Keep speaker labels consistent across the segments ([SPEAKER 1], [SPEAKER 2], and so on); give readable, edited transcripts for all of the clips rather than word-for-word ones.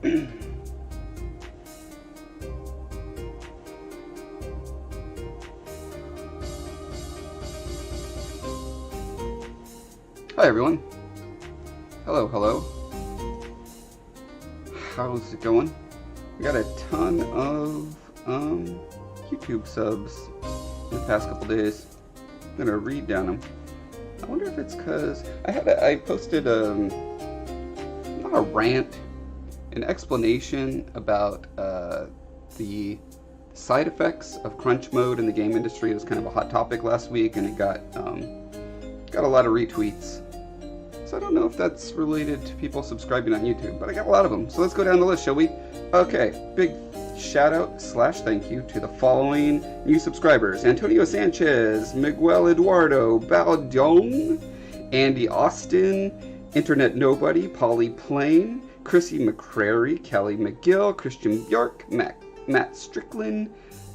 [SPEAKER 1] Hi everyone. Hello, hello. How's it going? We got a ton of YouTube subs in the past couple days. I'm gonna read down them. I wonder if it's because I posted not a rant, an explanation about the side effects of crunch mode in the game industry. It was kind of a hot topic last week, and it got a lot of retweets. So I don't know if that's related to people subscribing on YouTube, but I got a lot of them. So let's go down the list, shall we? Okay, big shout out / thank you to the following new subscribers: Antonio Sanchez, Miguel Eduardo Baldon, Andy Austin, Internet Nobody, Polly Plain, Chrissy McCrary, Kelly McGill, Christian Bjork, Matt Strickland,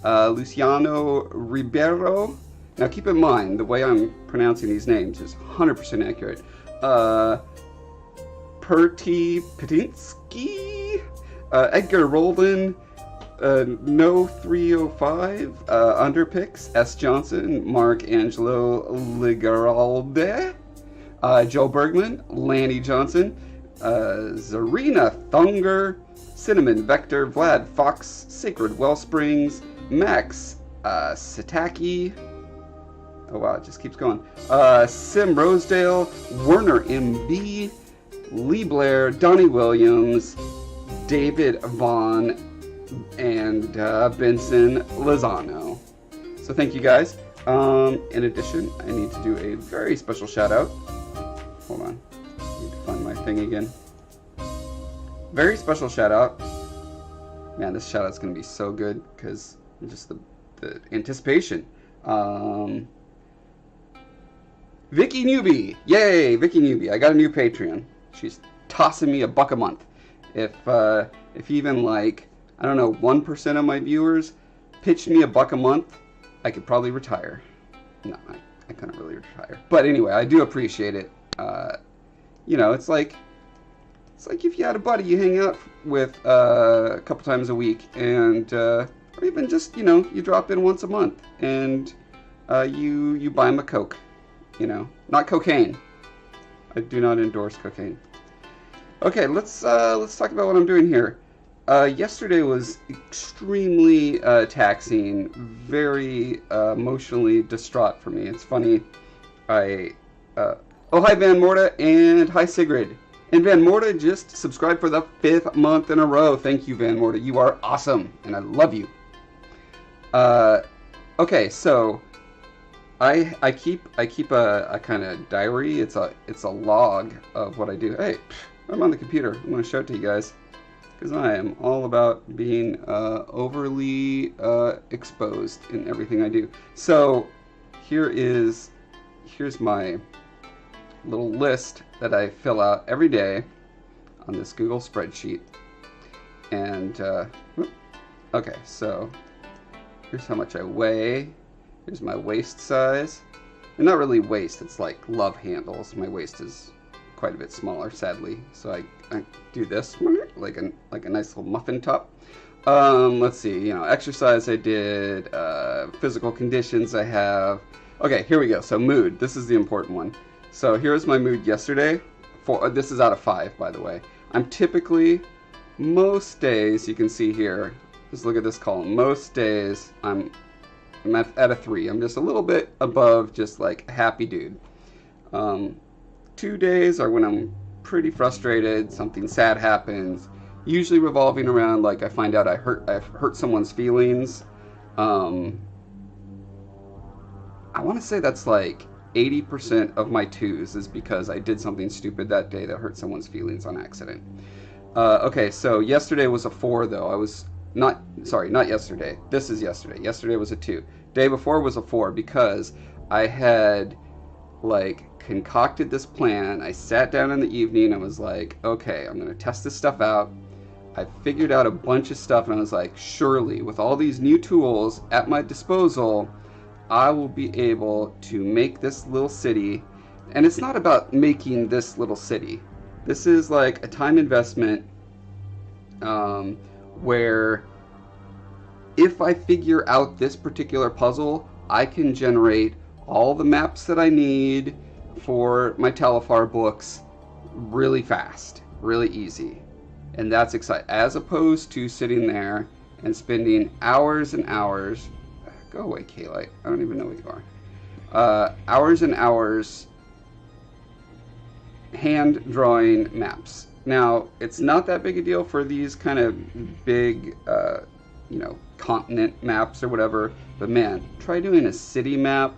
[SPEAKER 1] Luciano Ribeiro. Now keep in mind, the way I'm pronouncing these names is 100% accurate. Perty Petinsky, Edgar Roldan, No 305, Underpix, S. Johnson, Mark Angelo Ligaralde, Joe Bergman, Lanny Johnson, Zarina Thunger, Cinnamon Vector, Vlad Fox, Sacred Wellsprings, Max Sataki. Oh wow, it just keeps going. Sim Rosedale, Werner MB, Lee Blair, Donnie Williams, David Vaughn, and Benson Lozano. So thank you guys. In addition, I need to do a very special shout out. Hold on, I need to find my thing again. Very special shout out. Man, this shout out's gonna be so good because just the anticipation. Vicky Newby, yay, Vicky Newby! I got a new Patreon. She's tossing me $1 a month. If even like, I don't know, 1% of my viewers pitched me $1 a month, I could probably retire. No, I couldn't really retire. But anyway, I do appreciate it. You know, it's like if you had a buddy you hang out with a couple times a week, and or even just, you know, you drop in once a month and you buy him a Coke. You know, not cocaine. I do not endorse cocaine. Okay, let's talk about what I'm doing here. Yesterday was extremely taxing, very emotionally distraught for me. It's funny. Oh, hi Van Morta, and hi Sigrid. And Van Morta just subscribed for the 5th month in a row. Thank you, Van Morta. You are awesome, and I love you. Okay, so I keep a kind of diary. It's a log of what I do. Hey, I'm on the computer. I'm going to show it to you guys because I am all about being overly exposed in everything I do. So here's my little list that I fill out every day on this Google spreadsheet. And okay, so here's how much I weigh. Here's my waist size. And not really waist, it's like love handles. My waist is quite a bit smaller, sadly. So I do this like a nice little muffin top. Let's see, you know, exercise I did, physical conditions I have. Okay, here we go. So mood, this is the important one. So here's my mood yesterday. This is out of 5, by the way. I'm typically, most days, you can see here, just look at this column. Most days I'm at a 3. I'm just a little bit above just like a happy dude. 2 days are when I'm pretty frustrated, something sad happens, usually revolving around like I find out I've hurt someone's feelings. I want to say that's like 80% of my 2s is because I did something stupid that day that hurt someone's feelings on accident. Okay, so yesterday was a 4 though. I was not yesterday. This is yesterday. Yesterday was a 2. Day before was a 4 because I had like concocted this plan. I sat down in the evening and was like, okay, I'm gonna test this stuff out. I figured out a bunch of stuff and I was like, surely with all these new tools at my disposal, I will be able to make this little city. And it's not about making this little city. This is like a time investment where if I figure out this particular puzzle, I can generate all the maps that I need for my Telefar books really fast, really easy. And that's exciting, as opposed to sitting there and spending hours and hours. Go away, K-Light. I don't even know what you are. Hours and hours hand drawing maps. Now, it's not that big a deal for these kind of big, continent maps or whatever. But man, try doing a city map.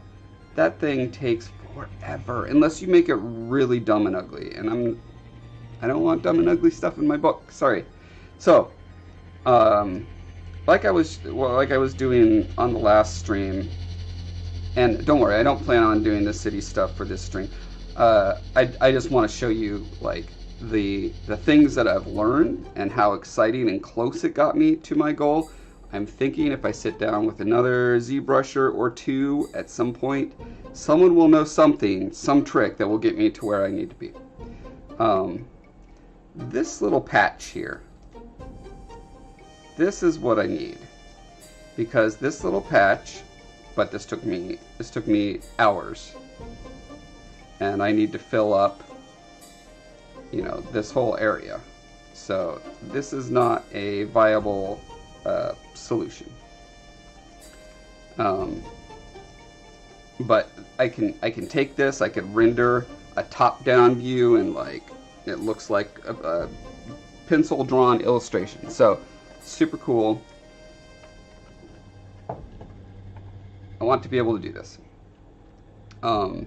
[SPEAKER 1] That thing takes forever, unless you make it really dumb and ugly. And I don't want dumb and ugly stuff in my book. Sorry. So, like I was doing on the last stream, and don't worry, I don't plan on doing the city stuff for this stream. I just want to show you like the things that I've learned and how exciting and close it got me to my goal. I'm thinking if I sit down with another ZBrusher or two at some point, someone will know something, some trick that will get me to where I need to be. This little patch here, this is what I need, because this little patch, but this took me hours, and I need to fill up, this whole area. So this is not a viable solution. But I can take this, I could render a top-down view, and like it looks like a pencil drawn illustration. So super cool. I want to be able to do this. And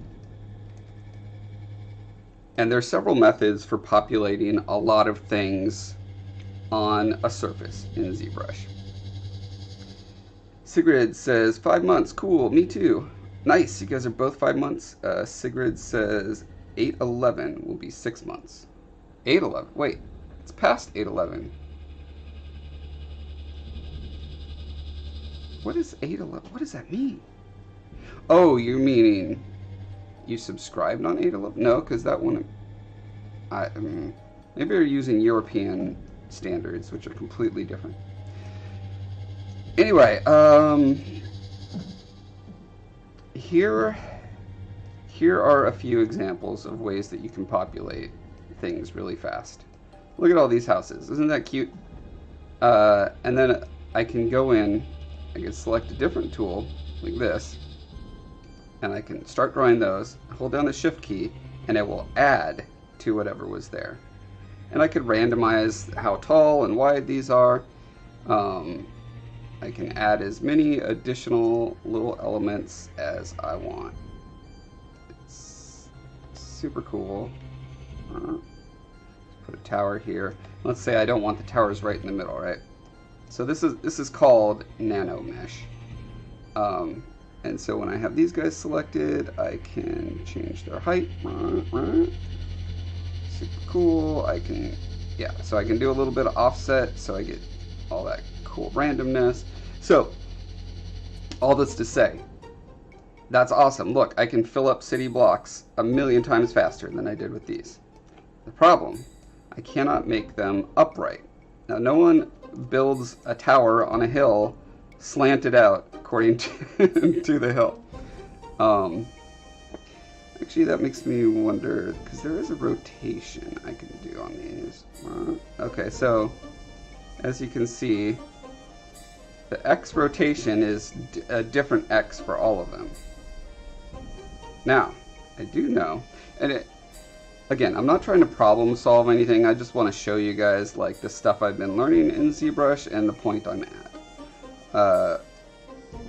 [SPEAKER 1] there's several methods for populating a lot of things on a surface in ZBrush. Sigrid says 5 months. Cool, me too. Nice, you guys are both 5 months. Sigrid says 8/11 will be 6 months. 8/11. Wait, it's past 8/11. What is 8/11? What does that mean? Oh, you're meaning you subscribed on 8/11? No, because that one, maybe you're using European standards, which are completely different. Anyway, here are a few examples of ways that you can populate things really fast. Look at all these houses. Isn't that cute? And then I can go in, I can select a different tool, like this, and I can start drawing those, hold down the Shift key, and it will add to whatever was there. And I could randomize how tall and wide these are. I can add as many additional little elements as I want. It's super cool. Put a tower here. Let's say I don't want the towers right in the middle, right? So this is called nano mesh. And so when I have these guys selected, I can change their height. Super cool. I can, so I can do a little bit of offset, so I get all that cool randomness. So all this to say, that's awesome. Look, I can fill up city blocks 1,000,000 times faster than I did with these. The problem, I cannot make them upright. Now, no one builds a tower on a hill slanted out according to the hill. Actually, that makes me wonder, because there is a rotation I can do on these. Okay, so as you can see, the X rotation is a different X for all of them. Now, I do know, and again, I'm not trying to problem solve anything. I just want to show you guys like the stuff I've been learning in ZBrush and the point I'm at.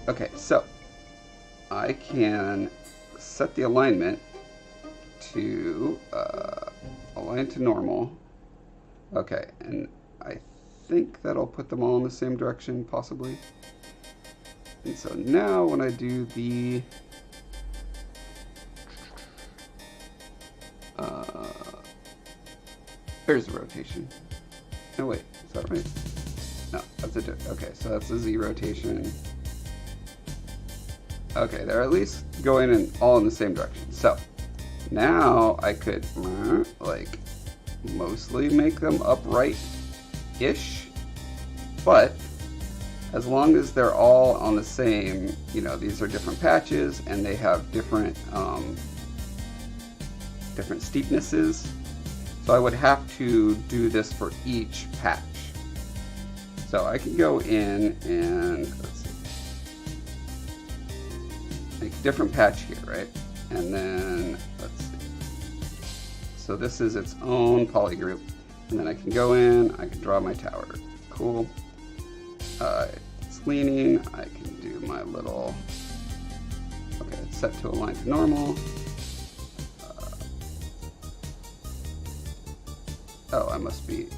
[SPEAKER 1] Okay, so I can set the alignment to align to normal. Okay, and I think that'll put them all in the same direction, possibly. And so now when I do the there's a rotation. No, wait, is that right? No, that's a okay, so that's a Z rotation. Okay, they're at least going all in the same direction. So now I could like mostly make them upright ish, but as long as they're all on the same, you know, these are different patches and they have different different steepnesses. So I would have to do this for each patch. So I can go in and let's see, make a different patch here, right? And then let's see. So this is its own poly group, and then I can go in. I can draw my tower. Cool. It's leaning. I can do my little. Okay, it's set to align to normal. Oh, I must be.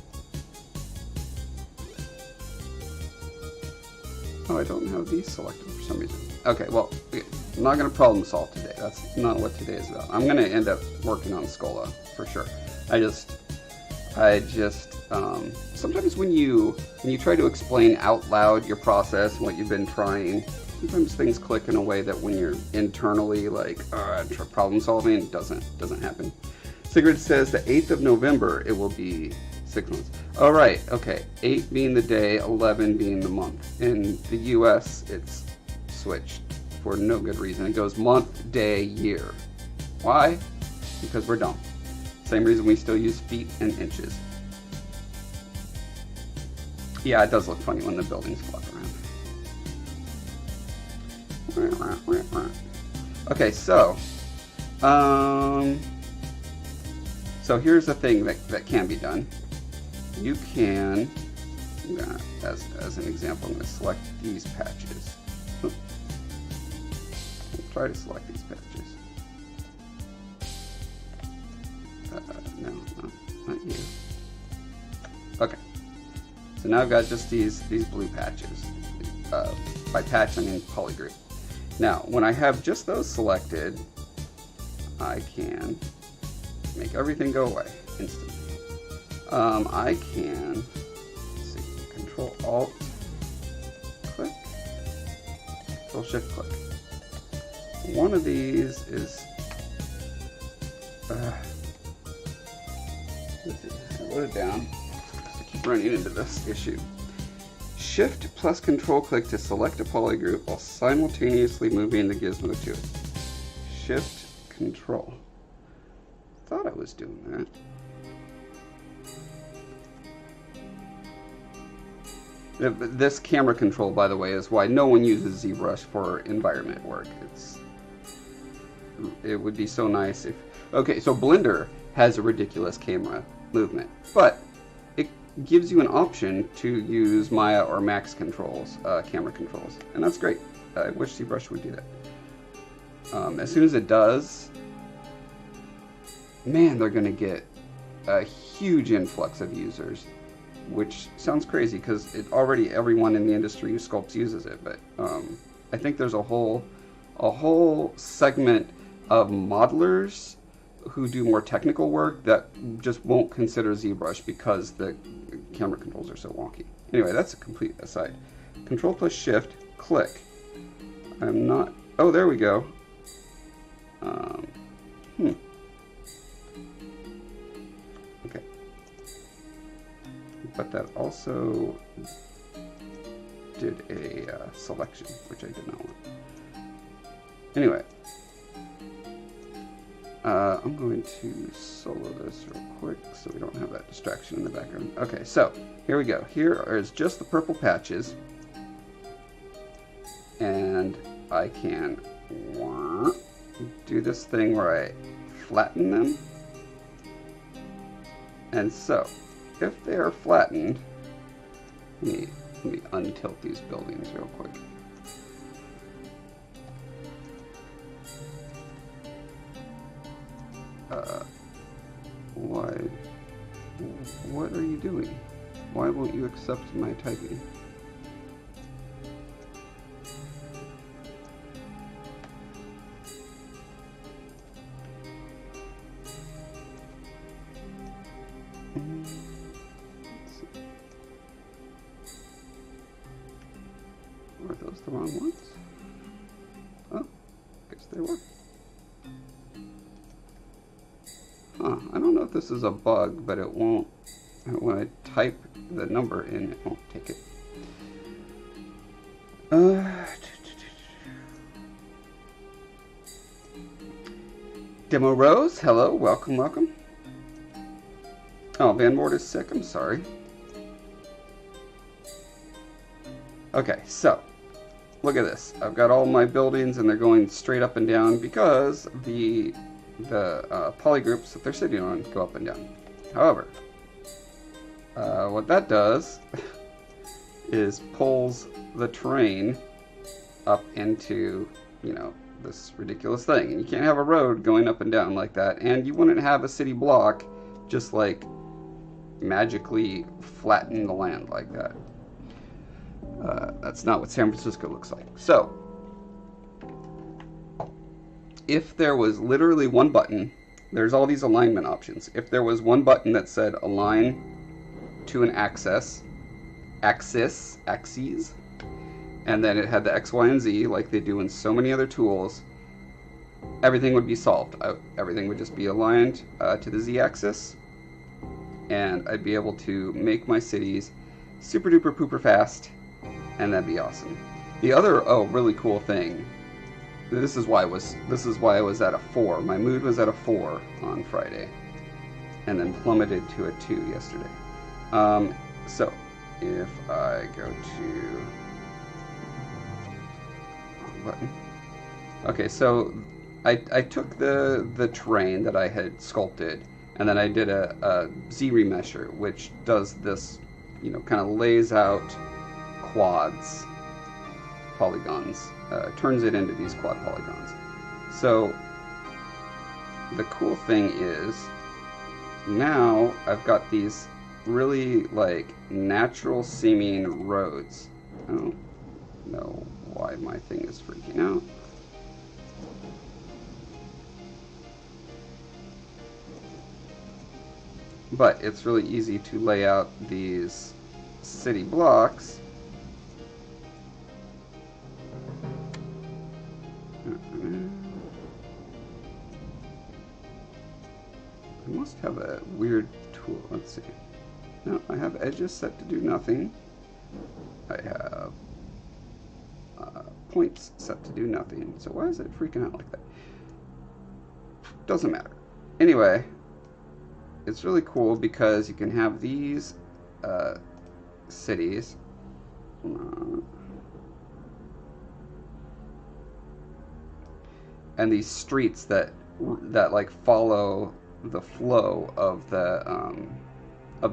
[SPEAKER 1] Oh, I don't have these selected for some reason. Okay, well, I'm not going to problem solve today. That's not what today is about. I'm going to end up working on Scolla for sure. I just sometimes when you try to explain out loud your process and what you've been trying, sometimes things click in a way that when you're internally like problem solving, it doesn't happen. Sigrid says the 8th of November, it will be 6 months. All right, okay. 8 being the day, 11 being the month. In the US, it's switched for no good reason. It goes month, day, year. Why? Because we're dumb. Same reason we still use feet and inches. Yeah, it does look funny when the buildings flop around. Okay, so here's the thing that can be done. You can, as an example, I'm going to select these patches. Try to select these patches. No, not you. Okay. So now I've got just these blue patches. By patch, I mean polygroup. Now, when I have just those selected, I can make everything go away instantly. I can, let's see, Control Alt, click, Control Shift, click. One of these is, let's see, I wrote it down. I keep running into this issue. Shift plus Control click to select a polygroup while simultaneously moving the gizmo to it. Shift Control. Thought I was doing that. This camera control, by the way, is why no one uses Zbrush for environment work. It would be so nice if... Okay, so Blender has a ridiculous camera movement, but it gives you an option to use Maya or Max controls, camera controls, and that's great. I wish Zbrush would do that. As soon as it does, man, they're going to get a huge influx of users, which sounds crazy because everyone in the industry who sculpts uses it. But I think there's a whole segment of modelers who do more technical work that just won't consider ZBrush because the camera controls are so wonky. Anyway, that's a complete aside. Control plus Shift, click. I'm not. Oh, there we go. Okay. But that also did a selection, which I did not want. Anyway, I'm going to solo this real quick so we don't have that distraction in the background. Okay, so here we go. Here is just the purple patches, and I can do this thing where I flatten them. And so, if they are flattened, let me untilt these buildings real quick. What are you doing? Why won't you accept my typing? Let's see. Were those the wrong ones? Oh, guess they were. Huh, I don't know if this is a bug, but it won't when I type the number in, it won't take it. Demo Rose, hello, welcome, welcome. Oh, Van Moort is sick, I'm sorry. Okay, so, look at this. I've got all my buildings and they're going straight up and down because the polygroups that they're sitting on go up and down. However, what that does is pulls the terrain up into, you know, this ridiculous thing. And you can't have a road going up and down like that, and you wouldn't have a city block just like magically flatten the land like that. That's not what San Francisco looks like. So, if there was literally one button, there's all these alignment options. If there was one button that said align to an axis, and then it had the X, Y, and Z like they do in so many other tools, everything would be solved. Everything would just be aligned to the Z-axis, and I'd be able to make my cities super duper pooper fast, and that'd be awesome. The other really cool thing, this is why I was at a 4. My mood was at a 4 on Friday, and then plummeted to a 2 yesterday. So if I go to button. Okay, so I took the terrain that I had sculpted, and then I did a Z remesher, which does this, you know, kind of lays out quads, polygons, turns it into these quad polygons. So the cool thing is now I've got these really like natural seeming roads. I don't know why my thing is freaking out. But it's really easy to lay out these city blocks. I must have a weird tool. Let's see. No, I have edges set to do nothing. I have points set to do nothing. So why is it freaking out like that? Doesn't matter. Anyway, it's really cool because you can have these cities. And these streets that like follow the flow of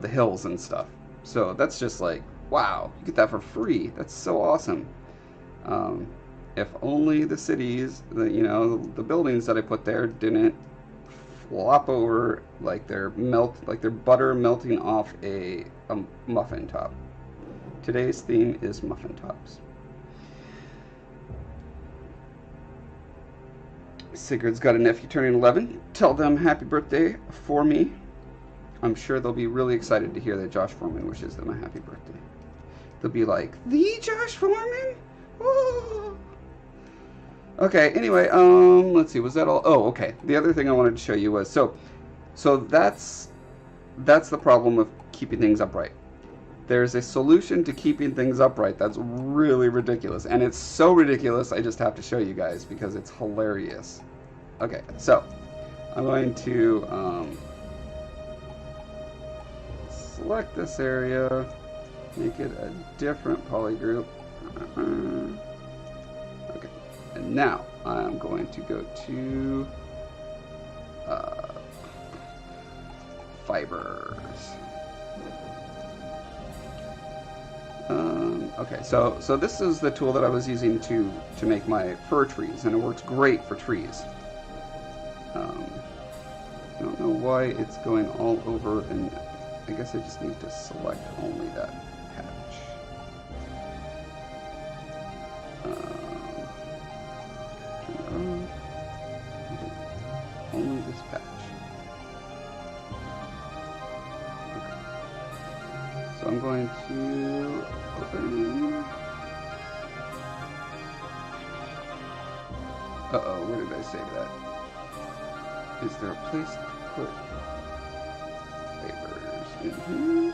[SPEAKER 1] the hills and stuff. So that's just like, wow, you get that for free. That's so awesome. If only the cities, the buildings that I put there didn't flop over like they're butter melting off a muffin top. Today's theme is muffin tops. Sigurd's got a nephew turning 11. Tell them happy birthday for me. I'm sure they'll be really excited to hear that Josh Foreman wishes them a happy birthday. They'll be like, the Josh Foreman? Oh. Okay, anyway, let's see, was that all? Oh, okay. The other thing I wanted to show you was, so that's the problem of keeping things upright. There's a solution to keeping things upright that's really ridiculous. And it's so ridiculous, I just have to show you guys because it's hilarious. Okay, so I'm going to select this area, make it a different polygroup. Okay, and now I'm going to go to fibers. Okay, so this is the tool that I was using to make my fir trees, and it works great for trees. I don't know why it's going all over, and I guess I just need to select only that patch. Only this patch. Okay. So I'm going to open. Uh-oh, where did I save that? Is there a place to put fibers in here?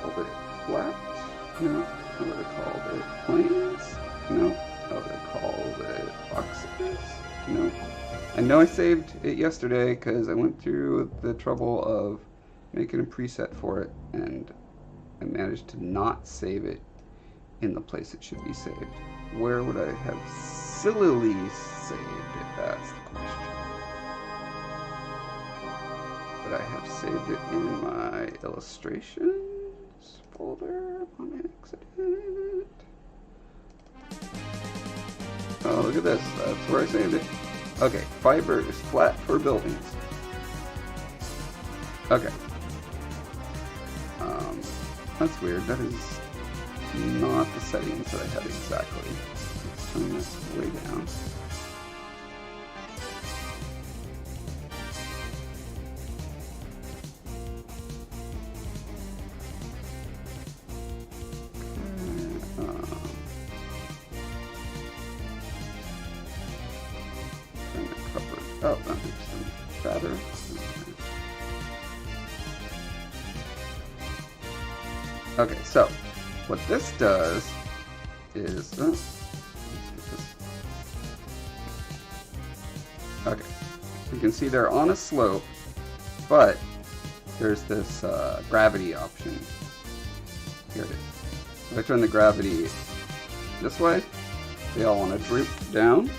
[SPEAKER 1] called it flat? No. I would have called it planes? No. I would have called it boxes? No. I know I saved it yesterday because I went through the trouble of making a preset for it, and I managed to not save it in the place it should be saved. Where would I have sillily saved it? That's the question. But I have saved it in my illustrations folder on accident. Oh, look at this. That's where I saved it. Okay, fiber is flat for buildings. Okay. That's weird. That is not the settings that I had exactly. Let's turn this way down. Turn the cover. Oh, that makes them fatter. Okay, so what this does is, let's get this. Okay, so you can see they're on a slope, but there's this gravity option. Here it is. If I turn the gravity this way, they all want to droop down,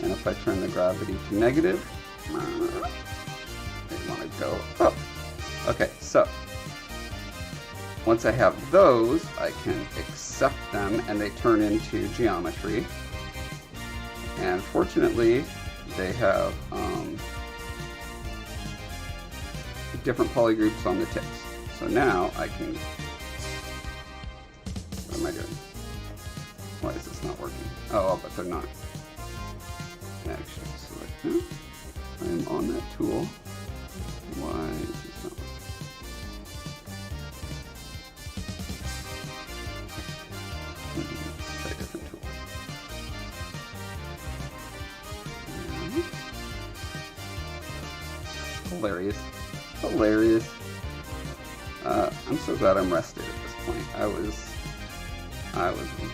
[SPEAKER 1] and if I turn the gravity to negative, they want to go up. Okay, so once I have those, I can accept them and they turn into geometry. And fortunately, they have different polygroups on the tips. So now I can, what am I doing? Why is this not working? Oh, but they're not. Actually, select no. I am on that tool. Why is this not working? Try a different tool. Hilarious. Hilarious. I'm so glad I'm rested at this point. I was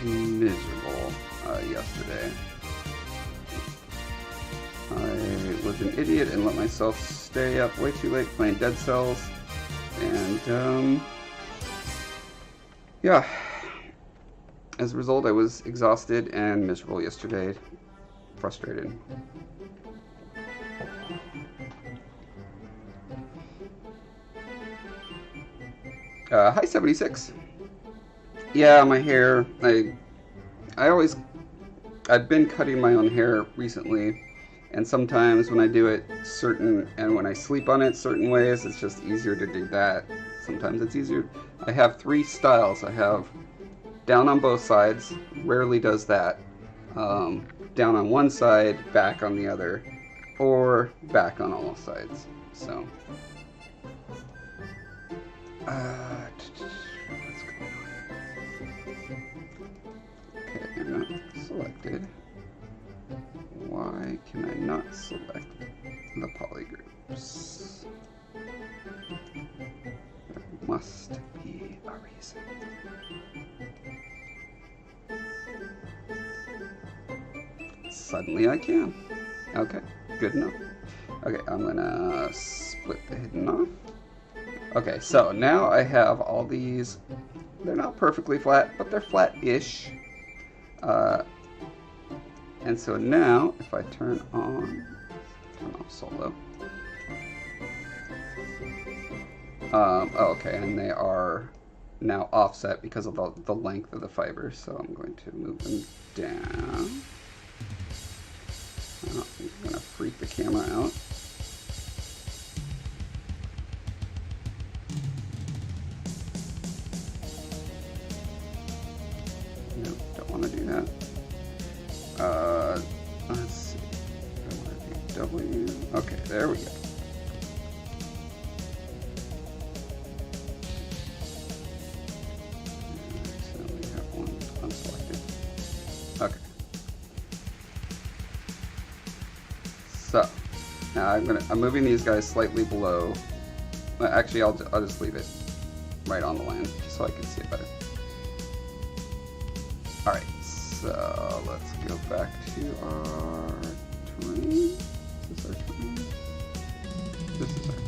[SPEAKER 1] miserable yesterday. I was an idiot and let myself stay up way too late playing Dead Cells, and yeah. As a result, I was exhausted and miserable yesterday. Frustrated. Hi 76. Yeah, my hair. I've been cutting my own hair recently, and sometimes when I do it and when I sleep on it certain ways, it's just easier to do that. Sometimes it's easier. I have 3 styles. I have down on both sides, rarely does that. Down on one side, back on the other, or back on all sides. So, what's going on? Okay, I'm not selected. Why can I not select the polygroups? There must be a reason. Suddenly I can. Okay, good enough. Okay, I'm gonna split the hidden off. Okay, so now I have all these. They're not perfectly flat, but they're flat-ish. And so now, if I turn off solo. Okay, and they are now offset because of the length of the fibers. So I'm going to move them down. I'm going to freak the camera out. Nope, don't want to do that. Let's see. I want to do W. Okay, there we go. So we have one unselected. Okay. So now I'm moving these guys slightly below. Well, actually, I'll just leave it. right on the land, just so I can see it better. All right, so let's go back to our terrain. Is this our terrain? This is our terrain.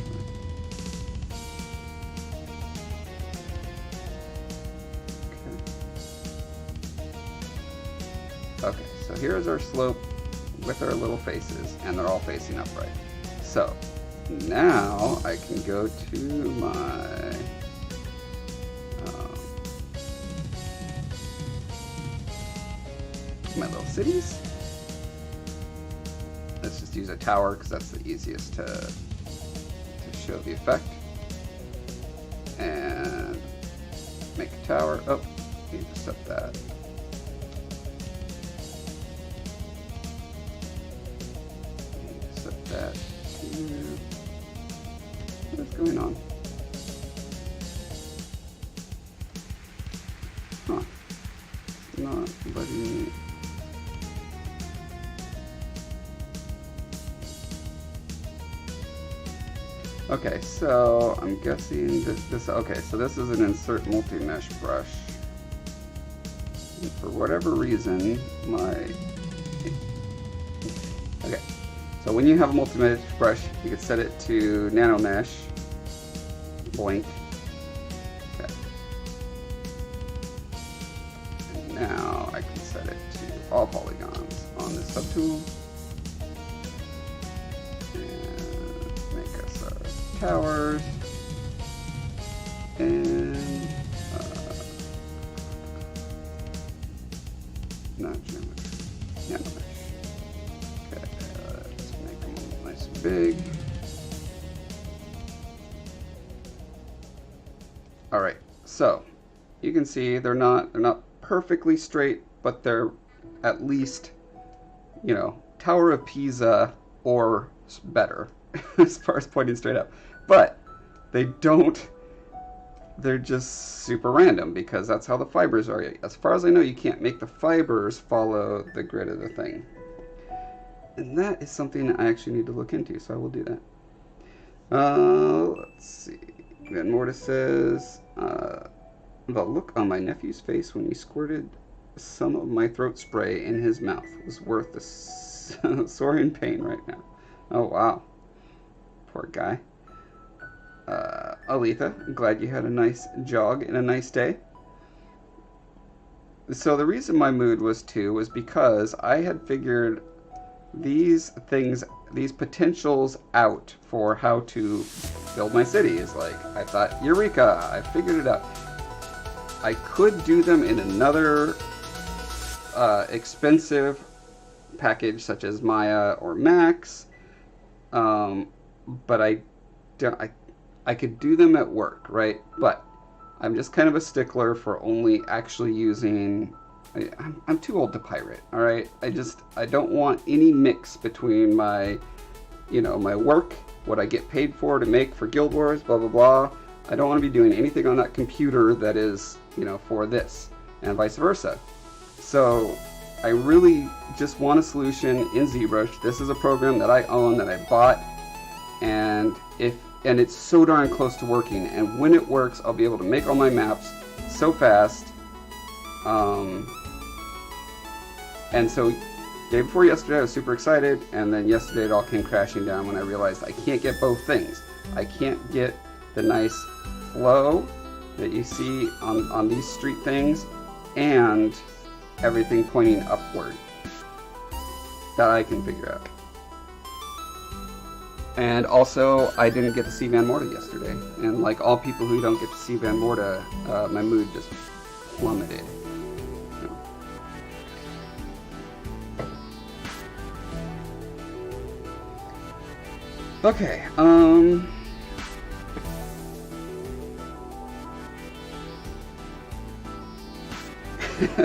[SPEAKER 1] Okay, so here's our slope with our little faces, and they're all facing upright. So now I can go to my little cities. Let's just use a tower because that's the easiest to show the effect. And make a tower. Oh, need to set that. Set that here. What's going on? Huh. Not letting me. Okay, so I'm guessing this. Okay, so this is an insert multi-mesh brush. And for whatever reason, okay. So when you have a multi-mesh brush, you can set it to nano mesh, blink. Okay. And now I can set it to all polygons on this subtool. Towers and not geometry, nano mesh. Okay, let's make them nice and big. All right, so you can see they're not perfectly straight, but they're at least, you know, Tower of Pisa or better as far as pointing straight up. But they're just super random because that's how the fibers are. As far as I know, you can't make the fibers follow the grid of the thing. And that is something I actually need to look into, so I will do that. Let's see. Van Mortis says, the look on my nephew's face when he squirted some of my throat spray in his mouth was worth the soaring pain right now. Oh, wow. Poor guy. Aletha, I'm glad you had a nice jog and a nice day. So the reason my mood was 2 was because I had figured these things, these potentials out for how to build my cities. Like, I thought, Eureka, I figured it out. I could do them in another expensive package such as Maya or Max, but I could do them at work, right? But I'm just kind of a stickler for only actually using. I'm too old to pirate, all right? I don't want any mix between my, my work, what I get paid for to make for Guild Wars, blah blah blah. I don't want to be doing anything on that computer that is, for this, and vice versa. So I really just want a solution in Zbrush. This is a program that I own, that I bought, and it's so darn close to working. And when it works, I'll be able to make all my maps so fast. And so, day before yesterday, I was super excited, and then yesterday it all came crashing down when I realized I can't get both things. I can't get the nice flow that you see on these street things, and everything pointing upward that I can figure out. And also, I didn't get to see Van Morta yesterday, and like all people who don't get to see Van Morta, my mood just plummeted. Okay,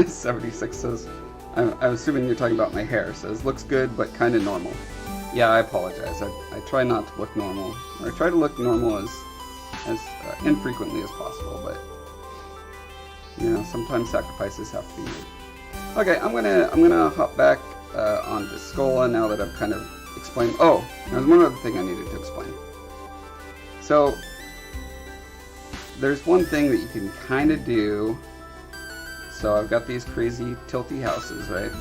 [SPEAKER 1] 76 says, I'm assuming you're talking about my hair, says, looks good, but kind of normal. Yeah, I apologize. I try not to look normal, or I try to look normal as infrequently as possible, but, sometimes sacrifices have to be made. Okay, I'm gonna hop back onto Scolla now that I've kind of explained. Oh, there's one other thing I needed to explain. So, there's one thing that you can kind of do. So I've got these crazy tilty houses, right?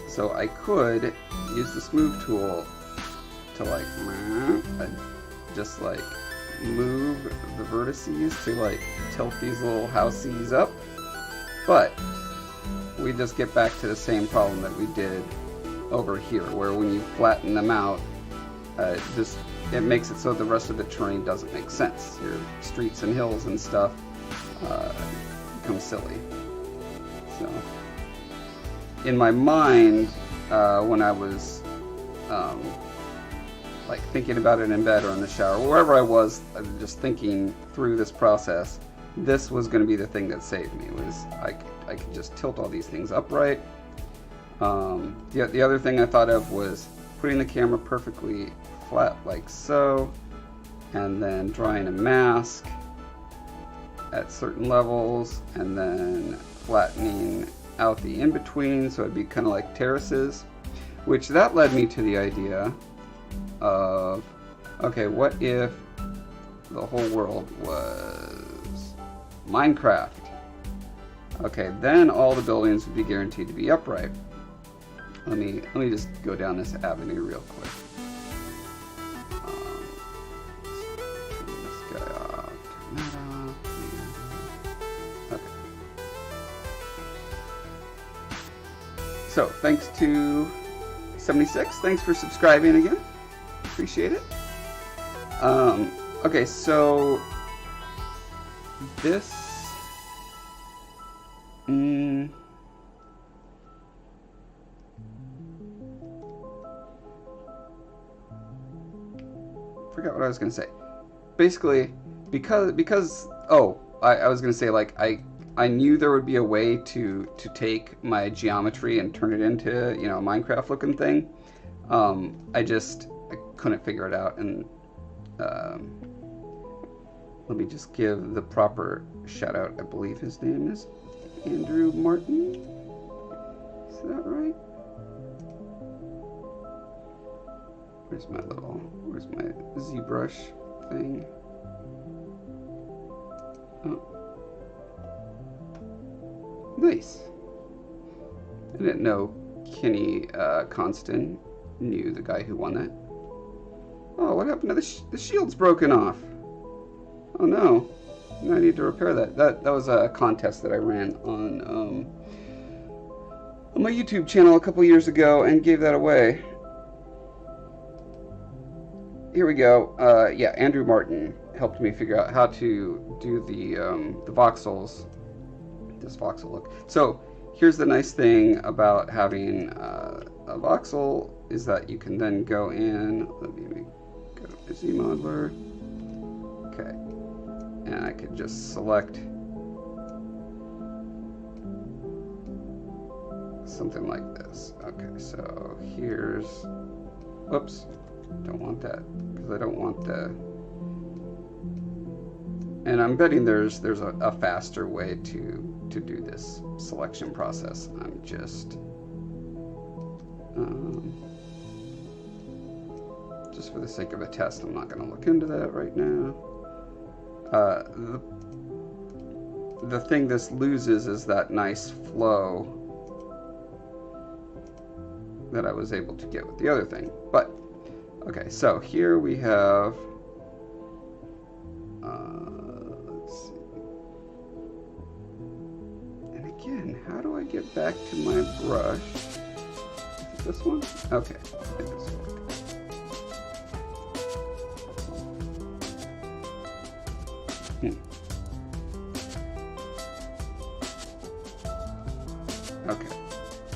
[SPEAKER 1] So I could use the smooth tool to like just like move the vertices to like tilt these little houseies up, but we just get back to the same problem that we did over here, where when you flatten them out, it makes it so the rest of the terrain doesn't make sense. Your streets and hills and stuff become silly. So in my mind, when I was like thinking about it in bed or in the shower, wherever I was, just thinking through this process, this was going to be the thing that saved me. Was I could just tilt all these things upright. The other thing I thought of was putting the camera perfectly flat like so, and then drawing a mask at certain levels, and then flattening out the in-between so it'd be kind of like terraces, which that led me to the idea of, okay, what if the whole world was Minecraft? Okay, then all the buildings would be guaranteed to be upright. Let me just go down this avenue real quick. Turn this guy off. Turn that off. Okay. So thanks to 76. Thanks for subscribing again. Appreciate it. Okay, so this. Forgot what I was gonna say. Basically, because I was gonna say, like, I knew there would be a way to take my geometry and turn it into, you know, a Minecraft looking thing. I couldn't figure it out, and let me just give the proper shout out. I believe his name is Andrew Martin. Is that right? Where's my Zbrush thing? Oh. Nice. I didn't know Kenny Constant knew the guy who won that. Oh, what happened to the shield's broken off? Oh no. I need to repair that. That was a contest that I ran on my YouTube channel a couple years ago and gave that away. Here we go. Yeah, Andrew Martin helped me figure out how to do the voxels, this voxel look. So here's the nice thing about having a voxel is that you can then go in. Let me go to ZModeler. Okay, and I could just select something like this. Okay, so here's, whoops. Don't want that, because I don't want the, and I'm betting there's a faster way to do this selection process. I'm just for the sake of a test, I'm not going to look into that right now. The thing this loses is that nice flow that I was able to get with the other thing, but okay, so here we have, let's see, and again, how do I get back to my brush? Is it this one? Okay, it does work. Okay,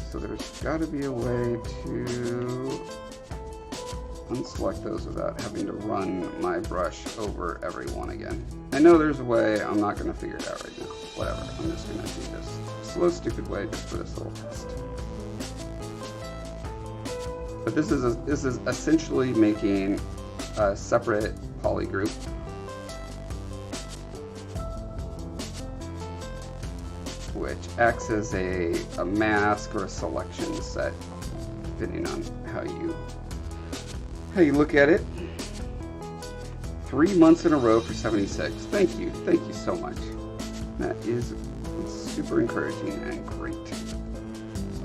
[SPEAKER 1] so there's got to be a way to unselect those without having to run my brush over every one again. I know there's a way, I'm not going to figure it out right now. Whatever, I'm just going to do this slow, stupid way just for this little test. But this is essentially making a separate poly group. Which acts as a mask or a selection set, depending on how you look at it. 3 months in a row for 76. Thank you so much. That is super encouraging and great.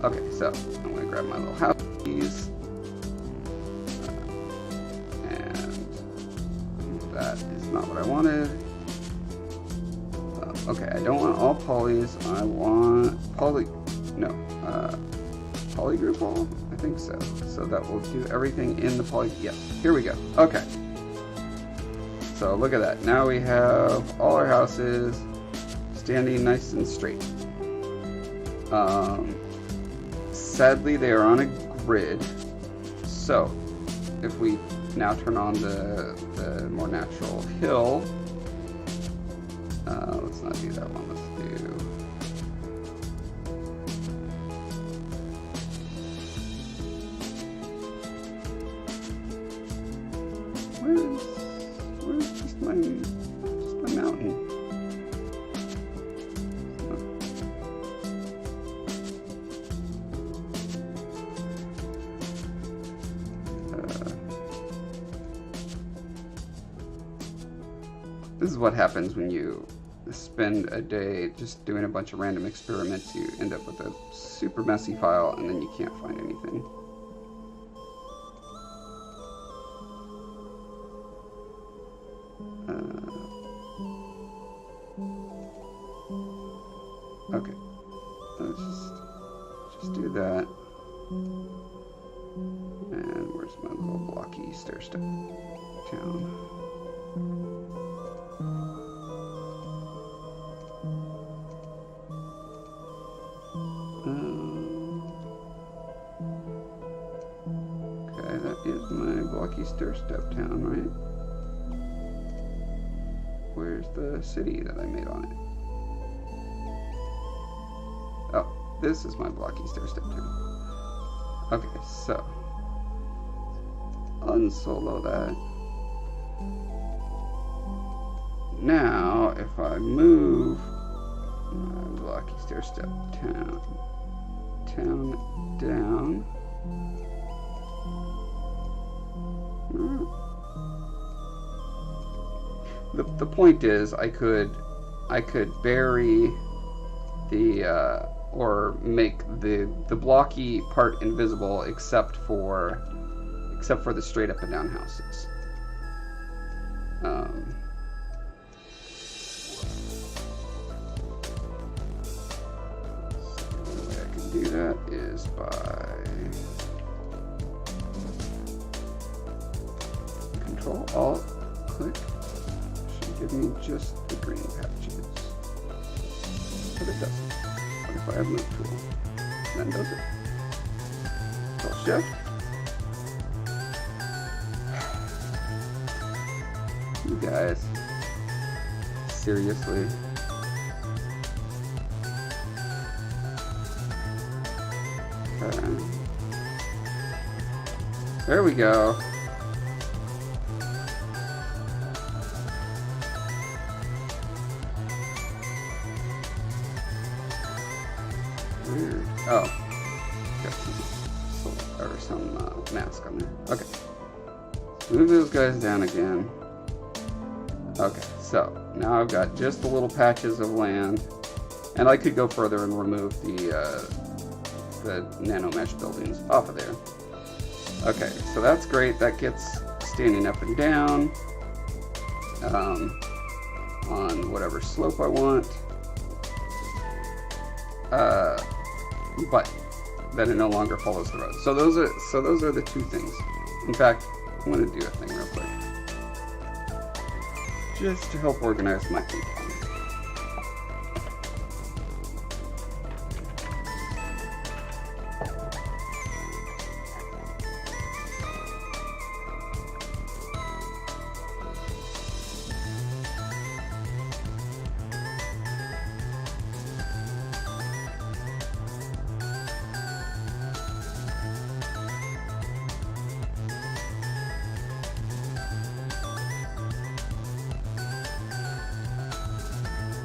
[SPEAKER 1] Okay, so I'm gonna grab my little house keys. And that is not what I wanted. Okay, I don't want all polys. I want polygroup all? I think so. So that will do everything in the poly. Yes, here we go. Okay. So look at that. Now we have all our houses standing nice and straight. Sadly, they are on a grid. So if we now turn on the more natural hill, let's not do that one. Let's do. Where's just my mountain? This is what happens when you spend a day just doing a bunch of random experiments. You end up with a super messy file and then you can't find anything. Okay, let's just do that. And where's my little blocky stair step town? Okay, that is my blocky stair step town, right? Where's the city that I made on it? Oh, this is my blocky stair step town. Okay, so unsolo that. Now, if I move my blocky stair step town down. The point is, I could bury the or make the blocky part invisible except for the straight up and down houses. The way I can do that is by Control Alt click. Should give me just the green patches, but it doesn't. What if I have Move Tool? Then does it? Control Shift. You guys, seriously? Okay. There we go. Weird. Oh, got some mask on there. Okay. Move those guys down again. Okay, so now I've got just the little patches of land, and I could go further and remove the nano mesh buildings off of there. Okay, so that's great. That gets standing up and down on whatever slope I want. But then it no longer follows the road. So those are the two things. In fact, I'm going to do a thing real quick, just to help organize my thinking.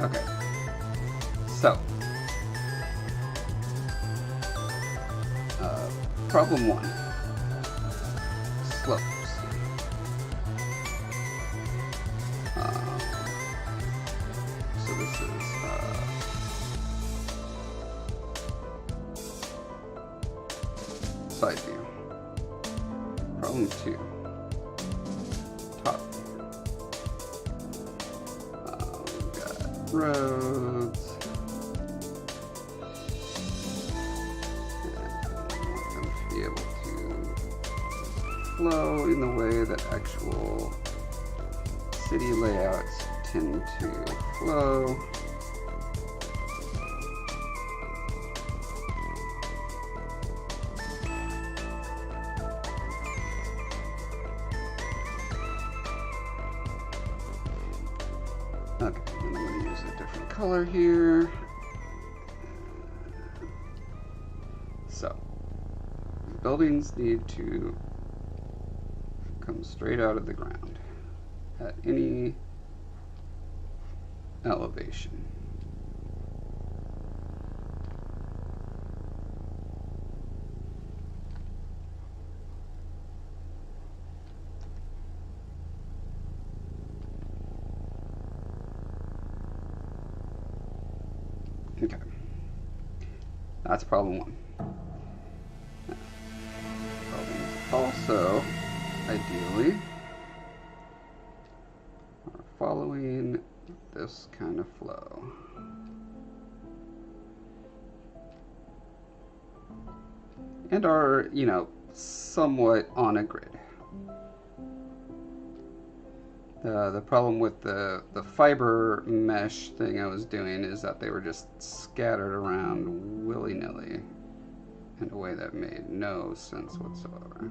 [SPEAKER 1] Okay, so problem one, slopes. side view. Problem 2. Top. We've got roads. Be able to flow in the way that actual city layouts tend to flow. Okay, and I'm going to use a different color here. So, buildings need to come straight out of the ground at any elevation. Okay, that's problem 1. Also, ideally, are following this kind of flow. And are, you know, somewhat on a grid. The problem with the fiber mesh thing I was doing is that they were just scattered around willy-nilly in a way that made no sense whatsoever.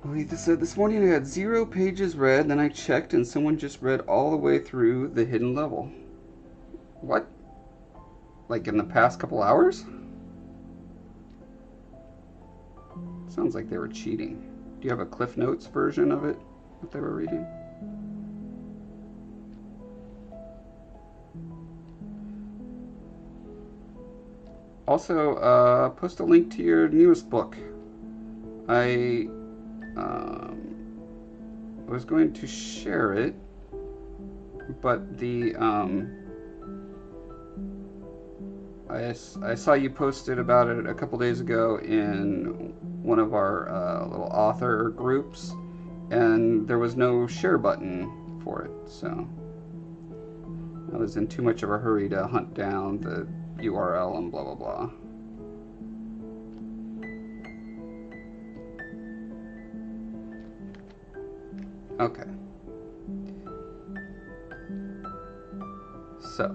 [SPEAKER 1] Letha said, this morning I had 0 pages read, then I checked and someone just read all the way through the hidden level. What? Like in the past couple hours? Sounds like they were cheating. Do you have a Cliff Notes version of it that they were reading? Also, post a link to your newest book. I was going to share it, but the I saw you posted about it a couple days ago in one of our little author groups, and there was no share button for it, so I was in too much of a hurry to hunt down the URL and blah blah blah. Okay. So,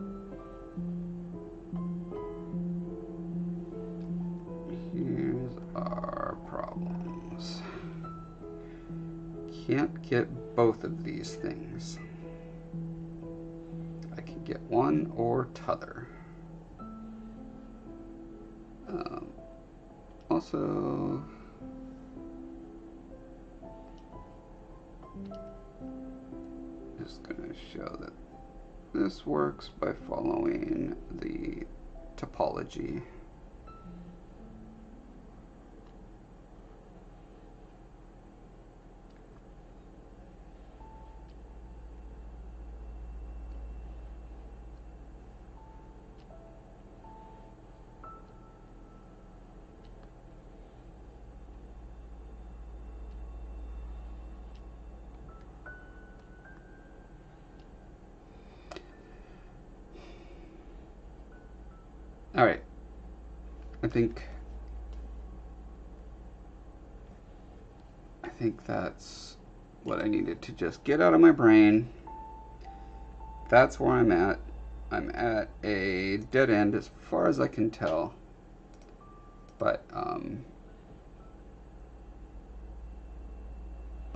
[SPEAKER 1] here's our problems. Can't get both of these things. I can get one or t'other. Also, just going to show that this works by following the topology. All right, I think that's what I needed to just get out of my brain. That's where I'm at. I'm at a dead end as far as I can tell, but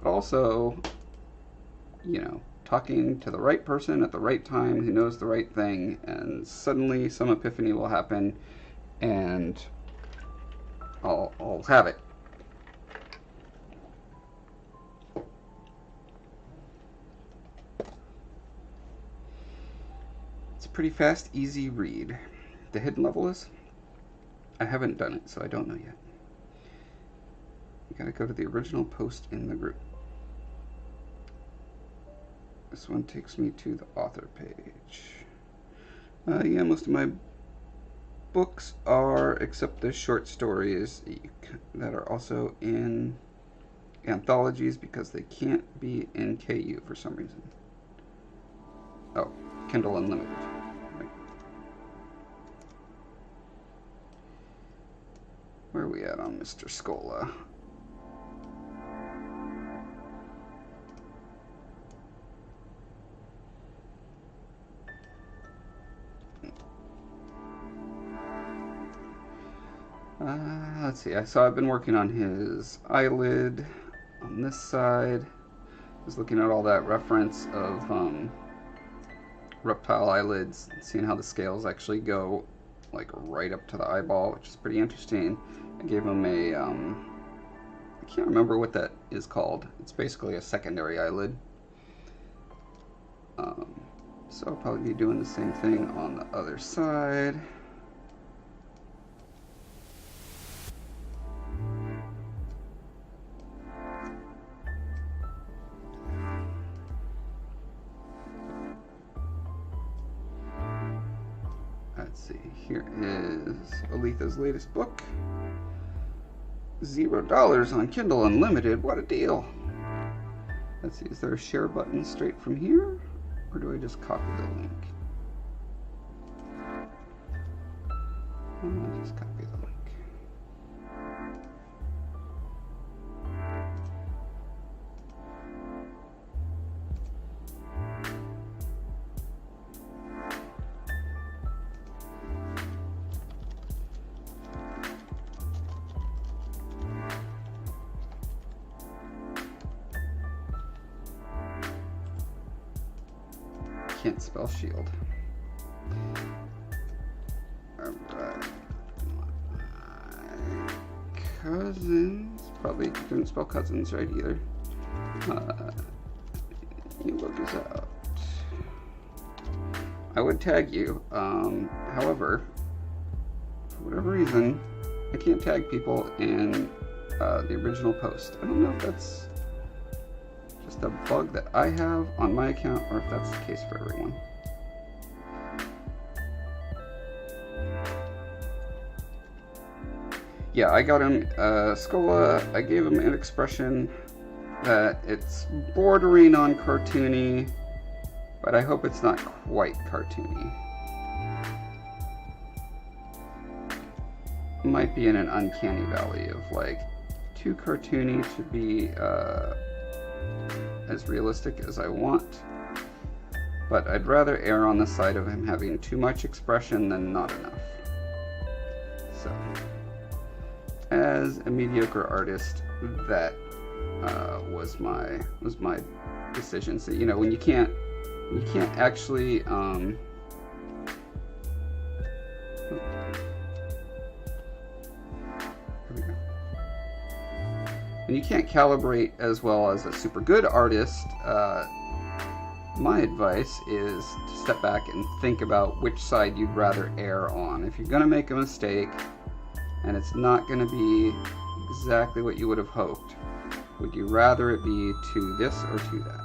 [SPEAKER 1] also, you know, talking to the right person at the right time who knows the right thing, and suddenly some epiphany will happen and I'll have it. It's a pretty fast, easy read. the hidden level is? I haven't done it, so I don't know yet. You gotta go to the original post in the group. This one takes me to the author page. Yeah, most of my books are, except the short stories that are also in anthologies because they can't be in KU for some reason. Oh, Kindle Unlimited. Right. Where are we at on Mr. Scolla? Let's see. So I've been working on his eyelid on this side. I was looking at all that reference of reptile eyelids, seeing how the scales actually go like right up to the eyeball, which is pretty interesting. I gave him a I can't remember what that is called. It's basically a secondary eyelid. So I'll probably be doing the same thing on the other side. Let's see, here is Aletha's latest book. $0 on Kindle Unlimited, what a deal. Let's see, is there a share button straight from here? Or do I just copy the link? I'll just copy the link. Can't spell shield. Alright. Cousins. Probably didn't spell cousins right either. New book is out. I would tag you. However, for whatever reason, I can't tag people in the original post. I don't know if that's just a bug that I have on my account or if that's the case for everyone. Yeah, I got him Scolla. I gave him an expression that it's bordering on cartoony, but I hope it's not quite cartoony. Might be in an uncanny valley of like too cartoony to be as realistic as I want, but I'd rather err on the side of him having too much expression than not enough. So, as a mediocre artist, that was my decision. So you know, when you can't actually and you can't calibrate as well as a super good artist, my advice is to step back and think about which side you'd rather err on. If you're going to make a mistake and it's not going to be exactly what you would have hoped, would you rather it be to this or to that?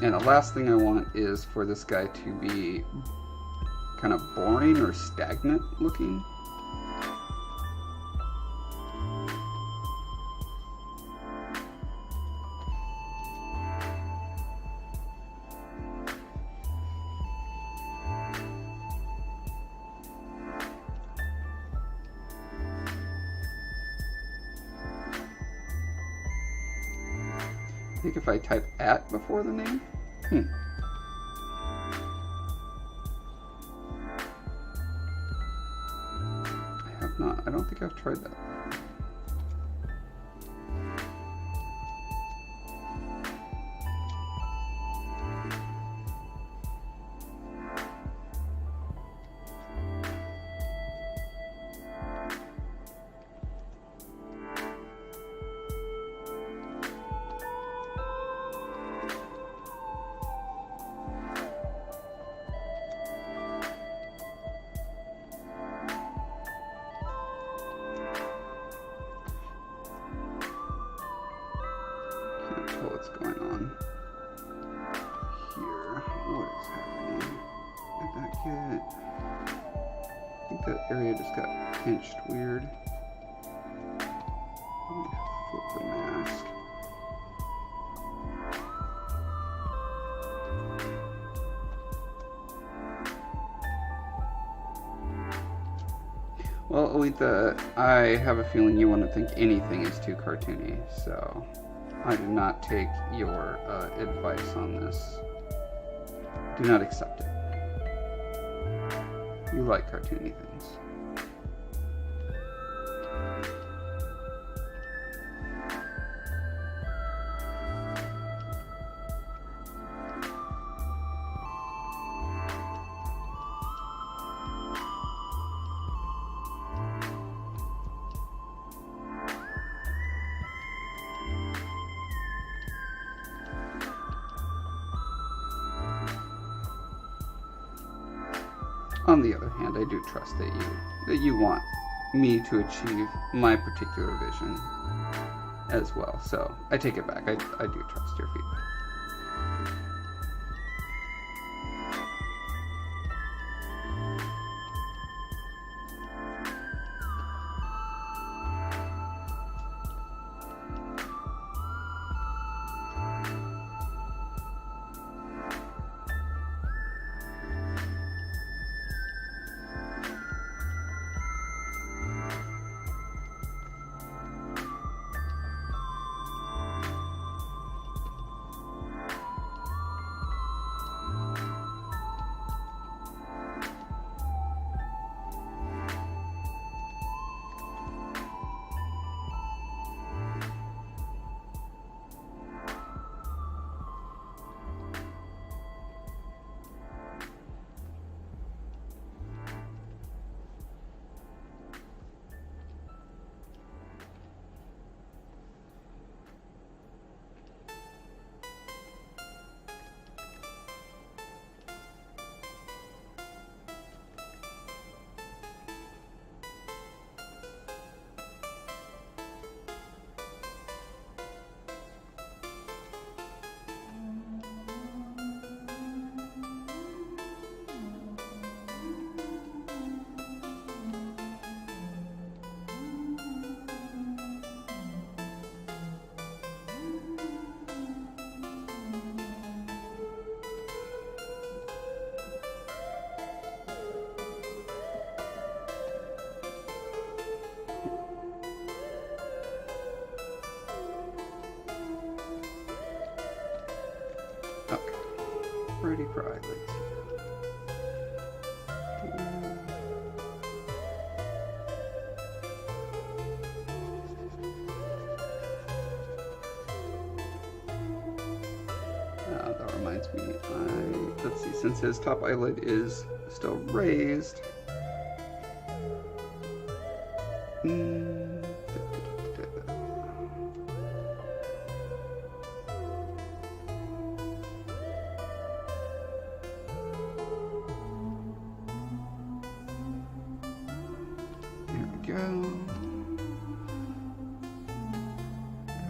[SPEAKER 1] And the last thing I want is for this guy to be kind of boring or stagnant looking. I think if I type @ before the name, I don't think I've tried that. get... I think that area just got pinched weird. Let me flip the mask. Well, Aletha, I have a feeling you want to think anything is too cartoony, so I do not take your advice on this. Do not accept it. You like cartoony things. On the other hand, I do trust that you want me to achieve my particular vision as well. So I take it back. I do trust your feedback. Ready for eyelids. That reminds me, let's see, since his top eyelid is still raised,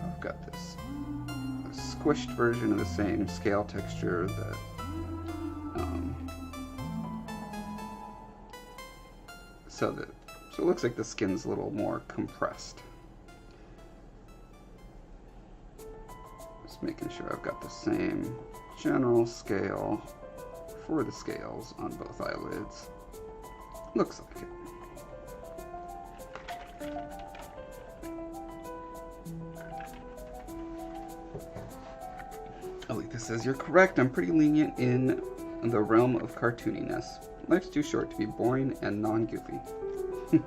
[SPEAKER 1] I've got this squished version of the same scale texture that so it looks like the skin's a little more compressed. Just making sure I've got the same general scale for the scales on both eyelids. Looks like it. Aletha says, you're correct. I'm pretty lenient in the realm of cartooniness. Life's too short to be boring and non-goofy. It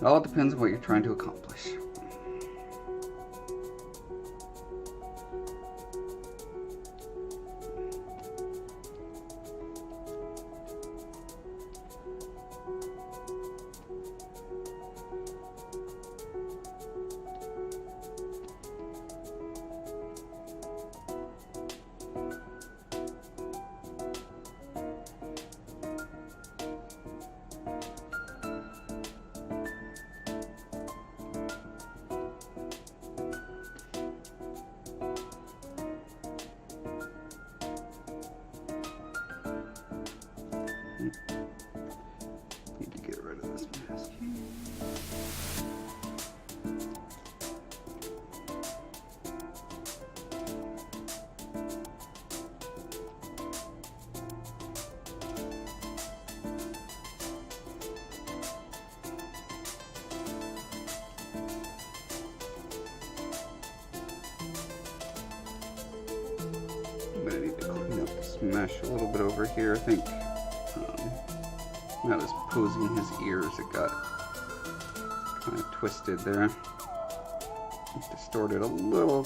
[SPEAKER 1] all depends on what you're trying to accomplish. Need to get rid of this mask here. I'm gonna need to clean up this mesh a little bit over here. I think when I was posing his ears, it got kind of twisted there. Distorted a little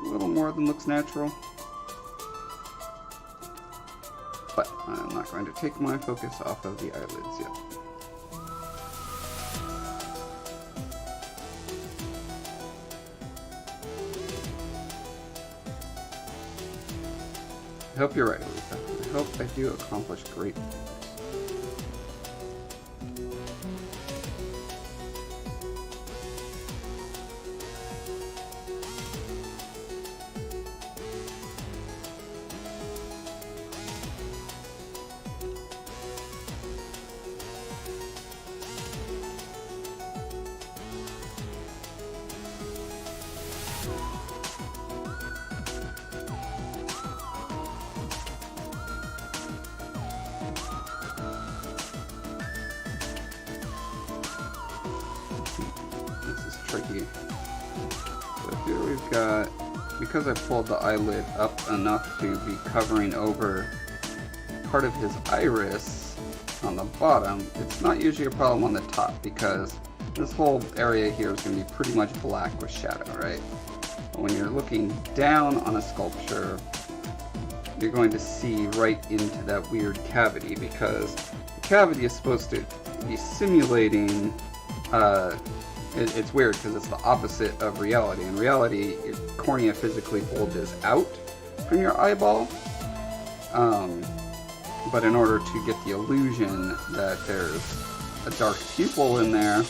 [SPEAKER 1] more than looks natural. But I'm not going to take my focus off of the eyelids yet. I hope you're right, Lisa. I hope I do accomplish great things. Tricky. So here we've got, because I pulled the eyelid up enough to be covering over part of his iris on the bottom, it's not usually a problem on the top because this whole area here is going to be pretty much black with shadow, right? But when you're looking down on a sculpture, you're going to see right into that weird cavity because the cavity is supposed to be simulating it's weird because it's the opposite of reality. In reality, your cornea physically bulges out from your eyeball. But in order to get the illusion that there's a dark pupil in there,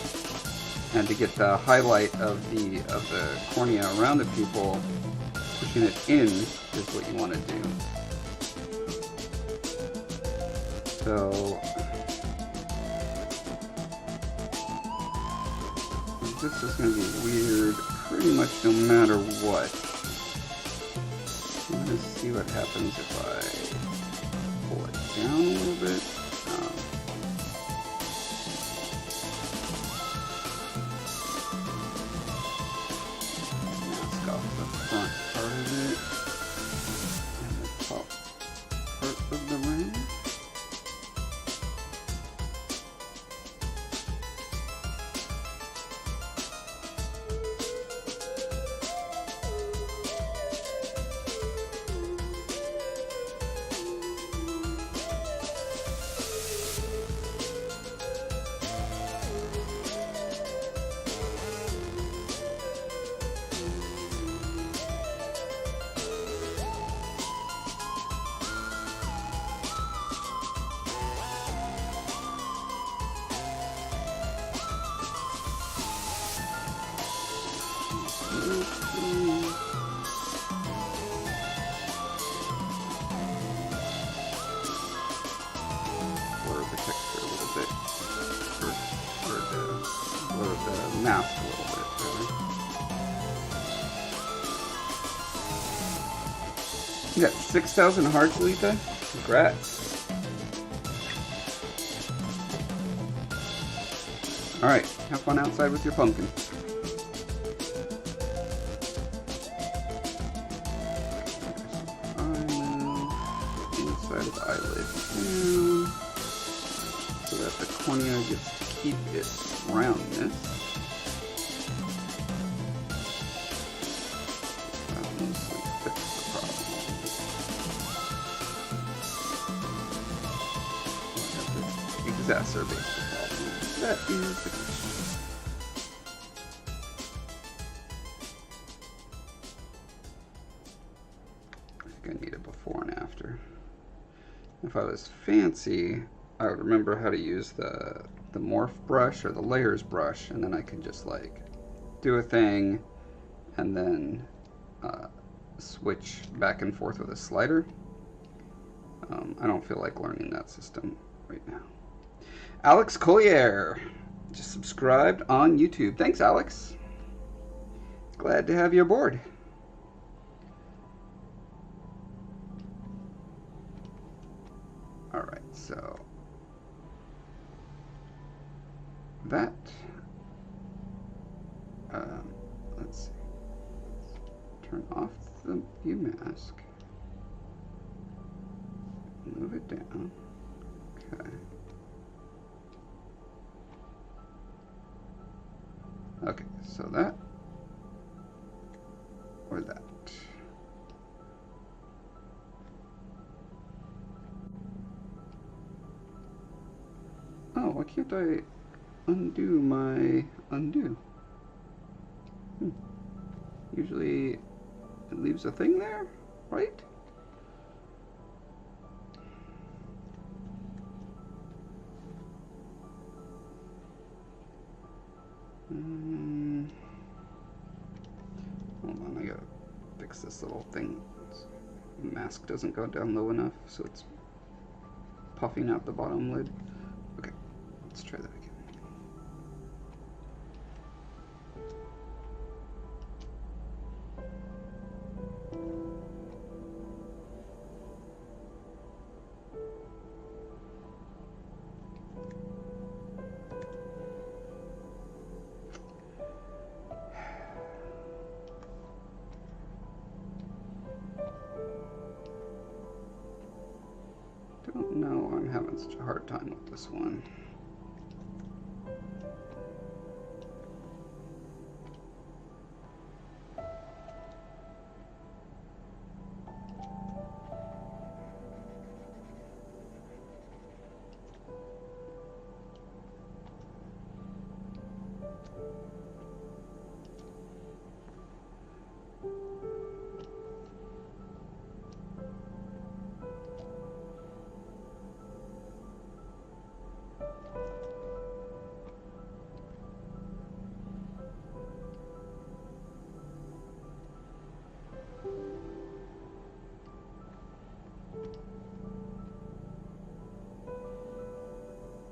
[SPEAKER 1] and to get the highlight of the cornea around the pupil, pushing it in is what you want to do. So this is going to be weird pretty much no matter what. I'm going to see what happens if I pull it down a little bit. Mask off the front part of it and the top part of the ring. Blur the texture a little bit, or blur the mask a little bit, really. You got 6,000 hearts, Letha? Congrats. Alright, have fun outside with your pumpkin. Inside of the eyelid down, so that the cornea gets to keep its roundness. That mostly fixes the problem. Exacerbates the problem. That is the question. I think I need a before and after. If I was fancy, I would remember how to use the morph brush or the layers brush, and then I could just like do a thing and then switch back and forth with a slider. I don't feel like learning that system right now. Alex Collier just subscribed on YouTube. Thanks, Alex. Glad to have you aboard. All right, so that. Let's see. Let's turn off the view mask. Move it down. Okay. Okay, so that or that. Oh, why can't I undo my undo? Usually it leaves a thing there, right? Hold on, I gotta fix this little thing. The mask doesn't go down low enough, so it's puffing out the bottom lid. Okay, let's try that again. Don't know why I'm having such a hard time with this one.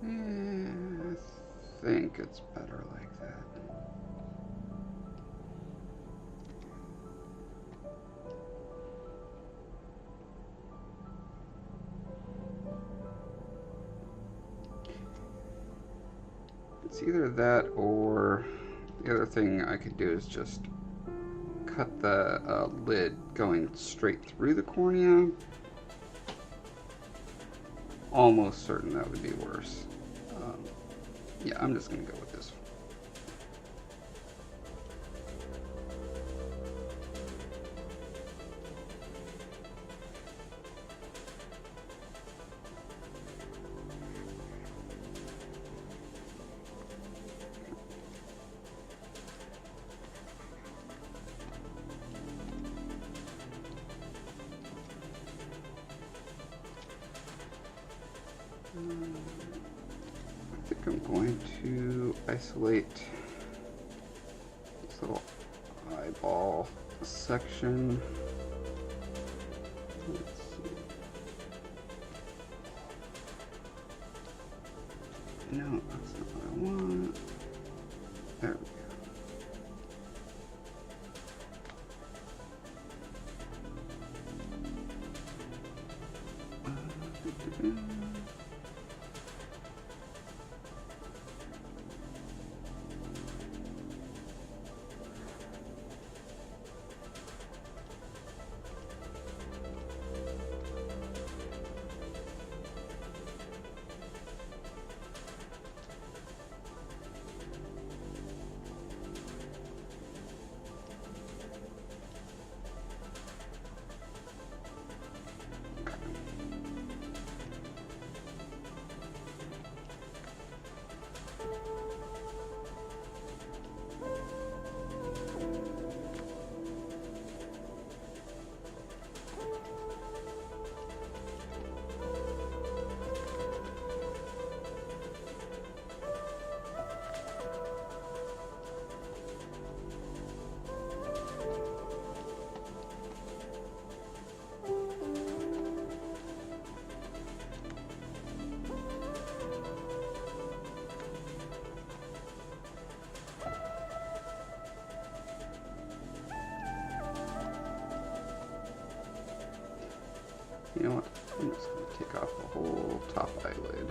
[SPEAKER 1] I think it's better like that. It's either that or the other thing I could do is just cut the lid going straight through the cornea. Almost certain that would be worse. Yeah, I'm just gonna go with this. I think I'm going to isolate this little eyeball section. Let's see. No, that's not what I want. There we go. You know what? I'm just going to take off the whole top eyelid.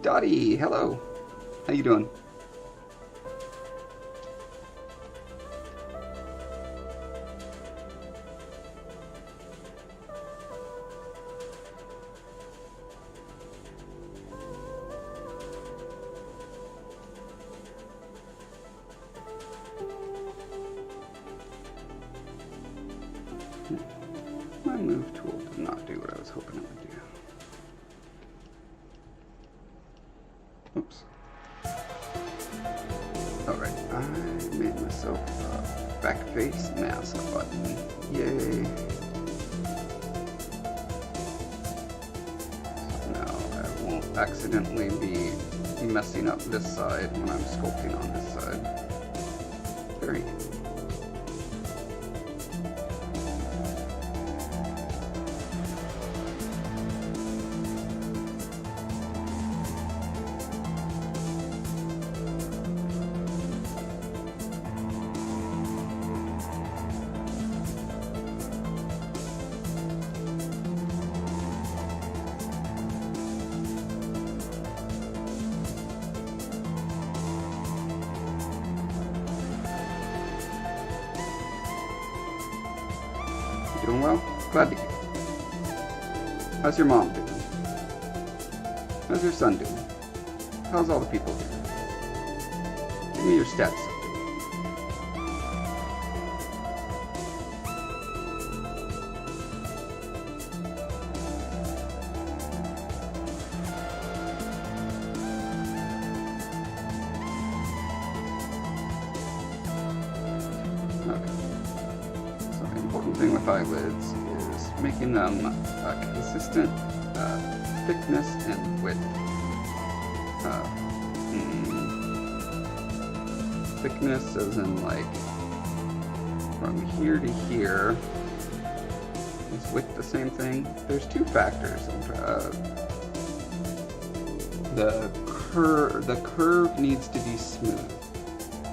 [SPEAKER 1] Dottie, hello. How you doing? My move tool did not do what I was hoping it would do. Oops. Alright, I made myself a back face mask button. Yay. So now I won't accidentally be messing up this side when I'm sculpting on this side. Very neat. Doing well? Glad to hear. How's your mom doing? How's your son doing? How's all the people doing? Give me your stats update. Thing with eyelids is making them a consistent thickness and width. Thickness as in like from here to here. Is width the same thing? There's two factors. The curve needs to be smooth.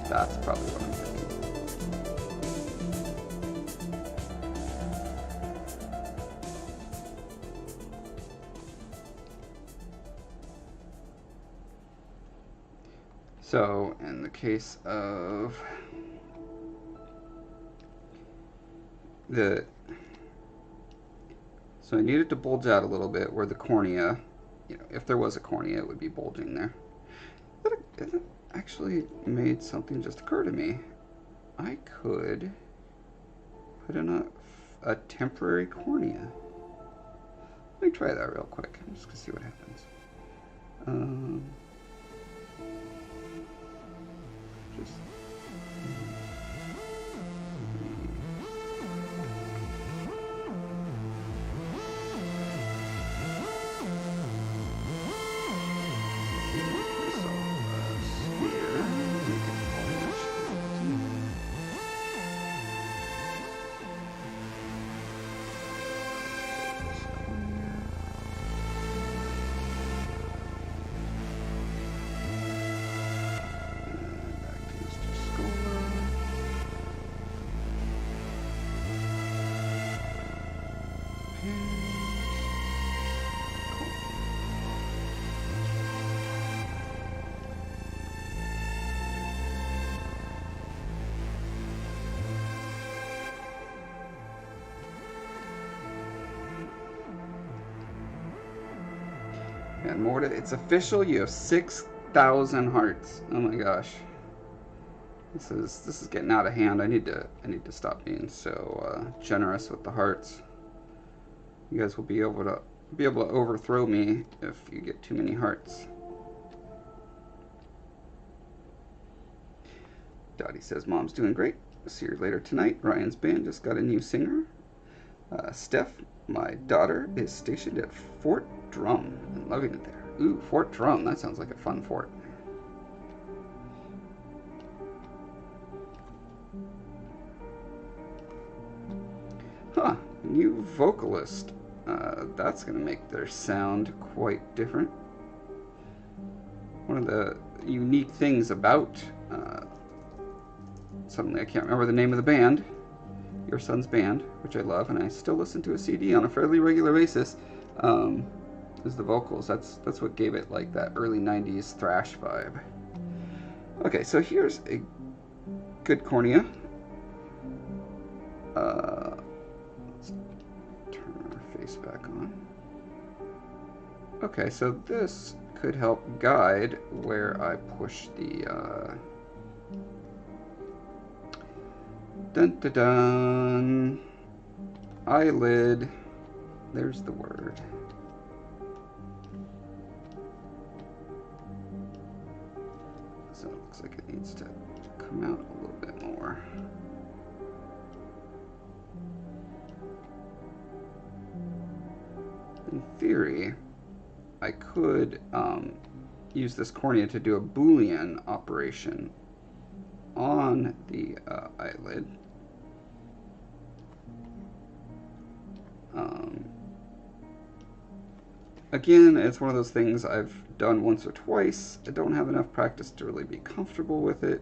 [SPEAKER 1] That's probably what I'm thinking. So, in the case of so I need it to bulge out a little bit where the cornea, if there was a cornea, it would be bulging there. That actually made something just occur to me. I could put in a temporary cornea. Let me try that real quick. I'm just gonna see what happens. And more to, it's official, you have 6,000 hearts. Oh my gosh. This is getting out of hand. I need to stop being so generous with the hearts. You guys will be able to overthrow me if you get too many hearts. Dottie says mom's doing great. See her later tonight. Ryan's band just got a new singer. Steph, my daughter, is stationed at Fort Drum and loving it there. Ooh, Fort Drum. That sounds like a fun fort. new vocalist. That's going to make their sound quite different. One of the unique things about suddenly I can't remember the name of the band, Your Son's Band, which I love, and I still listen to a CD on a fairly regular basis, is the vocals. That's what gave it like that early 90s thrash vibe. Okay, so here's a good cornea. Let's turn our face back on. Okay, so this could help guide where I push the dun dun dun eyelid. There's the word. So it looks like it needs to come out a little bit more. In theory, I could use this cornea to do a Boolean operation on the eyelid. Again, it's one of those things I've done once or twice. I don't have enough practice to really be comfortable with it.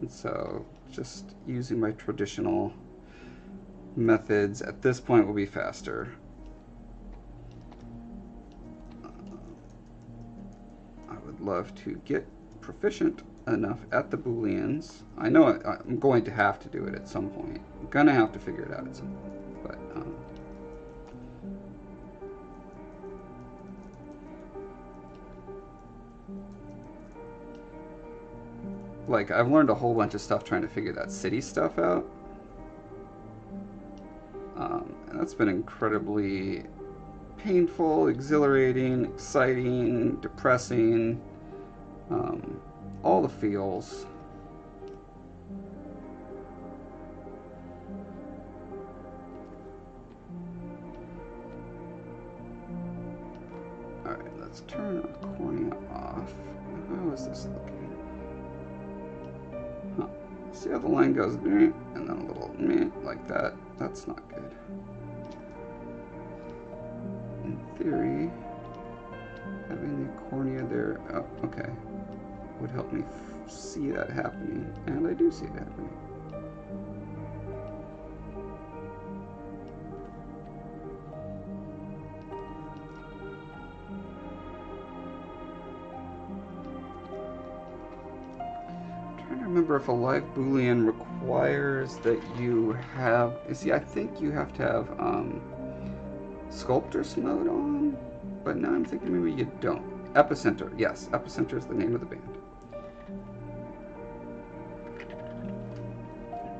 [SPEAKER 1] And so just using my traditional methods at this point will be faster. I would love to get proficient enough at the Booleans. I know I'm going to have to do it at some point. I'm gonna have to figure it out at some point. But like, I've learned a whole bunch of stuff trying to figure that city stuff out. And that's been incredibly painful, exhilarating, exciting, depressing, all the feels. Alright, let's turn our cornea off. How is this looking? Huh. See how the line goes, and then a little like that. That's not good. In theory, having the cornea there, oh, okay, would help me see that happening, and I do see it happening. Remember if a live Boolean requires that you have, you see, I think you have to have Sculptors mode on, but now I'm thinking maybe you don't. Epicenter, yes, Epicenter is the name of the band.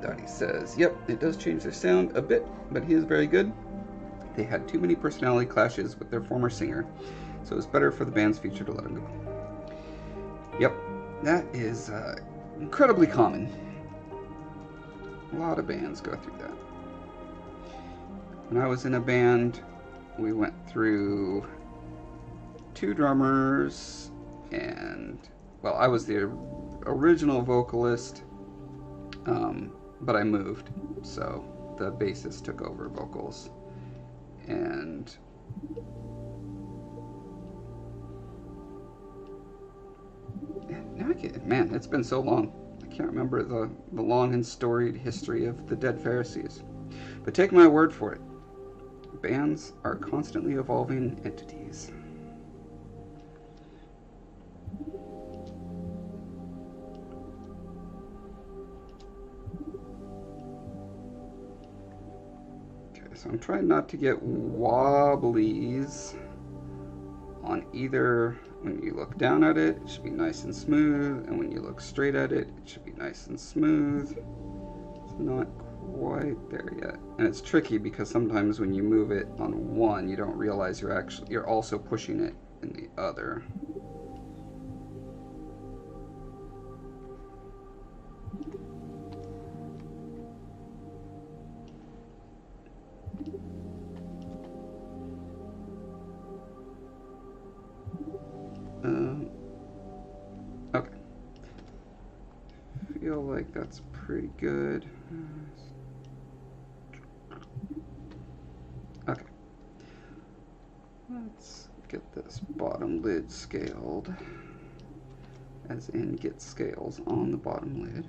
[SPEAKER 1] Dottie says, yep, it does change their sound a bit, but he is very good. They had too many personality clashes with their former singer, so it's better for the band's future to let him go. Yep, that is incredibly common. A lot of bands go through that. When I was in a band, we went through 2 drummers, and, well, I was the original vocalist, but I moved, so the bassist took over vocals. And now I get, man, it's been so long. I can't remember the long and storied history of the Dead Pharisees. But take my word for it. Bands are constantly evolving entities. Okay, so I'm trying not to get wobblies on either. When you look down at it, it should be nice and smooth, and when you look straight at it, it should be nice and smooth. It's not quite there yet. And it's tricky because sometimes when you move it on one, you don't realize you're also pushing it in the other. Okay. Feel like that's pretty good. Let's get this bottom lid scaled, as in get scales on the bottom lid.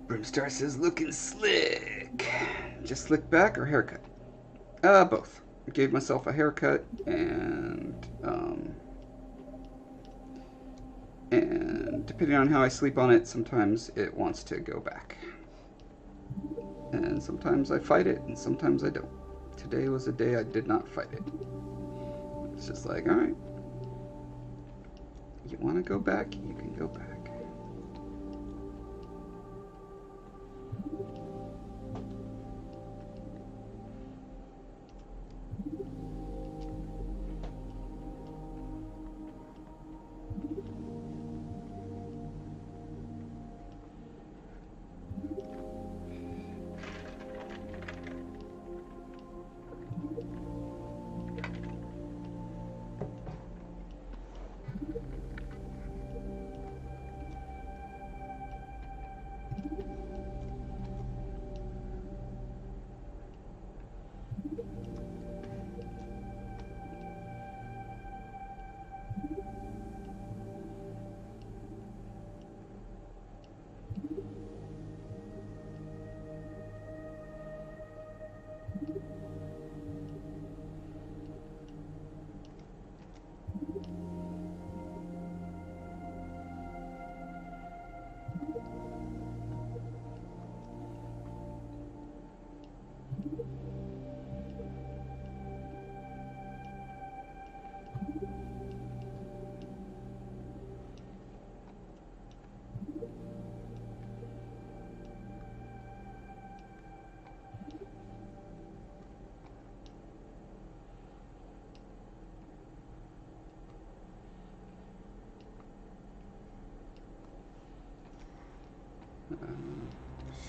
[SPEAKER 1] Brimstar says looking slick. Just slick back or haircut? Both. Gave myself a haircut and depending on how I sleep on it, sometimes it wants to go back. And sometimes I fight it, and sometimes I don't. Today was a day I did not fight it. It's just like, alright, you want to go back, you can go back.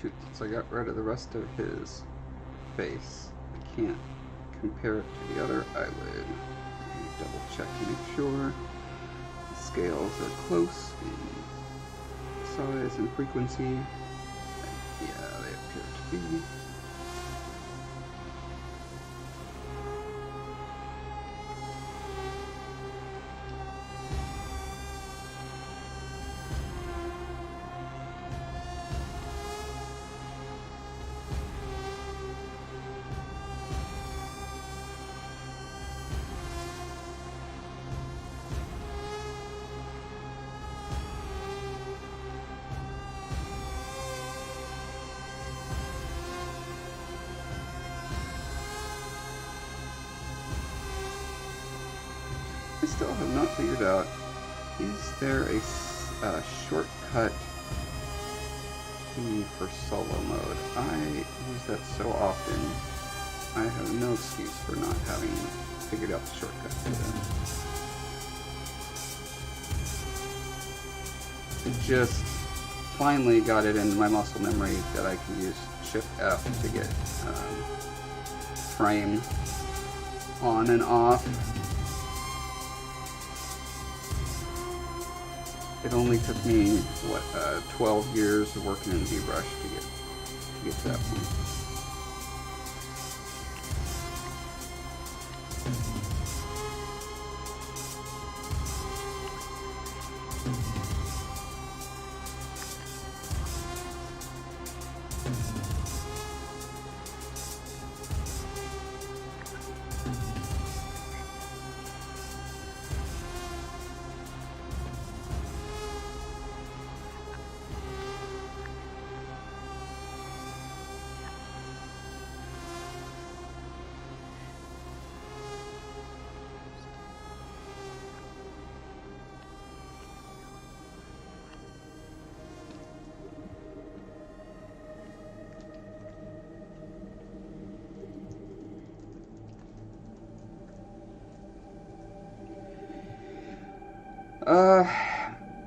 [SPEAKER 1] Shoot, since I got rid of the rest of his face, I can't compare it to the other eyelid. Double check to make sure the scales are close in size and frequency. Yeah, they appear to be. I still have not figured out, is there a shortcut key for solo mode? I use that so often, I have no excuse for not having figured out the shortcut to that. It just finally got it into my muscle memory that I can use Shift F to get frame on and off. It only took me, 12 years of working in Zbrush to get to that point.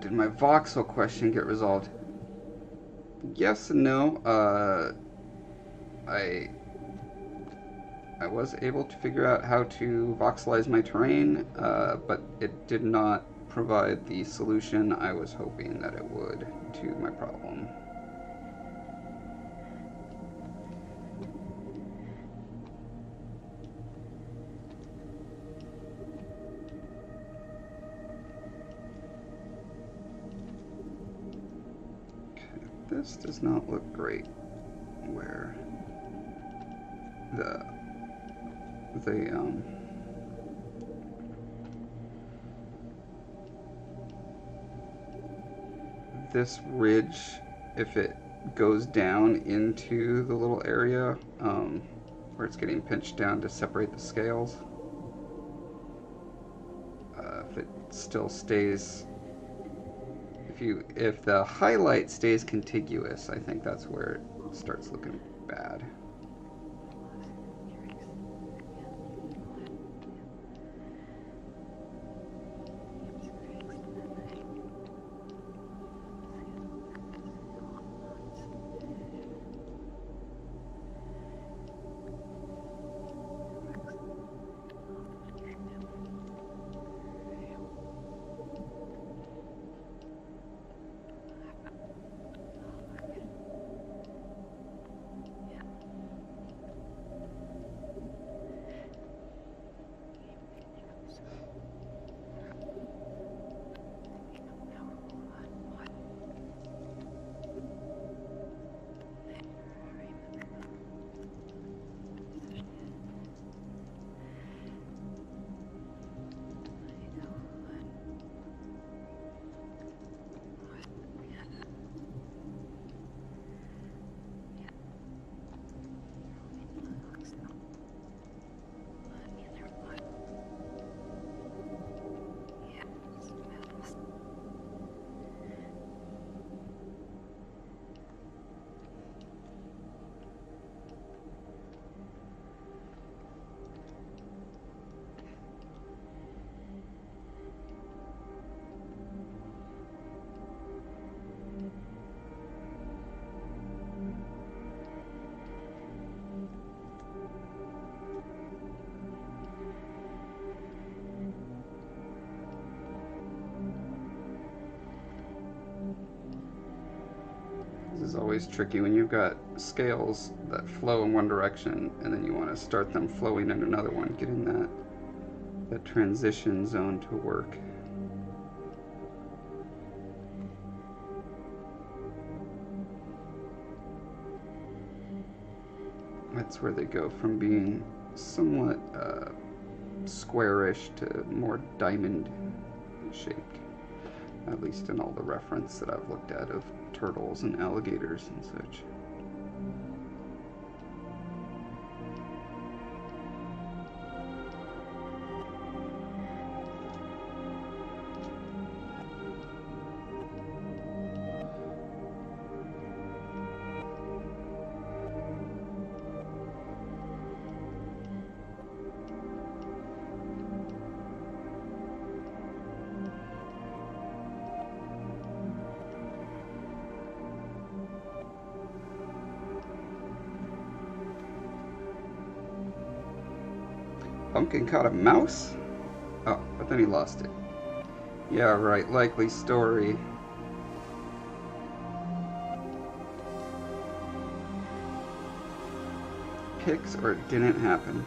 [SPEAKER 1] Did my voxel question get resolved? Yes and no. I was able to figure out how to voxelize my terrain, but it did not provide the solution I was hoping that it would to my problem. This does not look great. Where the this ridge, if it goes down into the little area where it's getting pinched down to separate the scales, if it still stays, if the highlight stays contiguous, I think that's where it starts looking bad. This is always tricky when you've got scales that flow in one direction and then you want to start them flowing in another one, getting that transition zone to work. That's where they go from being somewhat squarish to more diamond shaped, at least in all the reference that I've looked at of turtles and alligators and such. Pumpkin caught a mouse? Oh, but then he lost it. Yeah, right, likely story. Pics or it didn't happen.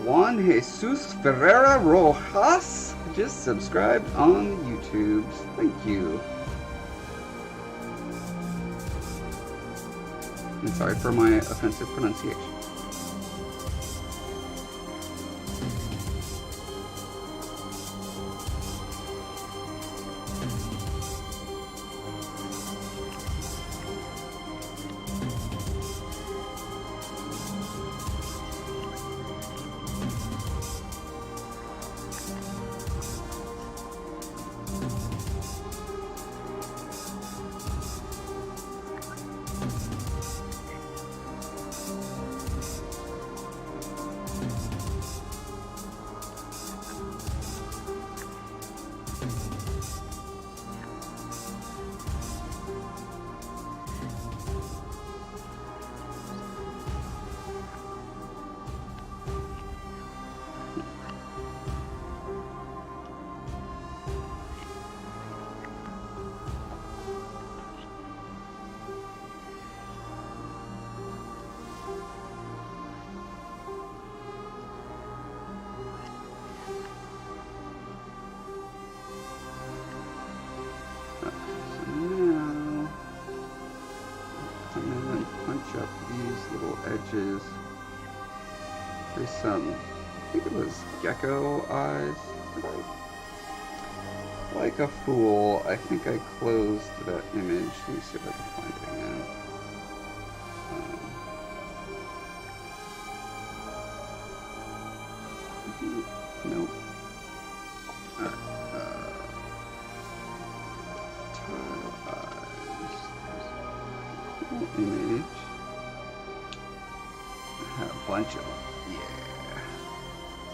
[SPEAKER 1] Juan Jesus Ferreira Rojas just subscribed on YouTube. Thank you. And sorry for my offensive pronunciation. pinch up these little edges. There's some, I think it was gecko eyes. Like a fool, I think I closed that image. Let me see if I can find it again. Nope. Alright. Tile eyes. Little image. I have a bunch of them. Yeah.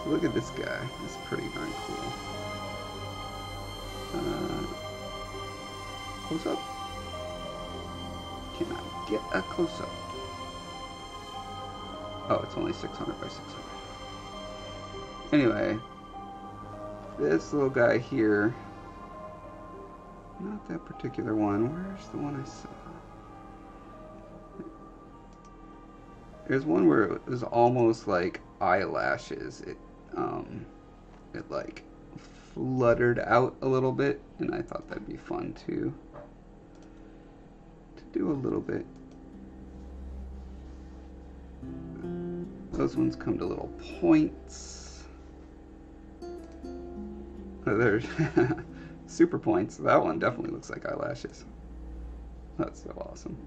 [SPEAKER 1] So look at this guy. He's pretty darn cool. Close up. Can I get a close up? Oh, it's only 600 by 600. Anyway, this little guy here, not that particular one. Where's the one I saw? There's one where it was almost like eyelashes. It like fluttered out a little bit, and I thought that'd be fun to do a little bit. Those ones come to little points. Oh, there's super points. That one definitely looks like eyelashes. That's so awesome.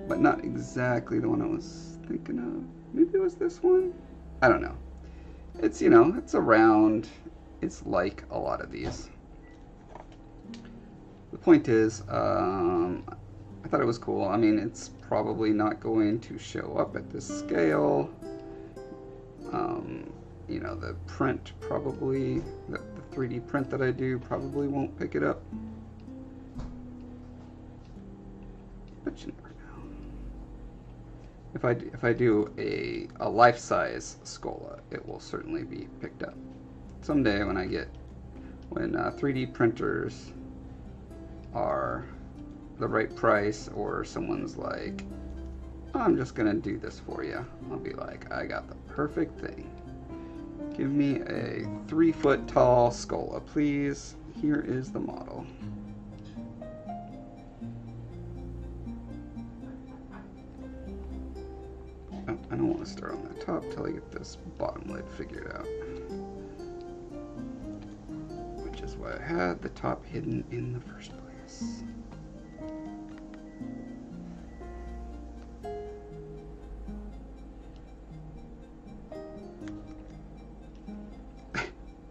[SPEAKER 1] But not exactly the one I was thinking of. Maybe it was this one? I don't know. It's, you know, it's around. It's like a lot of these. The point is, I thought it was cool. I mean, it's probably not going to show up at this scale. You know, the print probably, the 3D print that I do probably won't pick it up. But you never know. If I do a life-size Scolla, it will certainly be picked up. Someday when 3D printers are the right price, or someone's like, I'm just gonna do this for you, I'll be like, I got the perfect thing. Give me a 3-foot tall Scolla, please. Here is the model. Oh, I don't want to start on the top till I get this bottom lid figured out. Which is why I had the top hidden in the first place.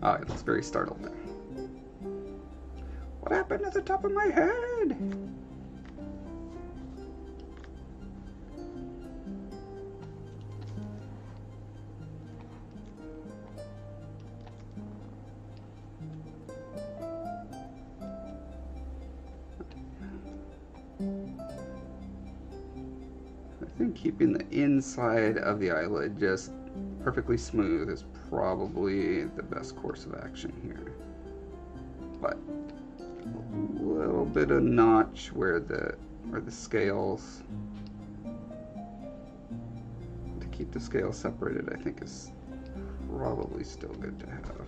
[SPEAKER 1] Oh, it looks very startled there. What happened to the top of my head? I think keeping the inside of the eyelid just perfectly smooth is probably the best course of action here. But a little bit of notch where the scales, to keep the scales separated, I think is probably still good to have.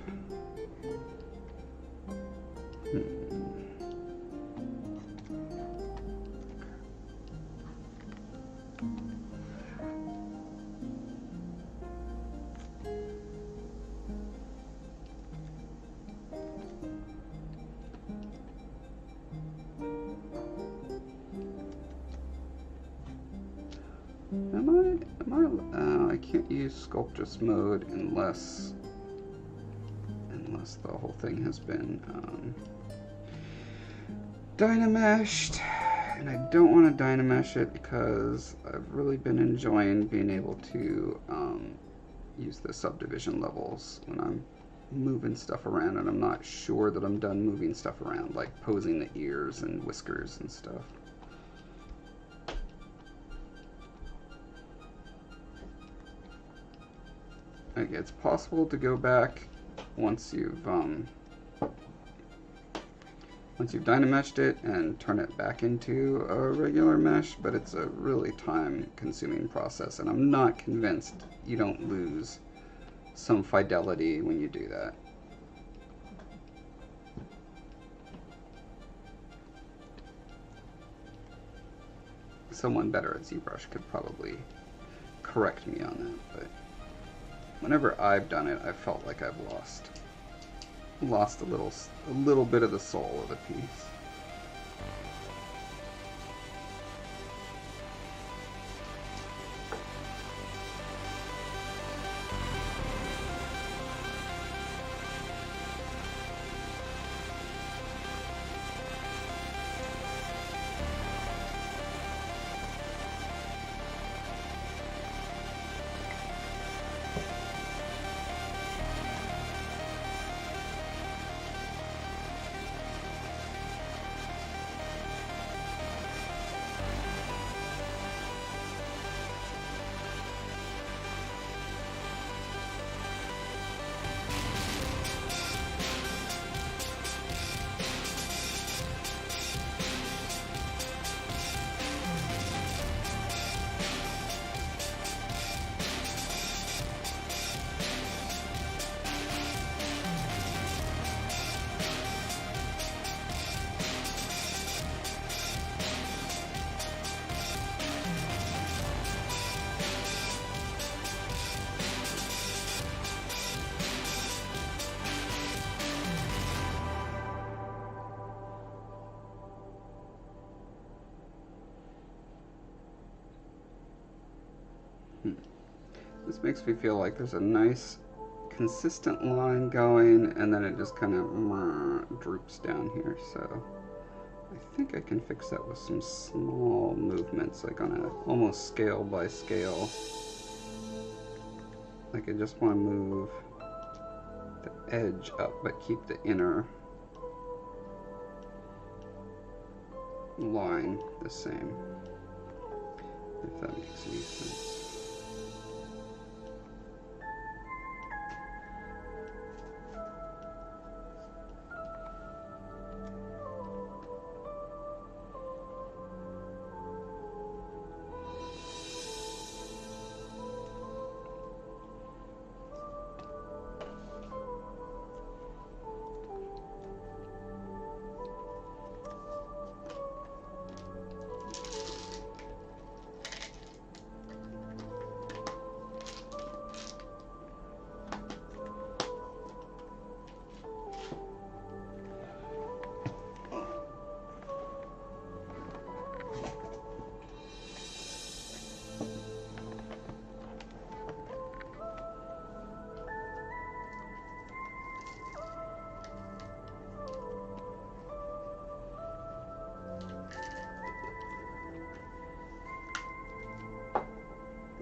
[SPEAKER 1] I can't use Sculptress mode unless the whole thing has been Dynameshed, and I don't want to Dynamesh it because I've really been enjoying being able to use the subdivision levels when I'm moving stuff around, and I'm not sure that I'm done moving stuff around, like posing the ears and whiskers and stuff. Okay, it's possible to go back once you've Dynameshed it and turn it back into a regular mesh, but it's a really time-consuming process, and I'm not convinced you don't lose some fidelity when you do that. Someone better at Zbrush could probably correct me on that, but whenever I've done it, I've felt like I've lost a little bit of the soul of the piece. This makes me feel like there's a nice consistent line going, and then it just kind of droops down here. So I think I can fix that with some small movements, like on a almost scale by scale. Like I just want to move the edge up, but keep the inner line the same, if that makes any sense.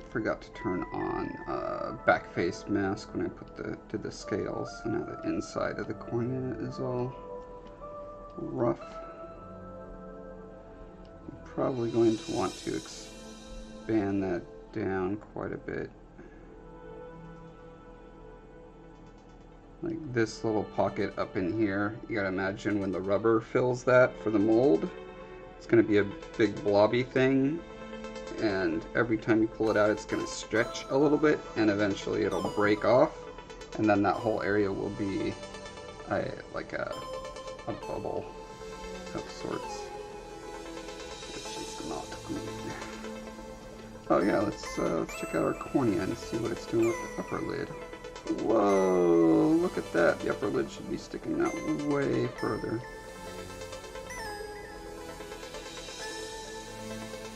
[SPEAKER 1] Forgot to turn on back face mask when I did the scales, so now the inside of the cornea is all rough. I'm probably going to want to expand that down quite a bit. Like this little pocket up in here, you gotta imagine when the rubber fills that for the mold, it's gonna be a big blobby thing. And every time you pull it out, it's going to stretch a little bit, and eventually it'll break off, and then that whole area will be like a bubble of sorts, which is not good. Oh yeah, let's check out our cornea and see what it's doing with the upper lid. Whoa, look at that. The upper lid should be sticking out way further.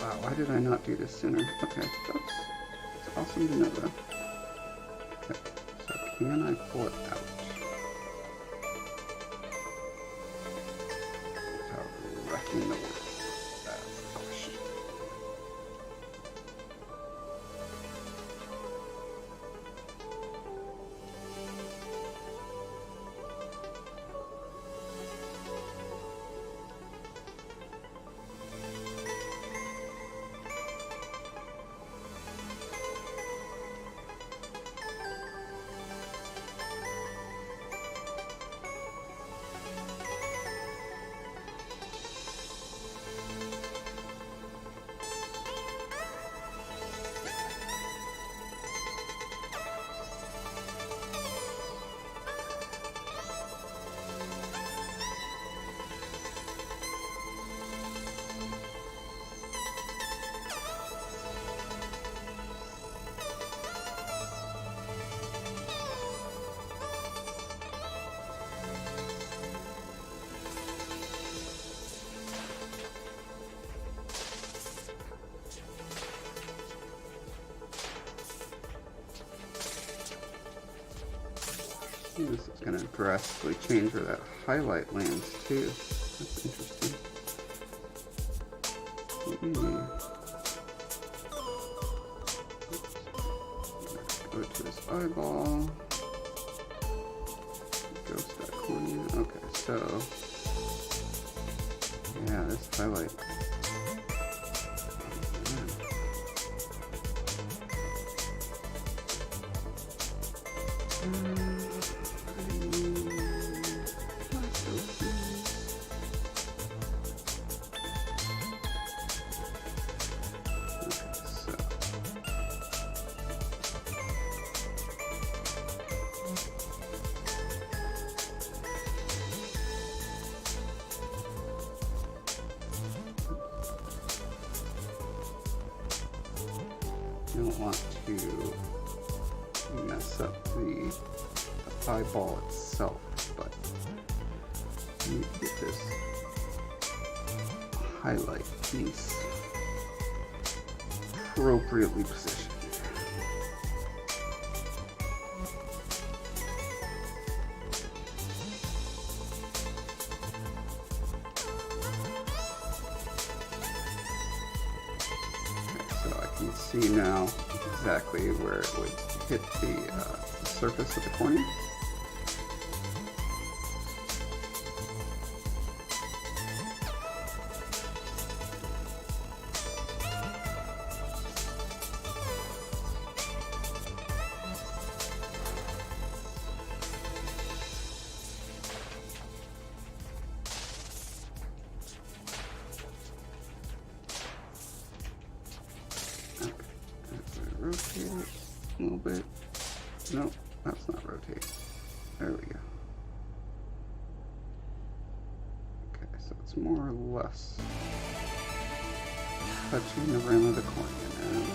[SPEAKER 1] Wow, why did I not do this sooner? Okay, that's awesome to know though. Okay, so can I pull it out without wrecking the world? That's the question. This is going to drastically change where that highlight lands too. That's interesting. Go to his eyeball. Ghost that cornea. Okay, so yeah, this highlight. You don't want to mess up the eyeball itself, but you need to get this highlight piece appropriately positioned. You can see now exactly where it would hit the surface of the cornea. Rotate it a little bit. Nope, that's not rotate. There we go. Okay, so it's more or less touching the rim of the cornea now.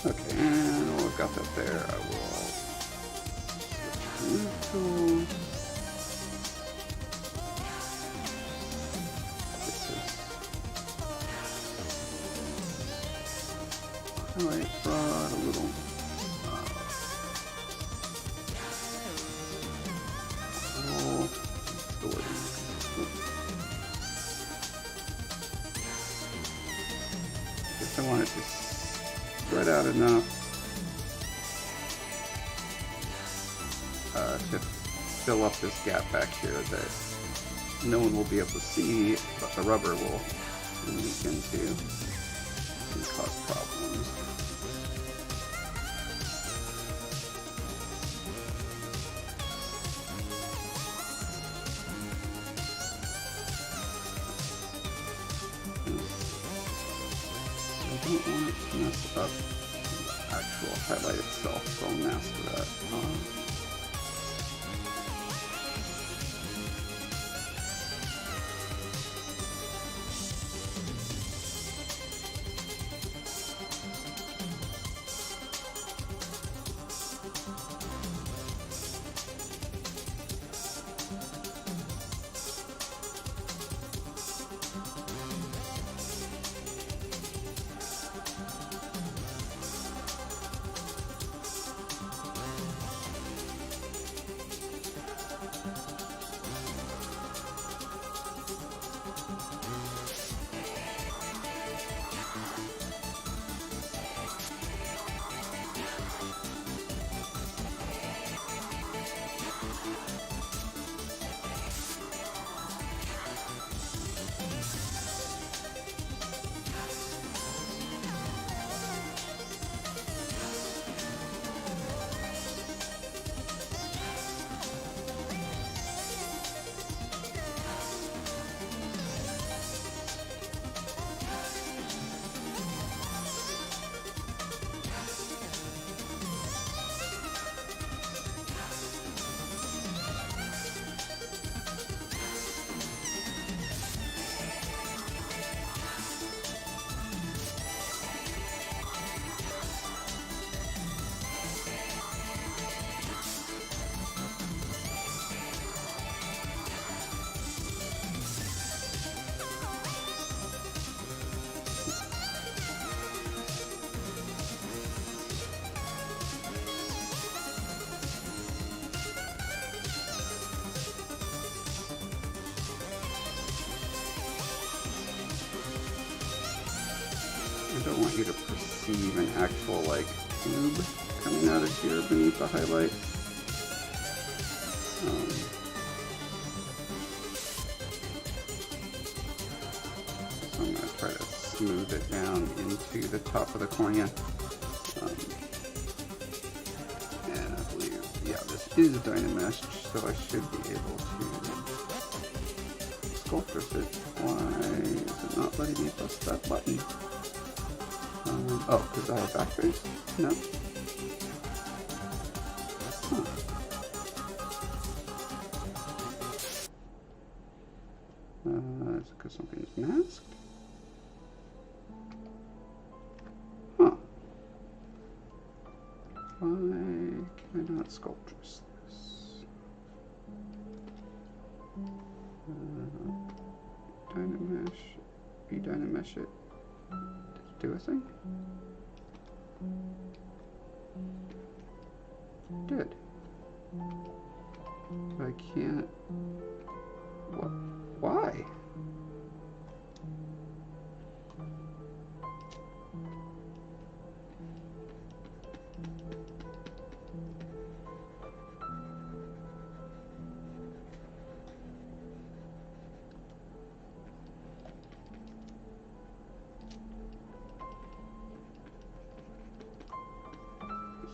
[SPEAKER 1] Okay, and while I've got that there, I will move tool. Highlight rod a little. I want it to spread out enough to fill up this gap back here that no one will be able to see, but the rubber will leak into and cause problems. I don't want it to mess up the actual highlight itself, so I'll mask that. don't want you to perceive an actual, like, tube coming out of here beneath the highlight. So I'm going to try to smooth it down into the top of the cornea. And I believe, yeah, this is Dynameshed, so I should be able to sculpture it. Why is it not letting me press that button? Oh, because I have backface? No. Huh. Is it because something's masked? Huh. Why can I not sculpture this? Dynamesh. Dynamesh it. Did it do a thing? It did. But I can't. What? Why?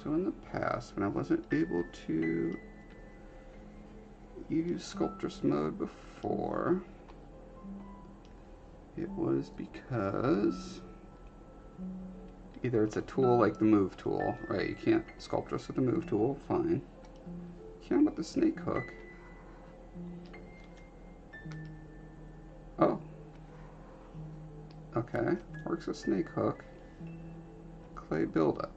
[SPEAKER 1] So in the past, when I wasn't able to use Sculptress mode before, it was because either it's a tool like the move tool, right? You can't Sculptress with the move tool, fine. You can with the snake hook. Oh. Okay, works with snake hook. Clay buildup.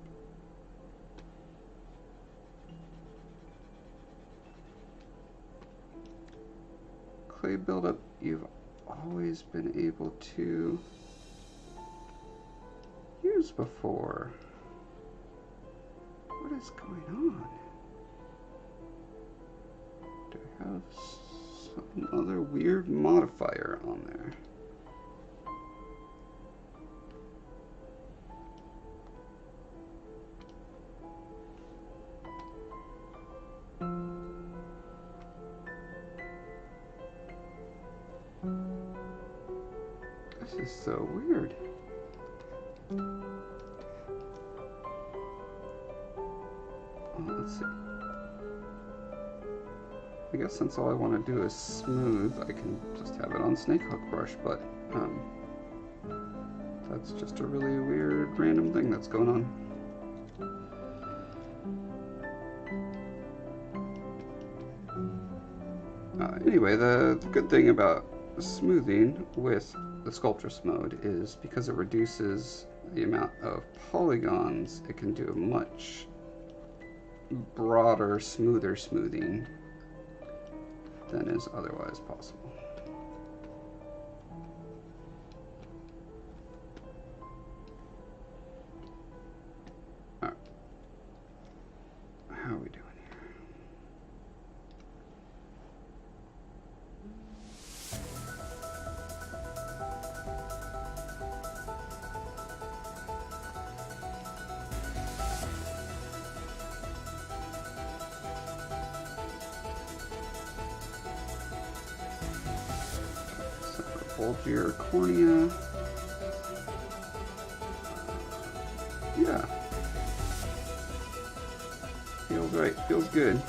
[SPEAKER 1] Clay buildup you've always been able to use before. What is going on? Do I have some other weird modifier on there? This is so weird. Oh, let's see. I guess since all I want to do is smooth, I can just have it on snake hook brush, but that's just a really weird random thing that's going on. Anyway, the good thing about smoothing with the Sculptress mode is because it reduces the amount of polygons, it can do a much broader, smoother smoothing than is otherwise possible. Alright. How are we doing? Bulgier cornea. Yeah. Feels right. Feels good.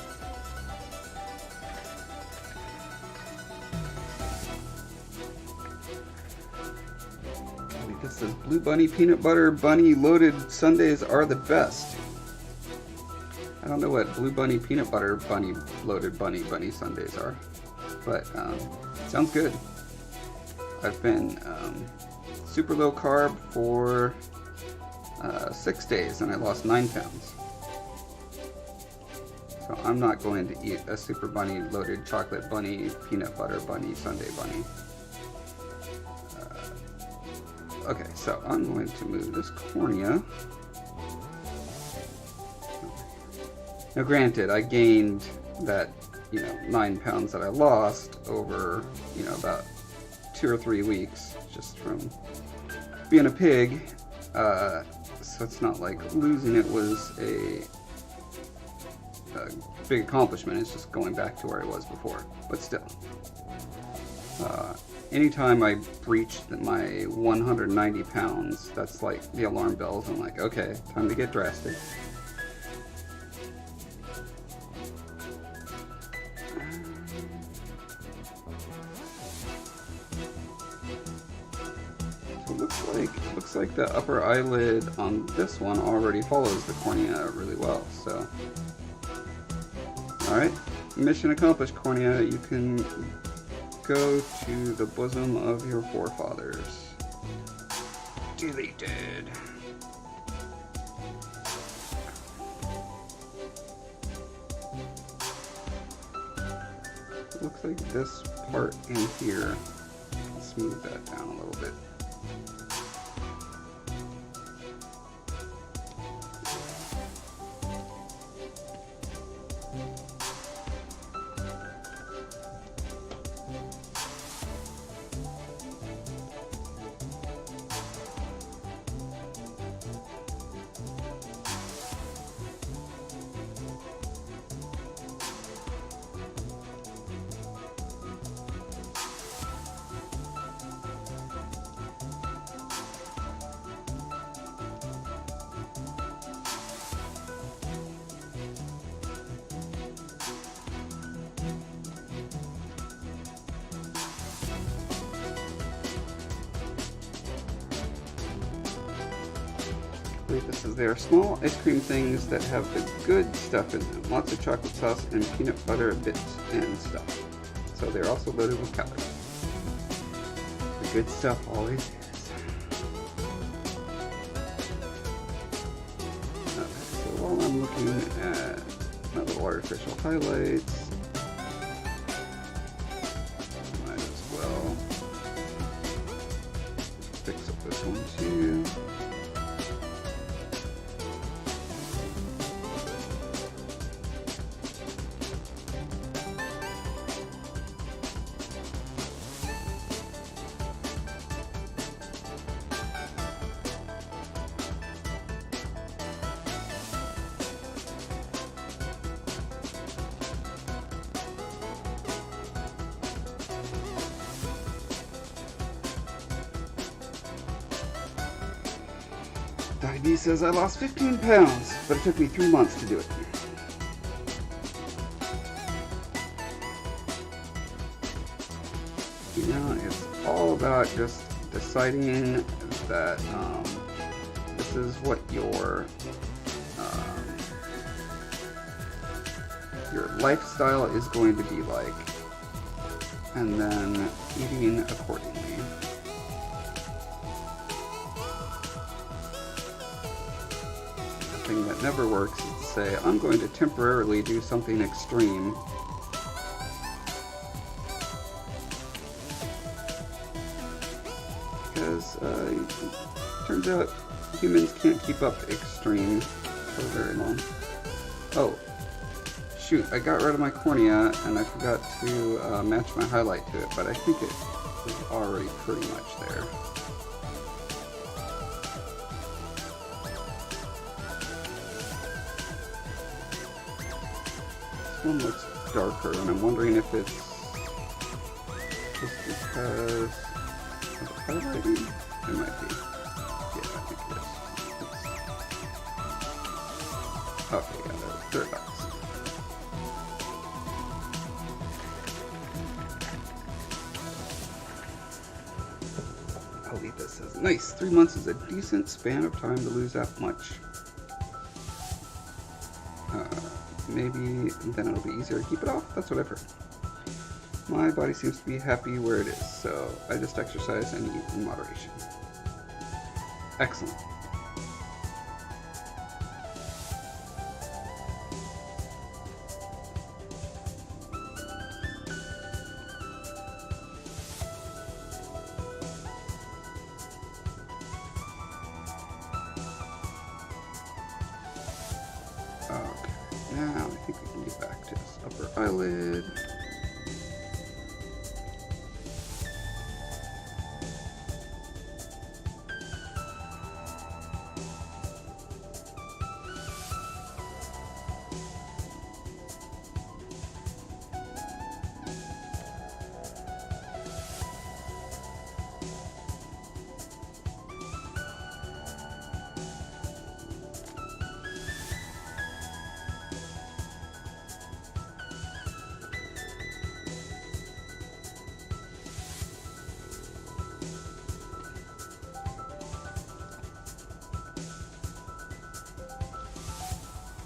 [SPEAKER 1] Because the Blue Bunny peanut butter bunny loaded sundaes are the best. I don't know what Blue Bunny peanut butter bunny loaded bunny sundaes are, but sounds good. I've been super low carb for 6 days and I lost 9 pounds. So I'm not going to eat a Super Bunny loaded chocolate bunny, peanut butter bunny, sundae bunny. Okay, so I'm going to move this cornea. Now granted, I gained that, 9 pounds that I lost over, about 2 or 3 weeks just from being a pig. So it's not like losing it was a big accomplishment. It's just going back to where it was before. But still, anytime I breach my 190 pounds, that's like the alarm bells. I'm like, okay, time to get drastic. Looks like the upper eyelid on this one already follows the cornea really well, so. Alright, mission accomplished, cornea. You can go to the bosom of your forefathers. Deleted. Looks like this part in here, I'll smooth that down a little bit. This is their small ice cream things that have the good stuff in them. Lots of chocolate sauce and peanut butter bits and stuff. So they're also loaded with calories. The good stuff always is. So while I'm looking at my little artificial highlights, I might as well fix up this one too. Diabetes says I lost 15 pounds, but it took me 3 months to do it. You know, it's all about just deciding that this is what your lifestyle is going to be like, and then eating accordingly. Thing that never works is to say, I'm going to temporarily do something extreme. Because it turns out humans can't keep up extreme for very long. Oh, shoot, I got rid of my cornea and I forgot to match my highlight to it, but I think it was already pretty much there. One looks darker, and I'm wondering if it's just because of highlighting. It might be. Yeah, I think it is. Okay, yeah, there it is. I'll leave this as nice. 3 months is a decent span of time to lose that much. Maybe then it'll be easier to keep it off. That's what I've heard. My body seems to be happy where it is, so I just exercise and eat in moderation. Excellent. Now I think we can get back to this upper eyelid.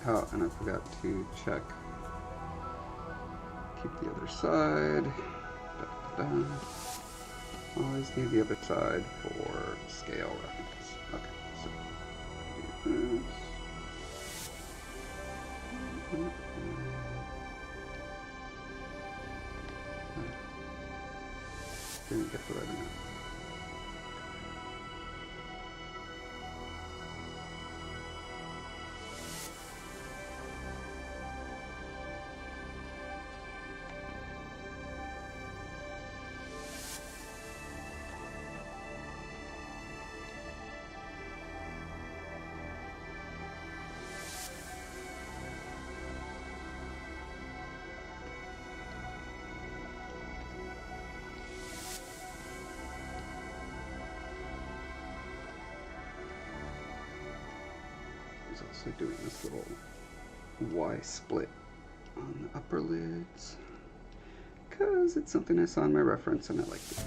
[SPEAKER 1] Oh, and I forgot to check. Keep the other side. Da, da, da. Always need the other side for scale reference. Okay, so do this. Didn't get the right amount. Also doing this little Y split on the upper lids because it's something I saw in my reference and I liked it.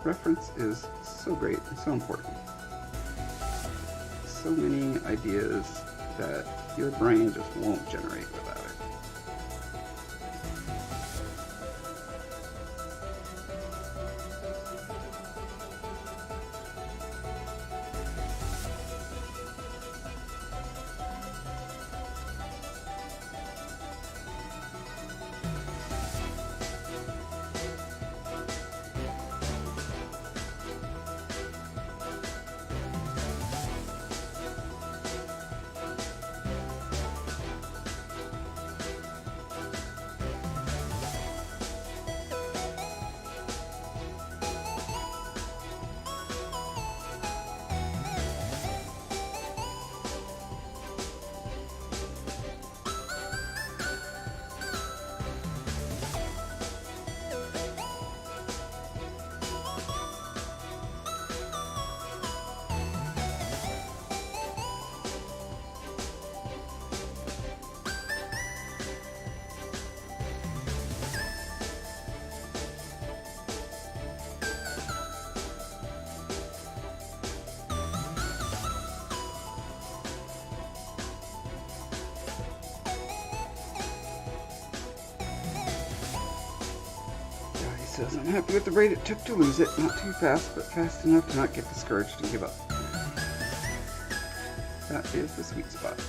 [SPEAKER 1] Reference is so great and so important. So many ideas that your brain just won't generate without it. Says I'm happy with the rate it took to lose it. Not too fast, but fast enough to not get discouraged and give up. That is the sweet spot.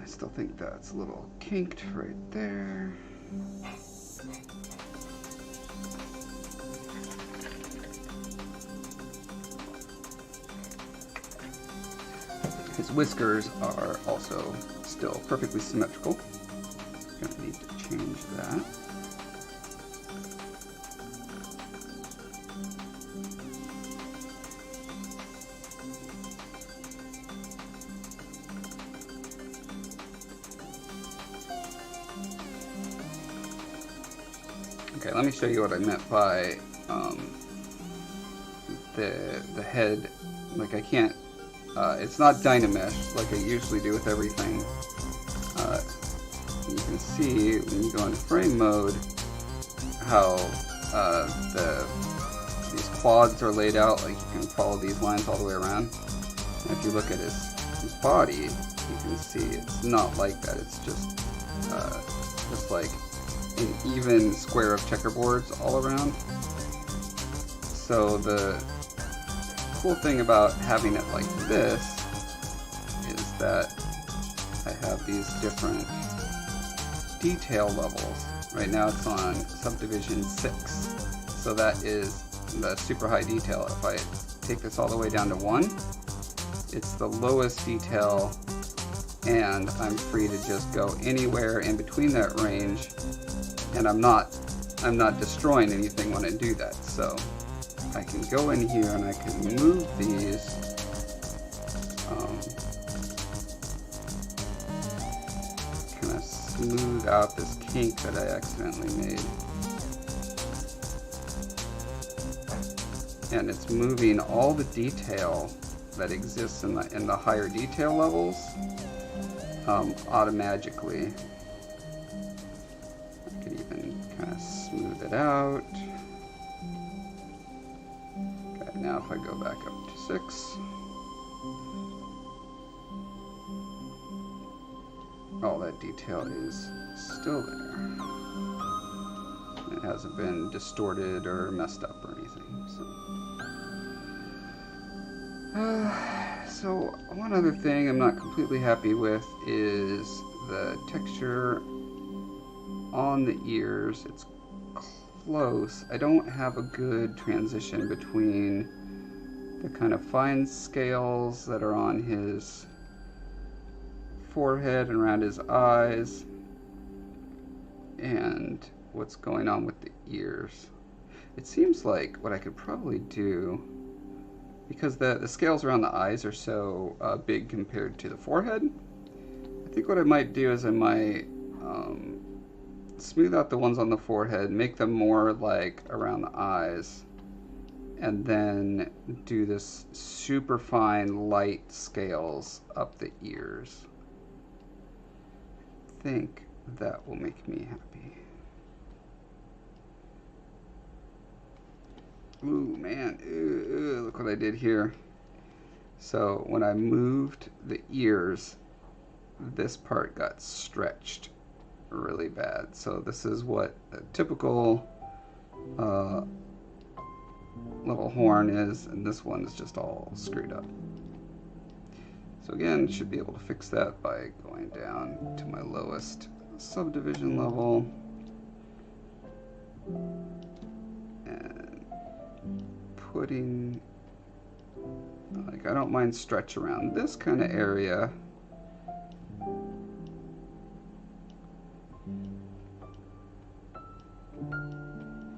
[SPEAKER 1] I still think that's a little kinked right there. His whiskers are also still perfectly symmetrical. Gonna need to change that. Okay, let me show you what I meant by the head. Like I can't. It's not Dynamesh like I usually do with everything. You can see when you go into frame mode how these quads are laid out. Like you can follow these lines all the way around. And if you look at his body, you can see it's not like that. It's just like an even square of checkerboards all around. So the cool thing about having it like this is that I have these different detail levels. Right now it's on subdivision 6, so that is the super high detail. If I take this all the way down to 1, it's the lowest detail, and I'm free to just go anywhere in between that range, and I'm not destroying anything when I do that. So I can go in here and I can move these kind of smooth out this kink that I accidentally made. And it's moving all the detail that exists in the higher detail levels automatically. I could even kind of smooth it out. Okay, now if I go back up to 6, all that detail is still there. It hasn't been distorted or messed up or anything. So one other thing I'm not completely happy with is the texture on the ears. It's close. I don't have a good transition between the kind of fine scales that are on his forehead and around his eyes and what's going on with the ears. It seems like what I could probably do, because the scales around the eyes are so big compared to the forehead, I think what I might do is I might smooth out the ones on the forehead, make them more like around the eyes, and then do this super fine light scales up the ears. I think that will make me happy. Ooh, man, look what I did here. So when I moved the ears, this part got stretched really bad. So this is what a typical little horn is, and this one is just all screwed up. So again, should be able to fix that by going down to my lowest subdivision level. And putting, like, I don't mind stretch around this kind of area.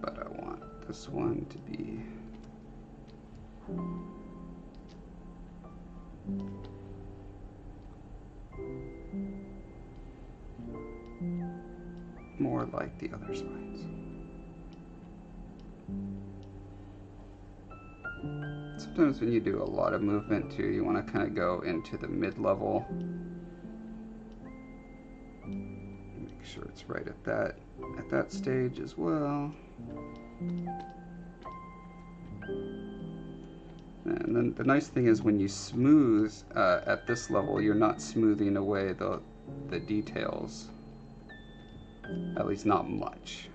[SPEAKER 1] But I want this one to be more like the other spines. Sometimes when you do a lot of movement too, you want to kind of go into the mid-level. Make sure it's right at that stage as well. And then the nice thing is when you smooth at this level, you're not smoothing away the details. At least not much.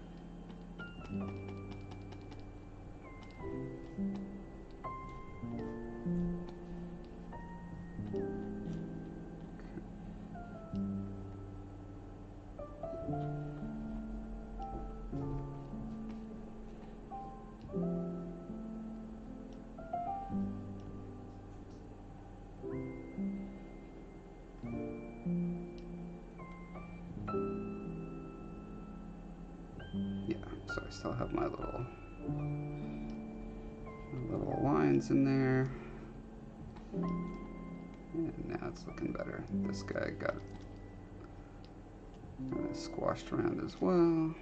[SPEAKER 1] so I still have my little lines in there. And now it's looking better. This guy got squashed around as well.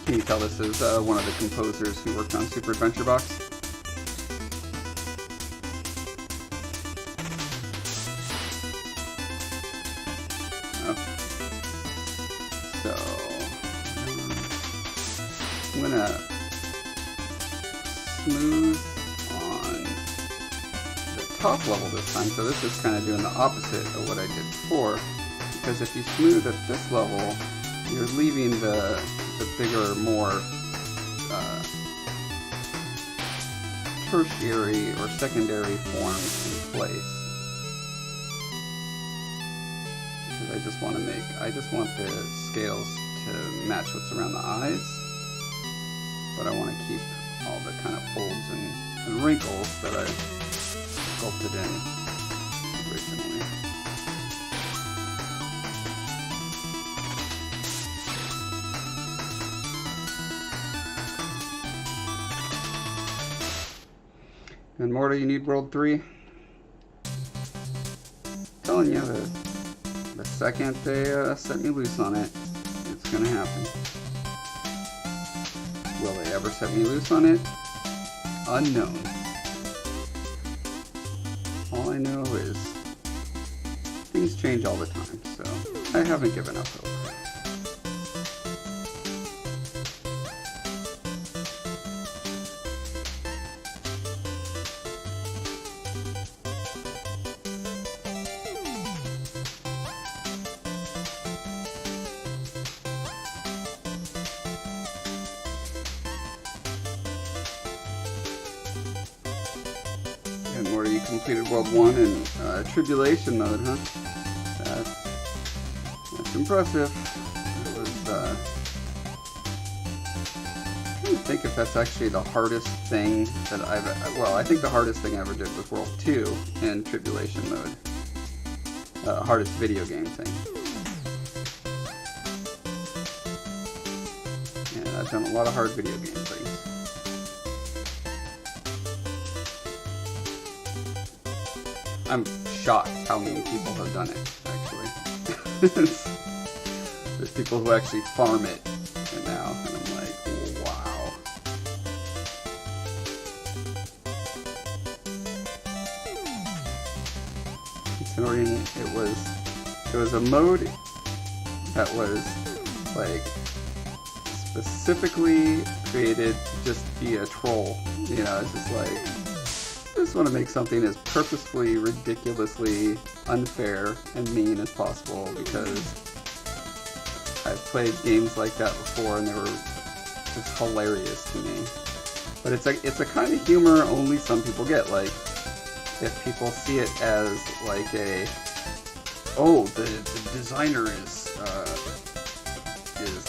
[SPEAKER 1] Can you tell this is one of the composers who worked on Super Adventure Box? Oh. So, I'm gonna smooth on the top level this time. So this is kind of doing the opposite of what I did before. Because if you smooth at this level, you're leaving the bigger, more tertiary or secondary forms in place. Because I just want the scales to match what's around the eyes, but I want to keep all the kind of folds and wrinkles that I sculpted in originally. And Morta, you need World 3? I'm telling you, the second they set me loose on it, it's gonna happen. Will they ever set me loose on it? Unknown. All I know is things change all the time, so I haven't given up hope. And Morta, you completed World 1 in Tribulation mode, huh? That's impressive. It was, I'm trying to think if that's actually the hardest thing that well, I think the hardest thing I ever did was World 2 in Tribulation mode. Hardest video game thing. And I've done a lot of hard video game things. I'm shocked how many people have done it, actually. There's people who actually farm it now, and I'm like, wow. Considering it was a mode that was like specifically created to just be a troll. You know, it's just like, I just want to make something as purposefully, ridiculously unfair and mean as possible, because I've played games like that before and they were just hilarious to me. But it's a kind of humor only some people get. Like, if people see it as like the designer is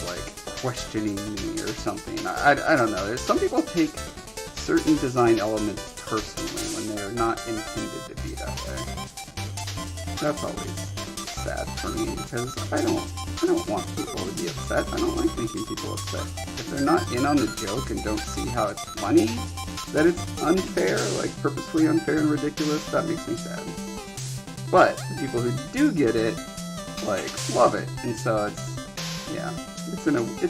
[SPEAKER 1] like questioning me or something. I don't know. Some people take certain design elements personally when they're not intended to be that way. That's always sad for me because I don't want people to be upset. I don't like making people upset. If they're not in on the joke and don't see how it's funny, that it's unfair, like purposefully unfair and ridiculous, that makes me sad. But the people who do get it, like, love it. And so it's, yeah, it's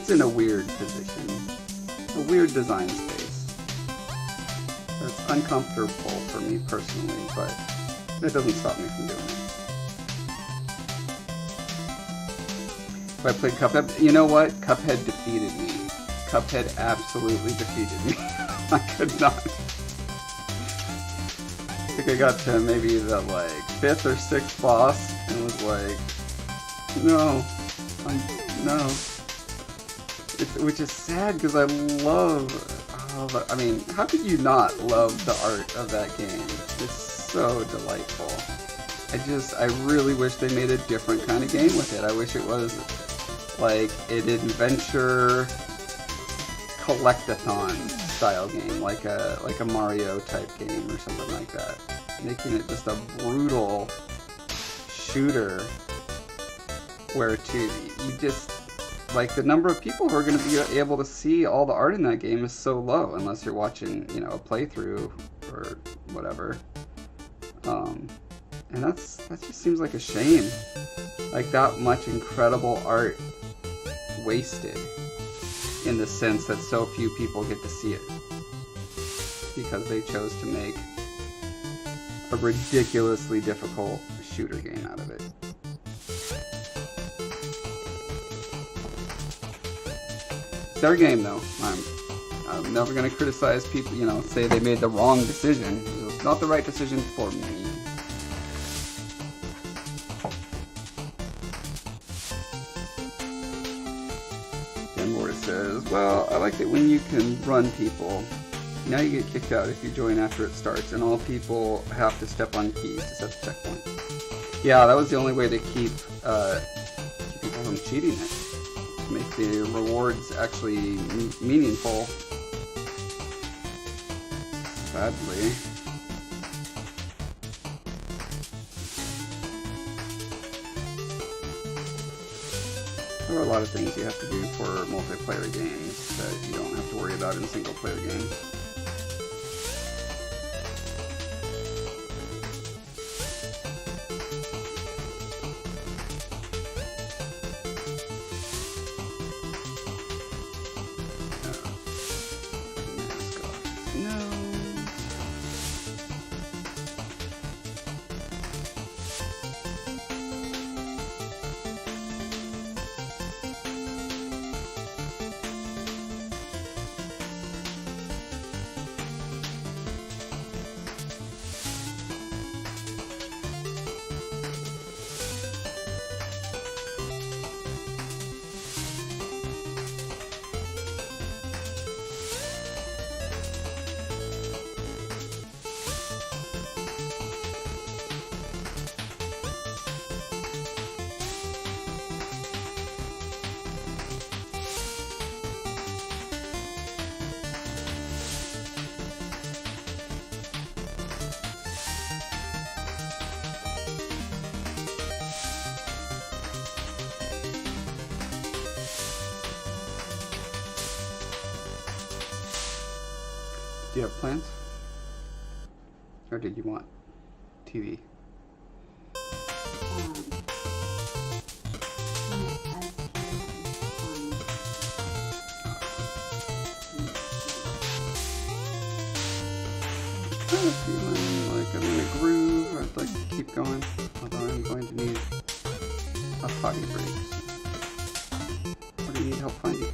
[SPEAKER 1] in a weird position. A weird design space. That's uncomfortable for me personally, but that doesn't stop me from doing it. If I played Cuphead, you know what? Cuphead defeated me. Cuphead absolutely defeated me. I could not. I think I got to maybe the like 5th or 6th boss and was like, no, no. Which is sad because I love, I mean, how could you not love the art of that game? It's so delightful. I really wish they made a different kind of game with it. I wish it was like an adventure collectathon style game, like a Mario type game or something like that. Making it just a brutal shooter where you just, like, the number of people who are going to be able to see all the art in that game is so low unless you're watching, you know, a playthrough or whatever. And that just seems like a shame. Like, that much incredible art wasted in the sense that so few people get to see it because they chose to make a ridiculously difficult shooter game out of it. It's their game, though. I'm never going to criticize people, you know, say they made the wrong decision. It was not the right decision for me. Says, well, I like it when you can run people. Now you get kicked out if you join after it starts, and all people have to step on keys to set the checkpoint. Yeah, that was the only way to keep people from cheating it. To make the rewards actually meaningful. Sadly. There are a lot of things you have to do for multiplayer games that you don't have to worry about in single-player games. Do you have plans? Or did you want TV? I'm feeling like I'm in a groove. I'd like to keep going, although I'm going to need a potty break. Where do you need help finding?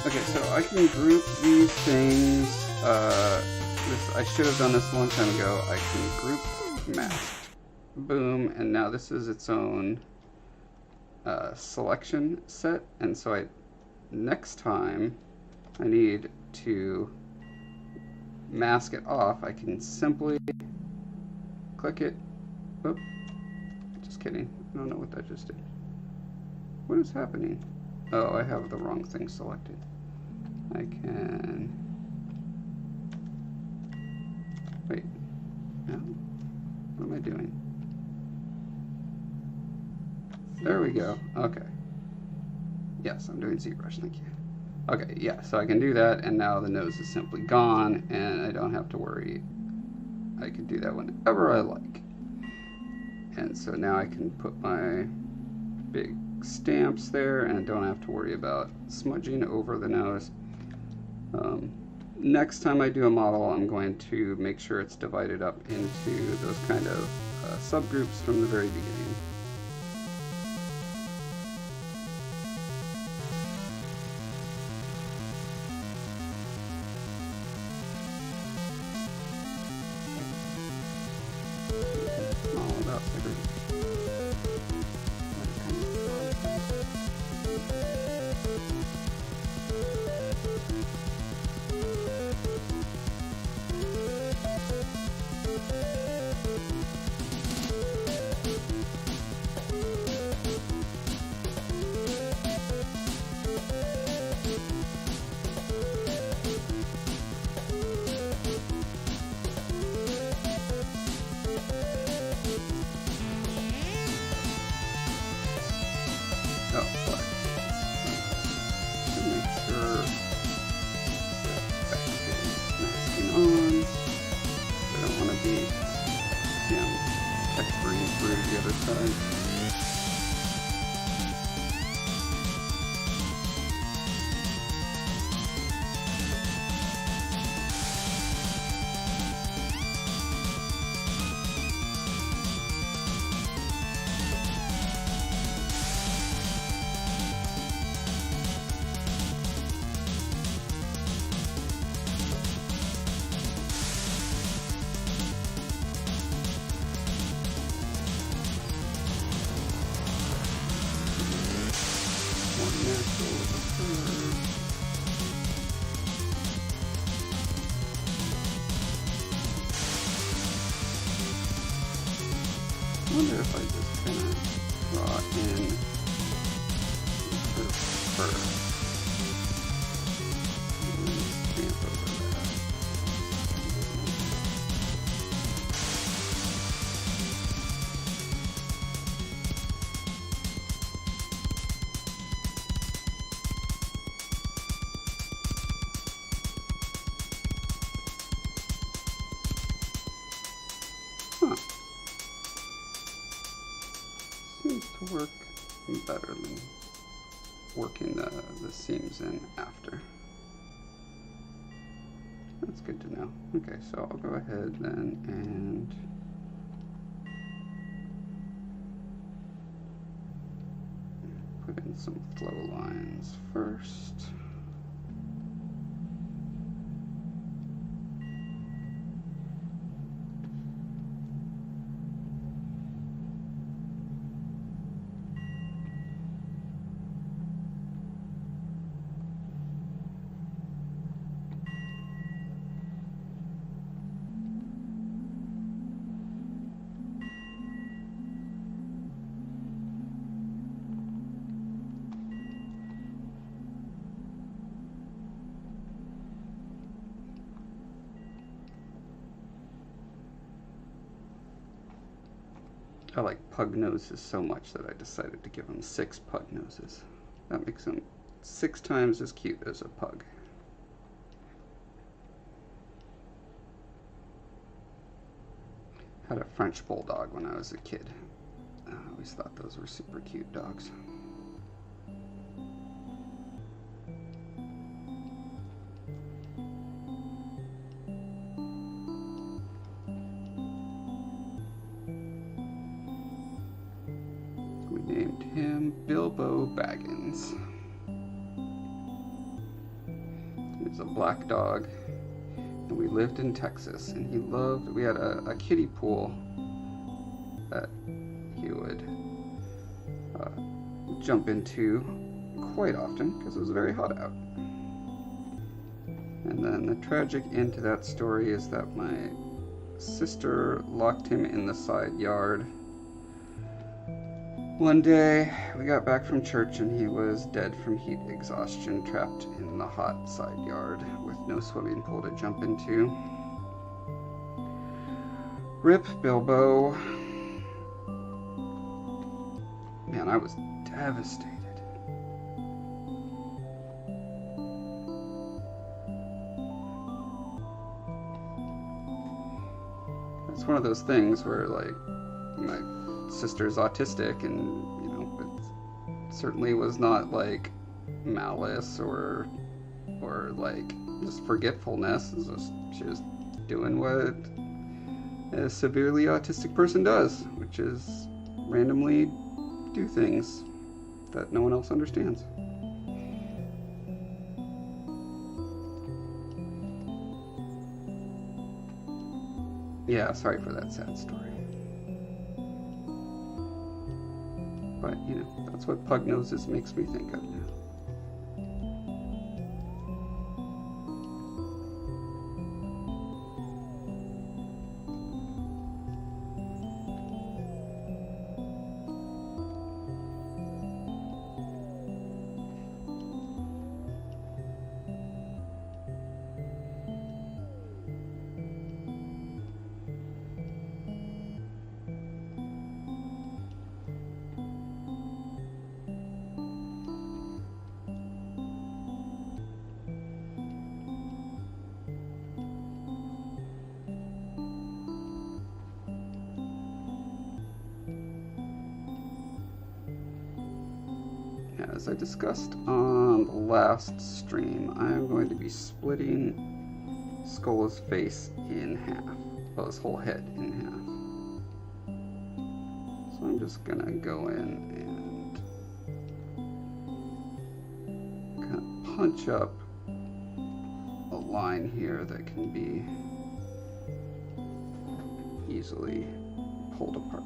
[SPEAKER 1] Okay, so I can group these things. I should have done this a long time ago. I can group mask. Boom, and now this is its own selection set, and so next time I need to mask it off, I can simply click it. Oop, just kidding. I don't know what that just did. What is happening? Oh, I have the wrong thing selected. I can... Wait. No? What am I doing? There we go. Okay. Yes, I'm doing Zbrush, thank you. Okay, yeah, so I can do that, and now the nose is simply gone, and I don't have to worry. I can do that whenever I like. And so now I can put my big stamps there, and I don't have to worry about smudging over the nose. Next time I do a model, I'm going to make sure it's divided up into those kind of subgroups from the very beginning. All about I wonder if I just kind of draw in her fur and then stamp over that. Huh. Seems to work better than working the seams in after. That's good to know. Okay, so I'll go ahead then and put in some flow lines first. I like pug noses so much that I decided to give them 6 pug noses. That makes them 6 times as cute as a pug. Had a French bulldog when I was a kid. I always thought those were super cute dogs. We named him Bilbo Baggins. was a black dog, and we lived in Texas. And we had a kiddie pool that he would jump into quite often because it was very hot out. And then the tragic end to that story is that my sister locked him in the side yard. One day, we got back from church and he was dead from heat exhaustion, trapped in the hot side yard with no swimming pool to jump into. Rip Bilbo. Man, I was devastated. It's one of those things where, like, my sister's autistic, and it certainly was not like malice or like just forgetfulness. It's just she was doing what a severely autistic person does, which is randomly do things that no one else understands. Yeah, sorry for that sad story. But, that's what pug noses makes me think of now. As I discussed on the last stream, I'm going to be splitting Scolla's face in half. Well, his whole head in half. So I'm just gonna go in and kind of punch up a line here that can be easily pulled apart.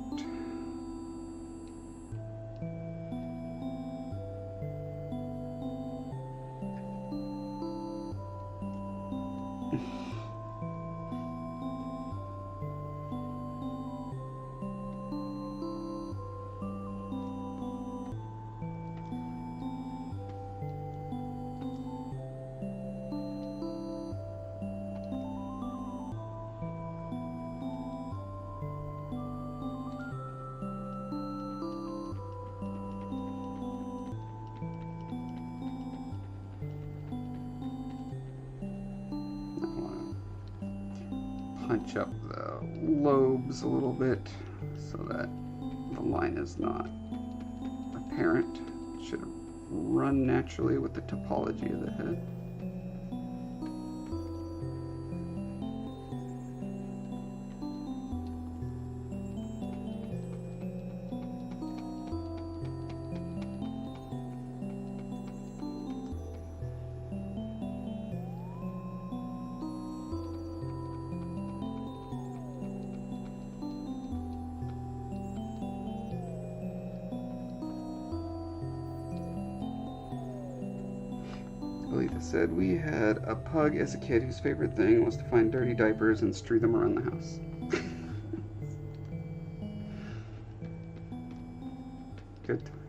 [SPEAKER 1] Punch up the lobes a little bit so that the line is not apparent. It should run naturally with the topology of the head. Alita said, we had a pug as a kid whose favorite thing was to find dirty diapers and strew them around the house. Good times.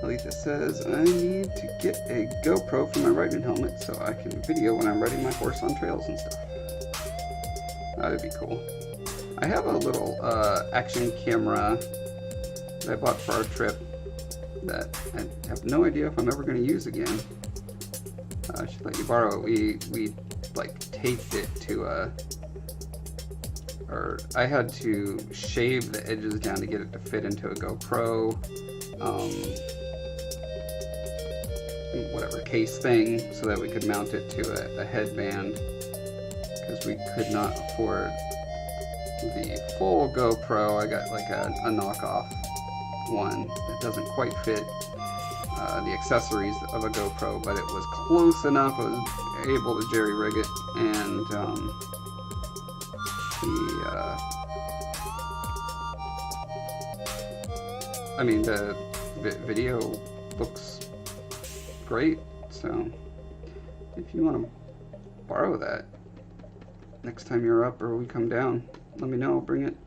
[SPEAKER 1] Aletha says, I need to get a GoPro for my riding helmet so I can video when I'm riding my horse on trails and stuff. That'd be cool. I have a little action camera that I bought for our trip that I have no idea if I'm ever going to use again. I should let you borrow it. We like taped it to or I had to shave the edges down to get it to fit into a GoPro whatever case thing so that we could mount it to a headband, because we could not afford the full GoPro. I got like a knockoff one that doesn't quite fit the accessories of a GoPro, but it was close enough. I was able to jerry rig it, and I mean the video looks great. So if you want to borrow that next time you're up or we come down, let me know. I'll bring it.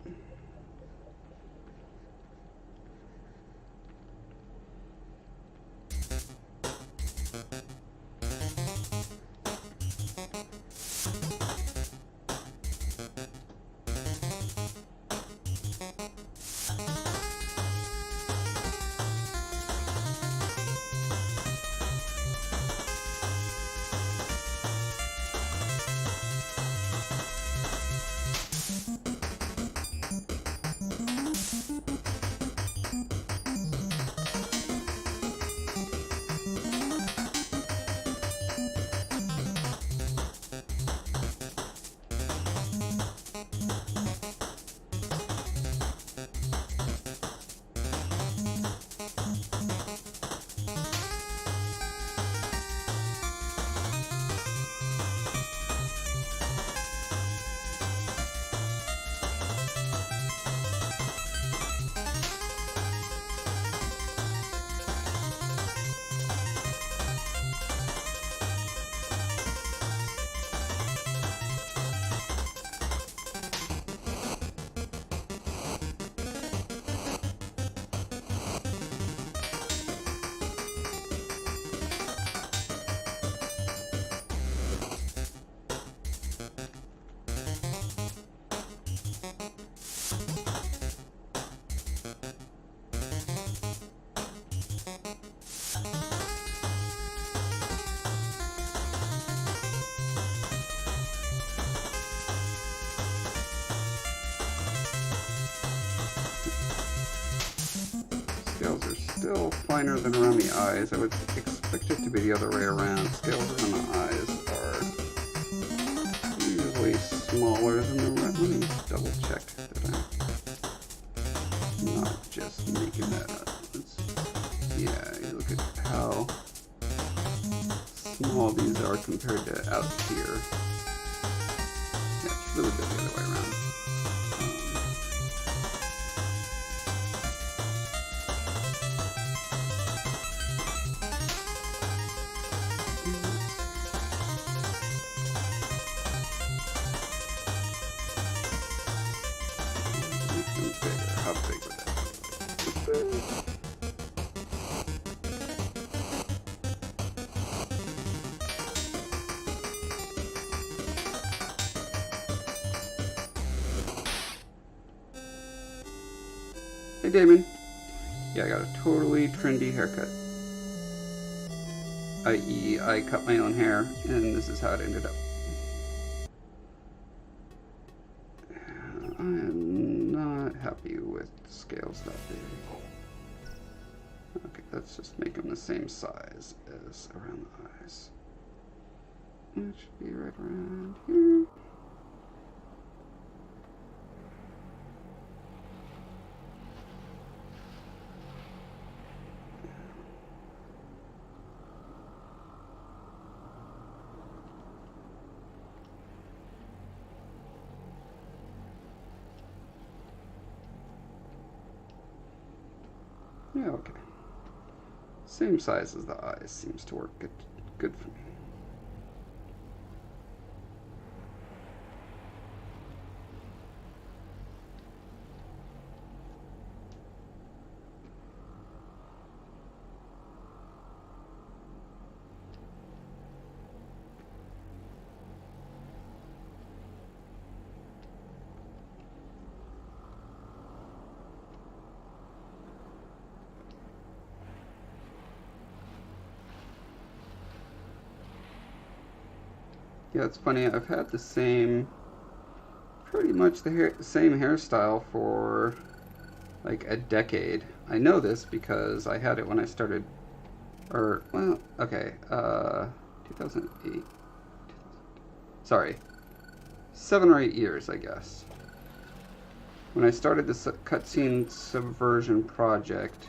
[SPEAKER 1] Scales are still finer than around the eyes. I would expect it to be the other way around. Scales around the eyes are usually smaller than the red. Let me double check that I'm not just making that up. Yeah, you look at how small these are compared to out here. Yeah, it's really good the other way around. How big would that be? Hey Damon. Yeah, I got a totally trendy haircut. I.e., I cut my own hair, and this is how it ended up. I am not happy with scales that big. Okay, let's just make them the same size as around the eyes. It should be right around here. Yeah, okay. Same size as the eyes seems to work good for me. Yeah, it's funny. I've had the same, pretty much the same hairstyle for like a decade. I know this because I had it when I started, or well, okay, 2008. Sorry, 7 or 8 years, I guess. When I started this cutscene subversion project,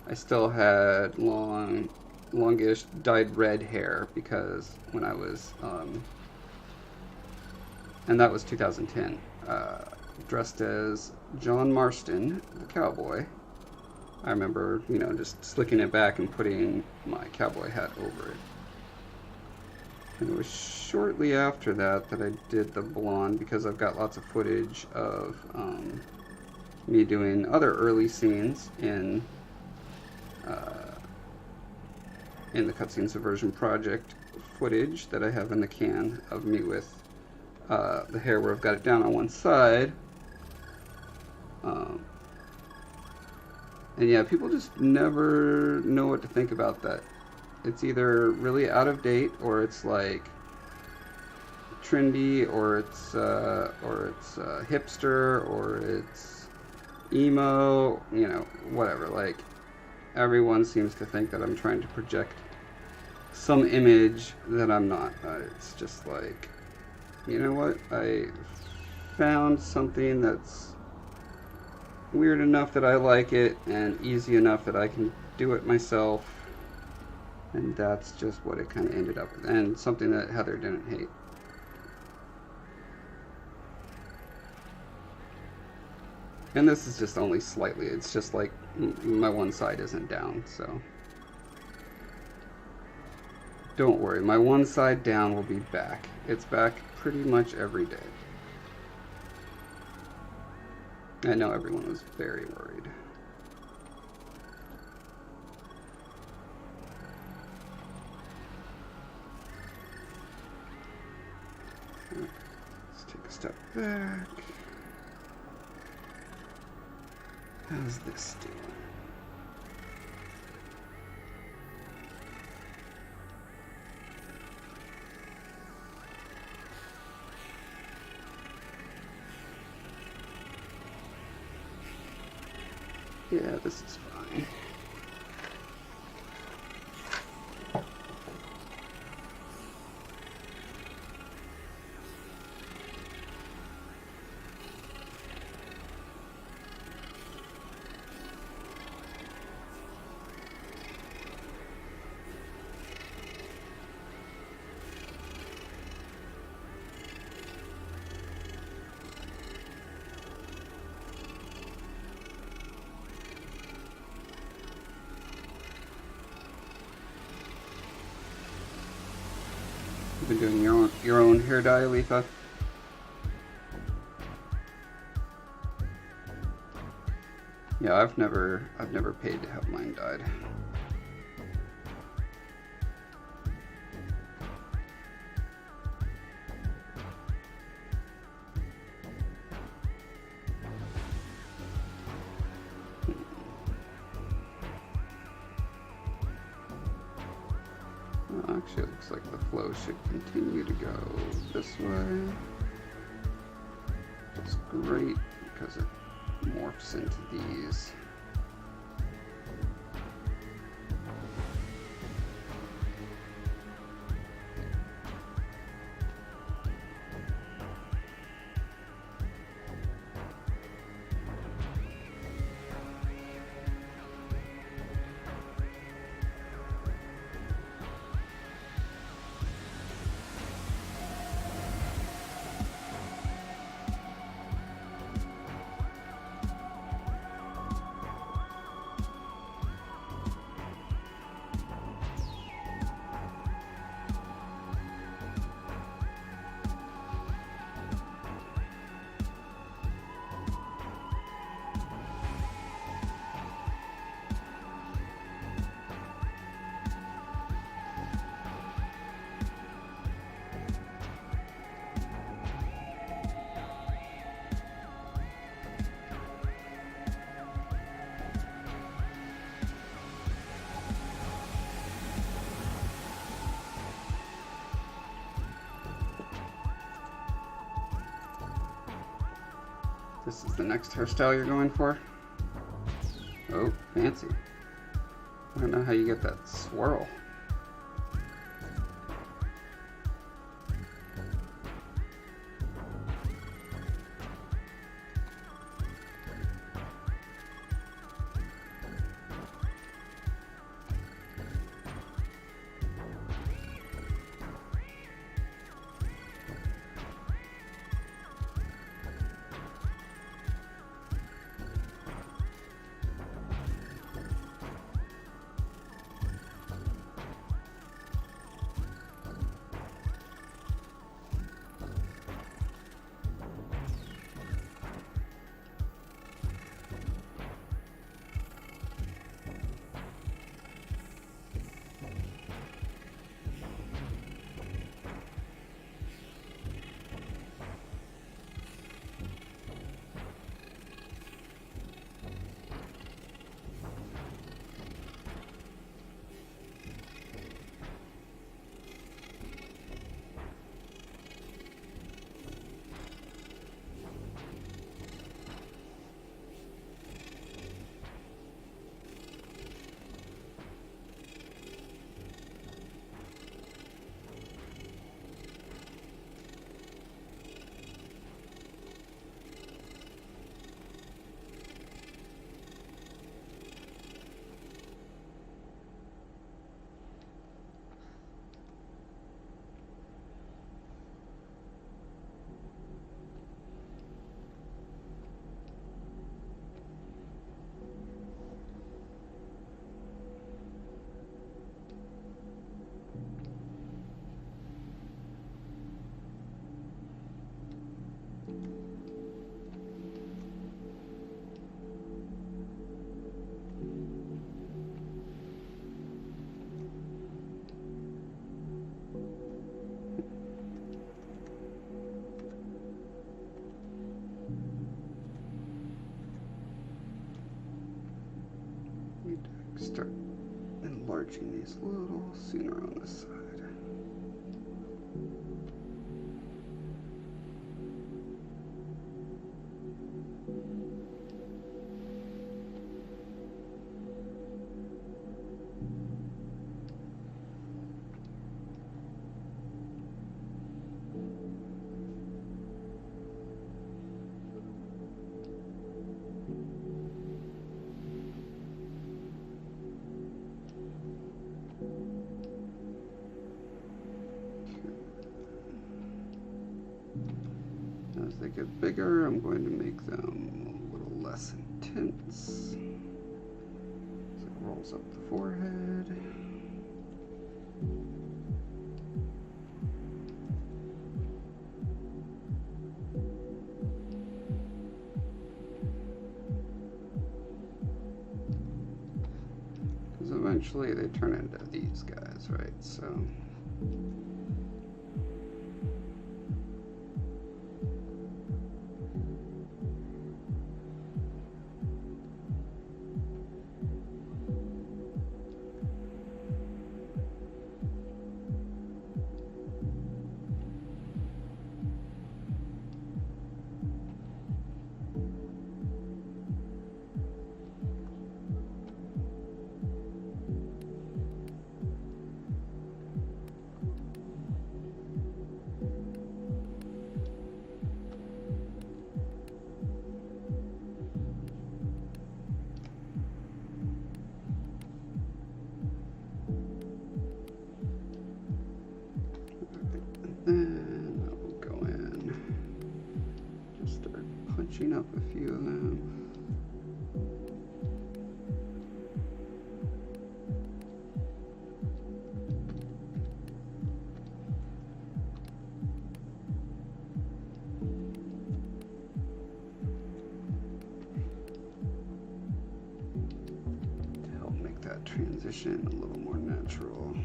[SPEAKER 1] I still had longish dyed red hair because when I was, and that was 2010, dressed as John Marston, the cowboy. I remember, just slicking it back and putting my cowboy hat over it. And it was shortly after that that I did the blonde because I've got lots of footage of me doing other early scenes in the cutscene subversion project footage that I have in the can of me with the hair where I've got it down on one side. And yeah, people just never know what to think about that. It's either really out of date, or it's like trendy, or it's hipster, or it's emo, whatever. Like, everyone seems to think that I'm trying to project some image that I'm not. It's just like, you know what? I found something that's weird enough that I like it, and easy enough that I can do it myself. And that's just what it kind of ended up with. And something that Heather didn't hate. And this is just only slightly. It's just like my one side isn't down, so. Don't worry, my one side down will be back. It's back pretty much every day. I know everyone was very worried. Let's take a step back. How's this doing? Yeah, this is fine. You've been doing your own hair dye, Letha? Yeah, I've never paid to have mine dyed. Actually, it looks like the flow should continue to go this way. It's great because it morphs into these. This is the next hairstyle you're going for? Oh, fancy. I don't know how you get that swirl. Start enlarging these a little sooner on this side. As they get bigger, I'm going to make them a little less intense. So it rolls up the forehead. Because eventually they turn into these guys, right? So then I'll go in, just start punching up a few of them. To help make that transition a little more natural.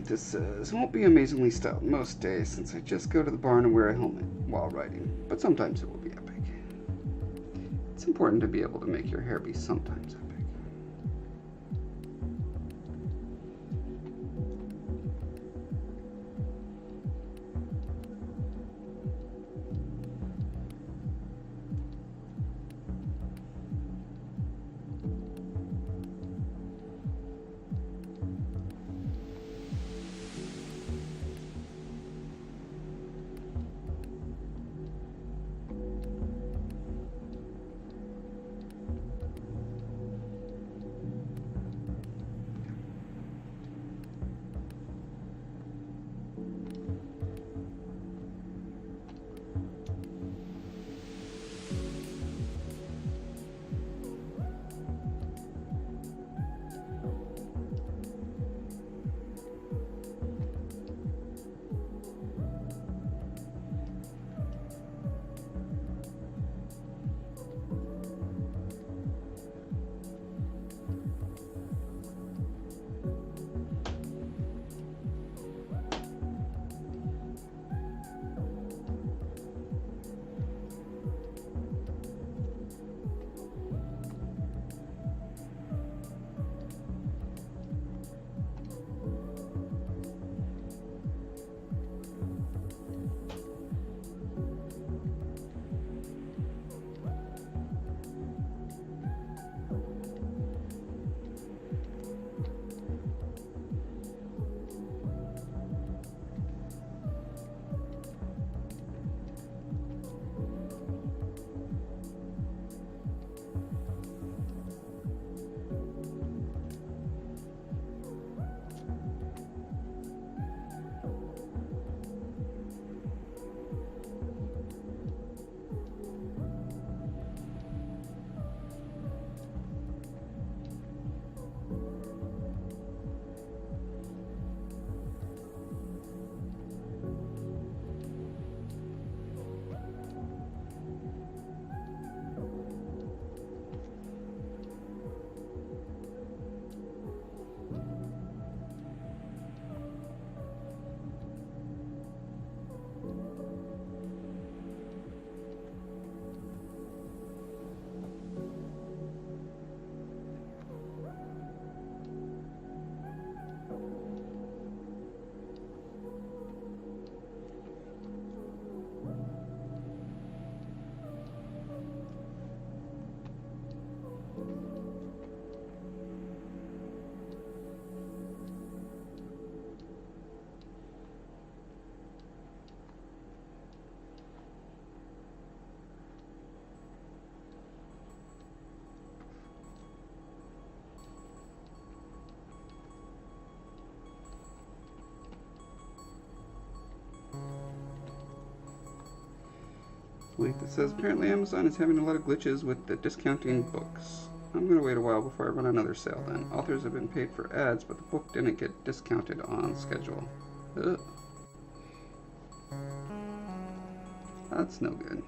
[SPEAKER 1] Lita says, it won't be amazingly styled most days since I just go to the barn and wear a helmet while riding, but sometimes it will be epic. It's important to be able to make your hair be sometimes epic. Link that says, apparently Amazon is having a lot of glitches with the discounting books. I'm going to wait a while before I run another sale then. Authors have been paid for ads, but the book didn't get discounted on schedule. Ugh. That's no good.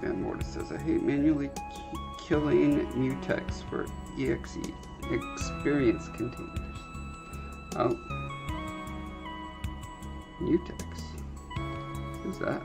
[SPEAKER 1] Van Mortis says, I hate manually killing mutex for exe experience containers. Oh. Mutex. Who's that?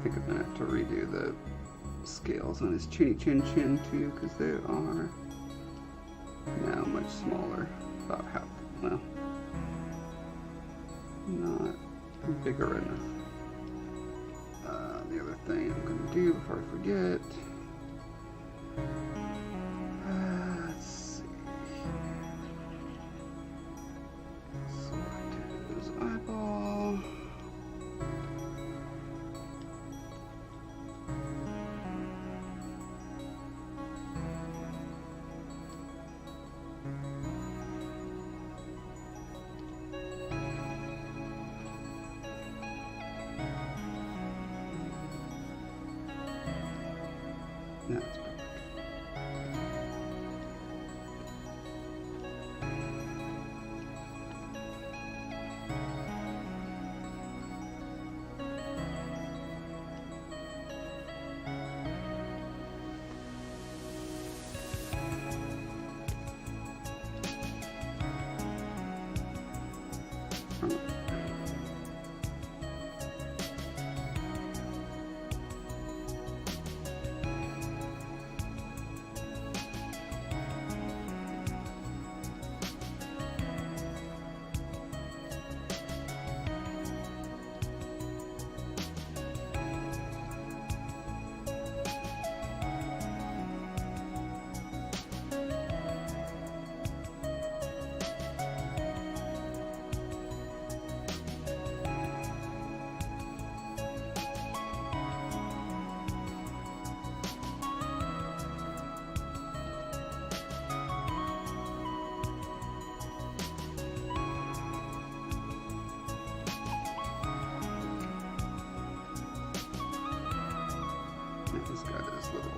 [SPEAKER 1] think I'm gonna have to redo the scales on his chinny chin chin too, because they are now much smaller, about half, well, not bigger enough. The other thing I'm gonna do before I forget, let's see, select his eyeball. That's perfect. He's got his little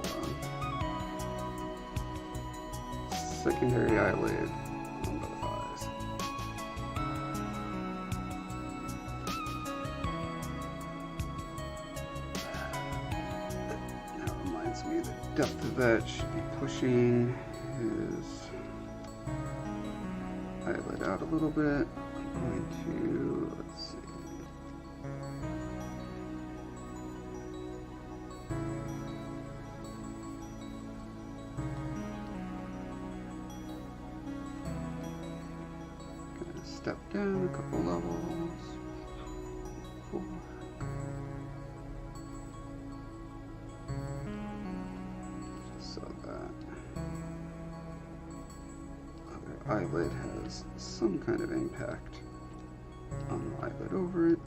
[SPEAKER 1] secondary eyelid on both eyes. That reminds me the depth of that should be pushing his eyelid out a little bit. I'm going to, let's see. Step down a couple levels. 4. Just so that other eyelid has some kind of impact on the eyelid over it.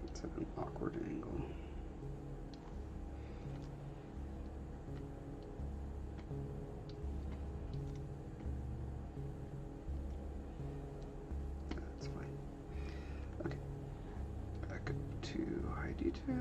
[SPEAKER 1] It's at an awkward angle. That's fine. Okay, back up to high detail.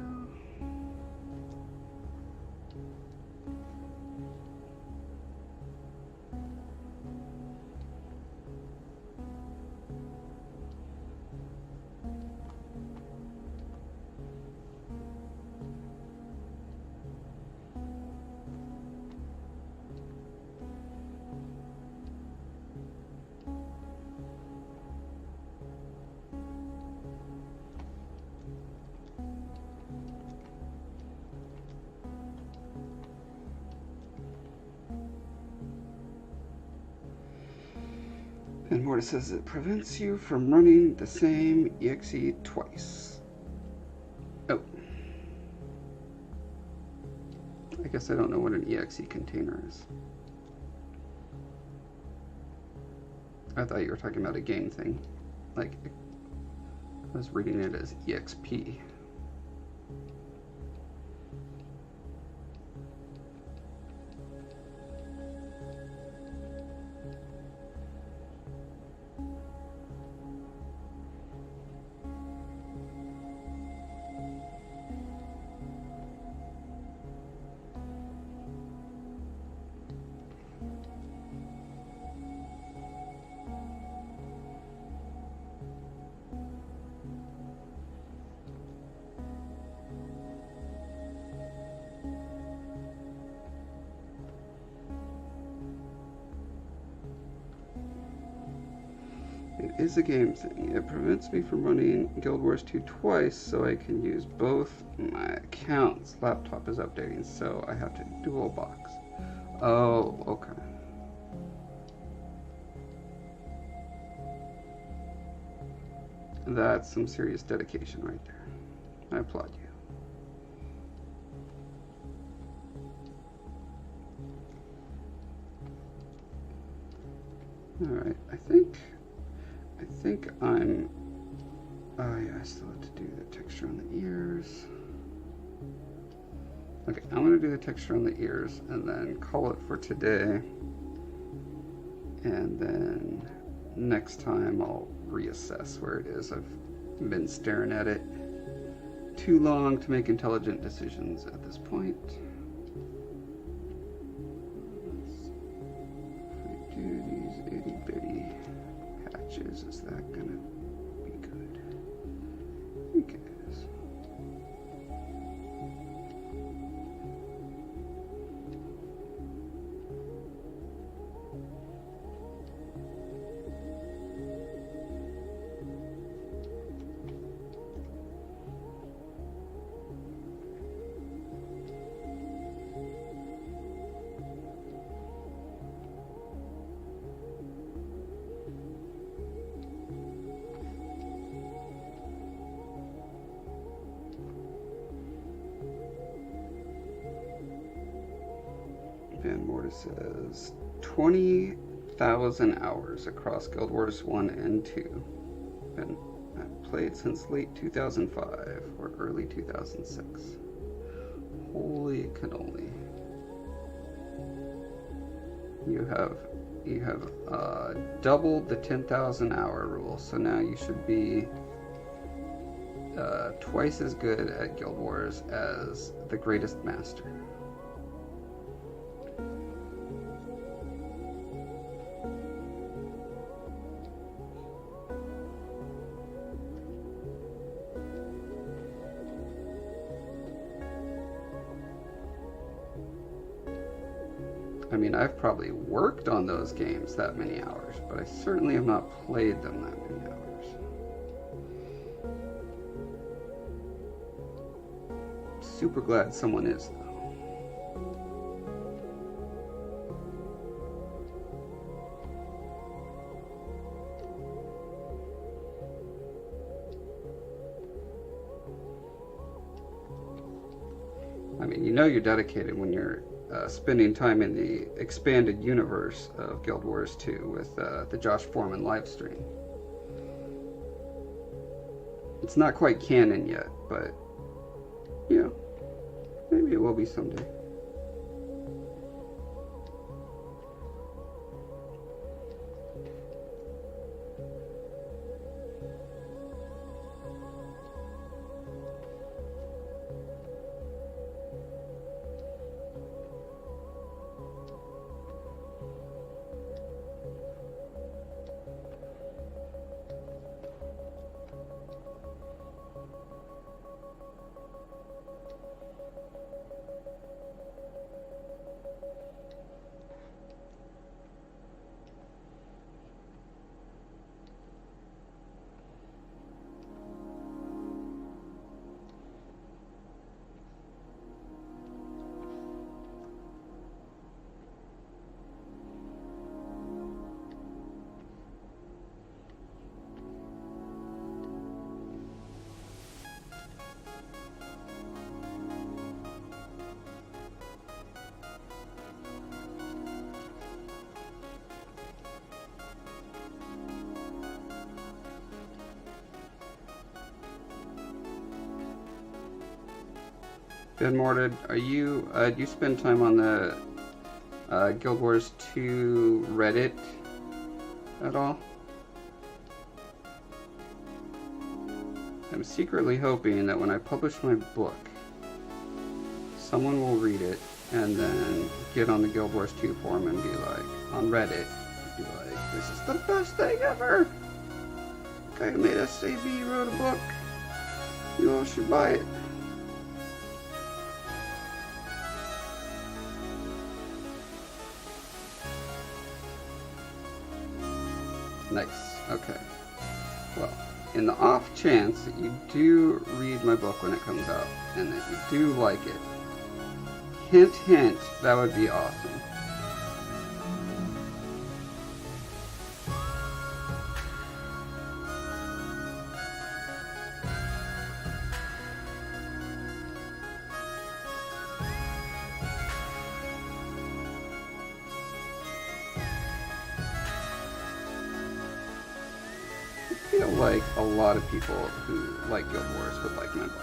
[SPEAKER 1] And Morta says it prevents you from running the same exe twice. Oh. I guess I don't know what an exe container is. I thought you were talking about a game thing. Like, I was reading it as EXP. It is a game thing. It prevents me from running Guild Wars 2 twice, so I can use both my accounts. Laptop is updating, so I have to dual box. Oh, okay. That's some serious dedication right there. I applaud you. Alright, I think I'm... Oh yeah, I still have to do the texture on the ears. Okay, I'm gonna do the texture on the ears and then call it for today. And then next time I'll reassess where it is. I've been staring at it too long to make intelligent decisions at this point. If we do these itty bitty patches, is that gonna be good? I think it is. Van Mortis says 20,000 hours across Guild Wars 1 and 2. I've played since late 2005 or early 2006. Holy cannoli. You have doubled the 10,000 hour rule, so now you should be twice as good at Guild Wars as the greatest master. I mean, I've probably worked on those games that many hours, but I certainly have not played them that many hours. Super glad someone is, though. I mean, you know you're dedicated when you're spending time in the expanded universe of Guild Wars 2 with the Josh Foreman live stream. It's not quite canon yet, but you know, maybe it will be someday. Good Morted, are you, do you spend time on the Guild Wars 2 Reddit at all? I'm secretly hoping that when I publish my book, someone will read it and then get on the Guild Wars 2 forum and be like, on Reddit, be like, this is the best thing ever! The guy who made SAB wrote a book. You all should buy it. Nice. Okay. Well, in the off chance that you do read my book when it comes out, and that you do like it, hint, hint, that would be awesome. I feel like a lot of people who like Guild Wars would like my book.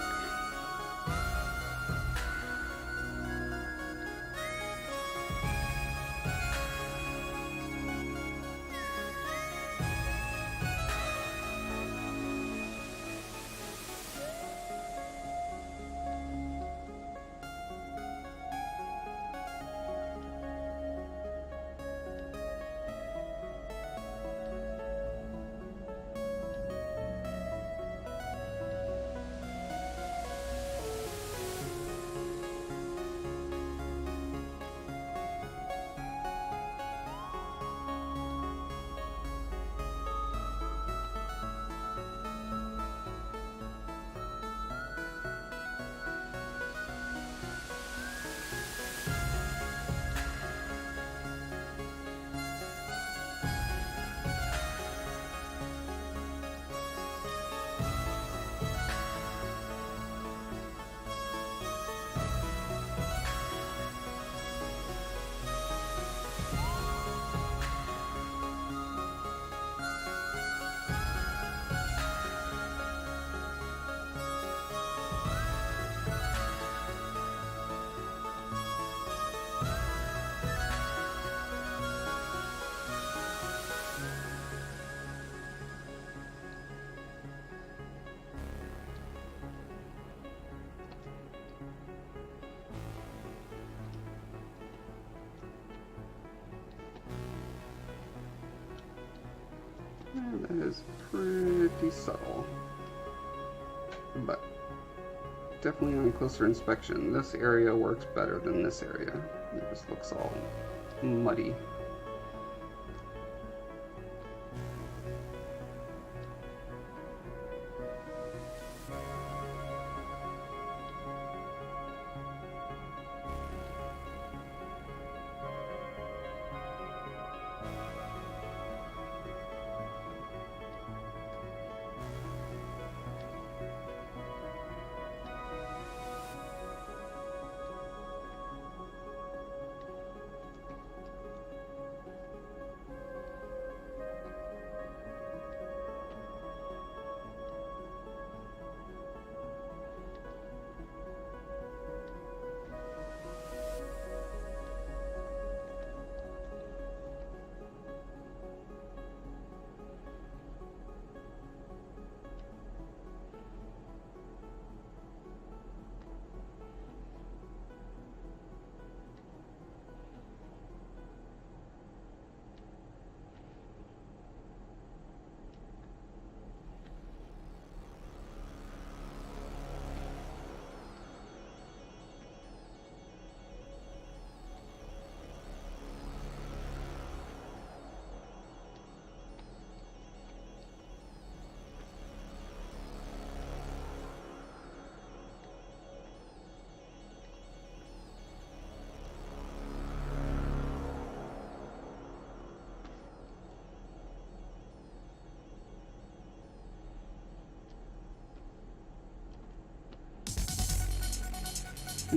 [SPEAKER 1] That is pretty subtle, but definitely on closer inspection, this area works better than this area. It just looks all muddy. I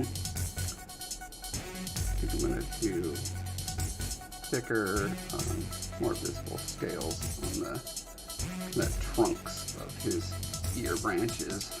[SPEAKER 1] think I'm going to do thicker, more visible scales on the trunks of his ear branches.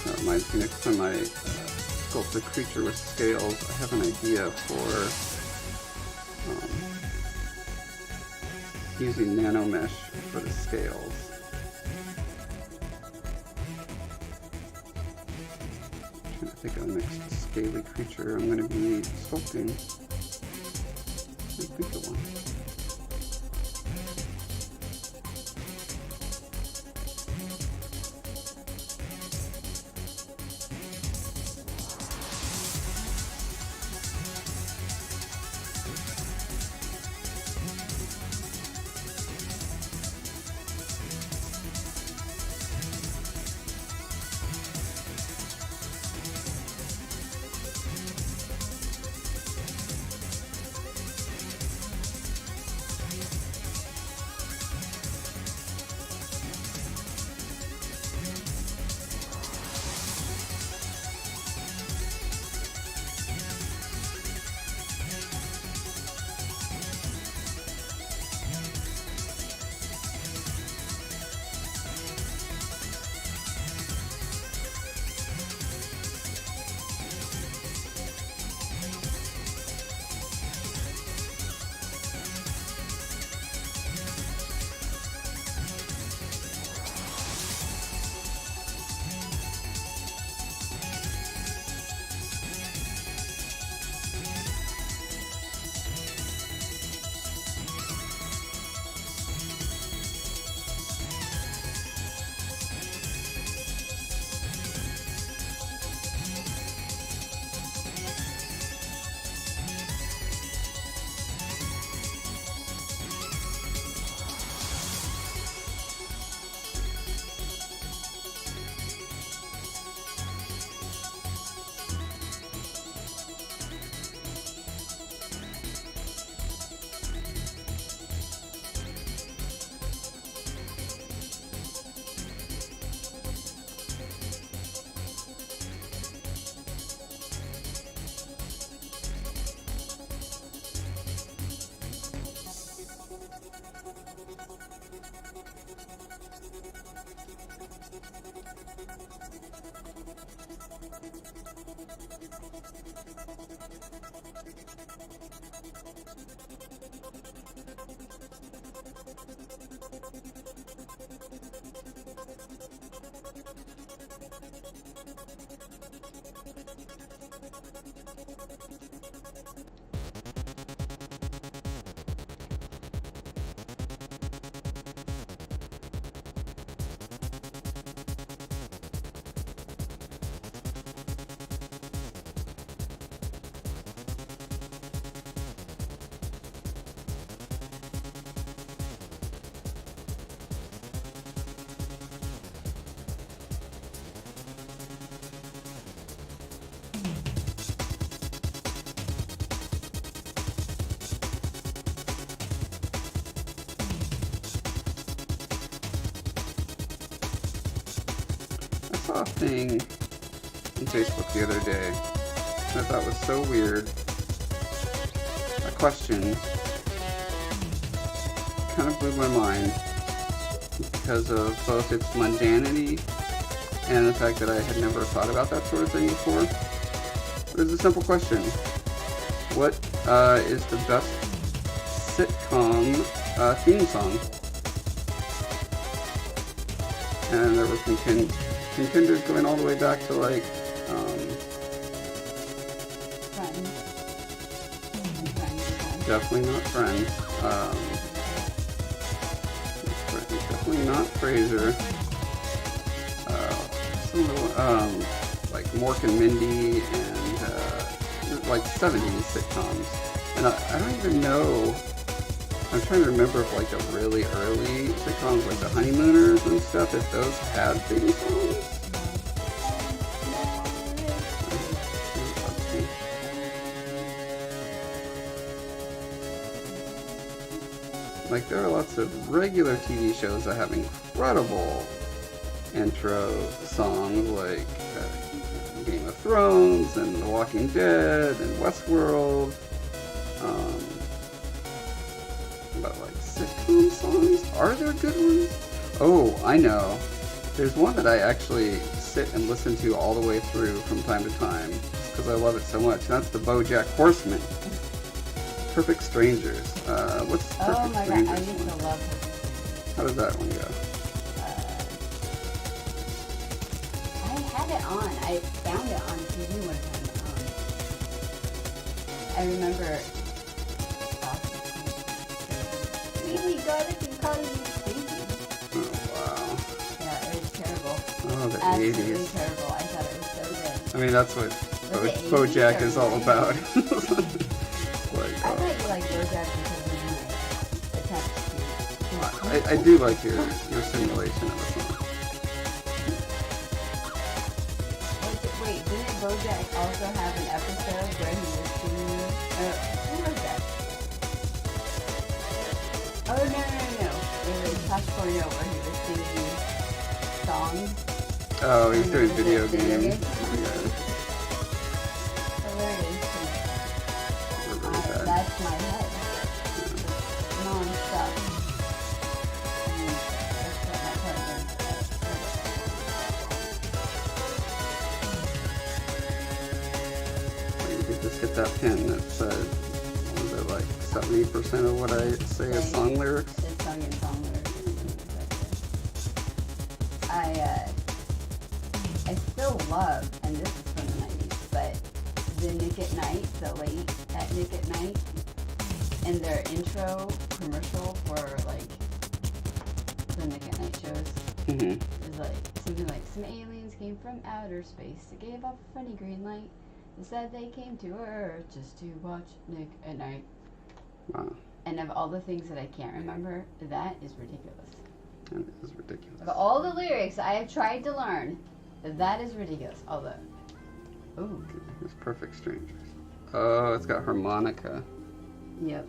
[SPEAKER 1] That reminds me, next time I sculpt a creature with scales, I have an idea for using nano mesh for the scales. I'm trying to think of the next scaly creature I'm going to be sculpting. Let's think of one. Saw a thing on Facebook the other day that I thought was so weird. A question kind of blew my mind because of both its mundanity and the fact that I had never thought about that sort of thing before. It was a simple question. What is the best sitcom theme song? And there were contenders going all the way back to like
[SPEAKER 2] Friends.
[SPEAKER 1] definitely not Friends. Definitely not Frasier. Some of the, like Mork and Mindy and like 70s sitcoms. And I don't even know. I'm trying to remember if like the really early sitcoms, like the Honeymooners and stuff, if those had theme songs. Like there are lots of regular TV shows that have incredible intro songs, like Game of Thrones and The Walking Dead and Westworld. But like sitcom songs, are there good ones? Oh, I know. There's one that I actually sit and listen to all the way through from time to time because I love it so much. And that's the BoJack Horseman. Perfect Strangers. What's Perfect
[SPEAKER 2] Oh my
[SPEAKER 1] Strangers?
[SPEAKER 2] god, I used to love her.
[SPEAKER 1] How does that one go?
[SPEAKER 2] I had it on. I found it on TV one time. I remember. Really garlic and cauliflower.
[SPEAKER 1] Oh, wow.
[SPEAKER 2] Yeah, it was terrible.
[SPEAKER 1] Oh, the
[SPEAKER 2] Absolutely
[SPEAKER 1] 80s.
[SPEAKER 2] terrible. I thought it was so good.
[SPEAKER 1] I mean, that's what
[SPEAKER 2] Was it 80s
[SPEAKER 1] BoJack
[SPEAKER 2] or
[SPEAKER 1] is all
[SPEAKER 2] 90s?
[SPEAKER 1] about.
[SPEAKER 2] I thought you liked BoJack because of the text.
[SPEAKER 1] I do like your simulation of the song.
[SPEAKER 2] Wait, didn't BoJack also have an episode where he was singing? Who was that? Oh, no. It was Touch Cornell where he was singing songs.
[SPEAKER 1] Oh, he's
[SPEAKER 2] And
[SPEAKER 1] doing
[SPEAKER 2] it was
[SPEAKER 1] video
[SPEAKER 2] a video
[SPEAKER 1] games.
[SPEAKER 2] game? Hilarious.
[SPEAKER 1] We're really bad.
[SPEAKER 2] That's my head. Non-stop. And that's what my partner
[SPEAKER 1] You could just hit that pin that said, what was it, like 70% of what I say is song lyrics?
[SPEAKER 2] It's sung in song lyrics. I still love, and this is from the 90s, but the Nick at Night, the late at Nick at Night, and their intro commercial for like the Nick at Night shows
[SPEAKER 1] Mm-hmm.
[SPEAKER 2] is like something like, some aliens came from outer space. They gave off a funny green light. They said they came to Earth just to watch Nick at Night.
[SPEAKER 1] Wow,
[SPEAKER 2] And of all the things that I can't remember, that is ridiculous.
[SPEAKER 1] that is ridiculous.
[SPEAKER 2] Of all the lyrics I have tried to learn, that is ridiculous. Although, ooh,
[SPEAKER 1] It's Perfect Strangers. Oh, it's got harmonica.
[SPEAKER 2] yep.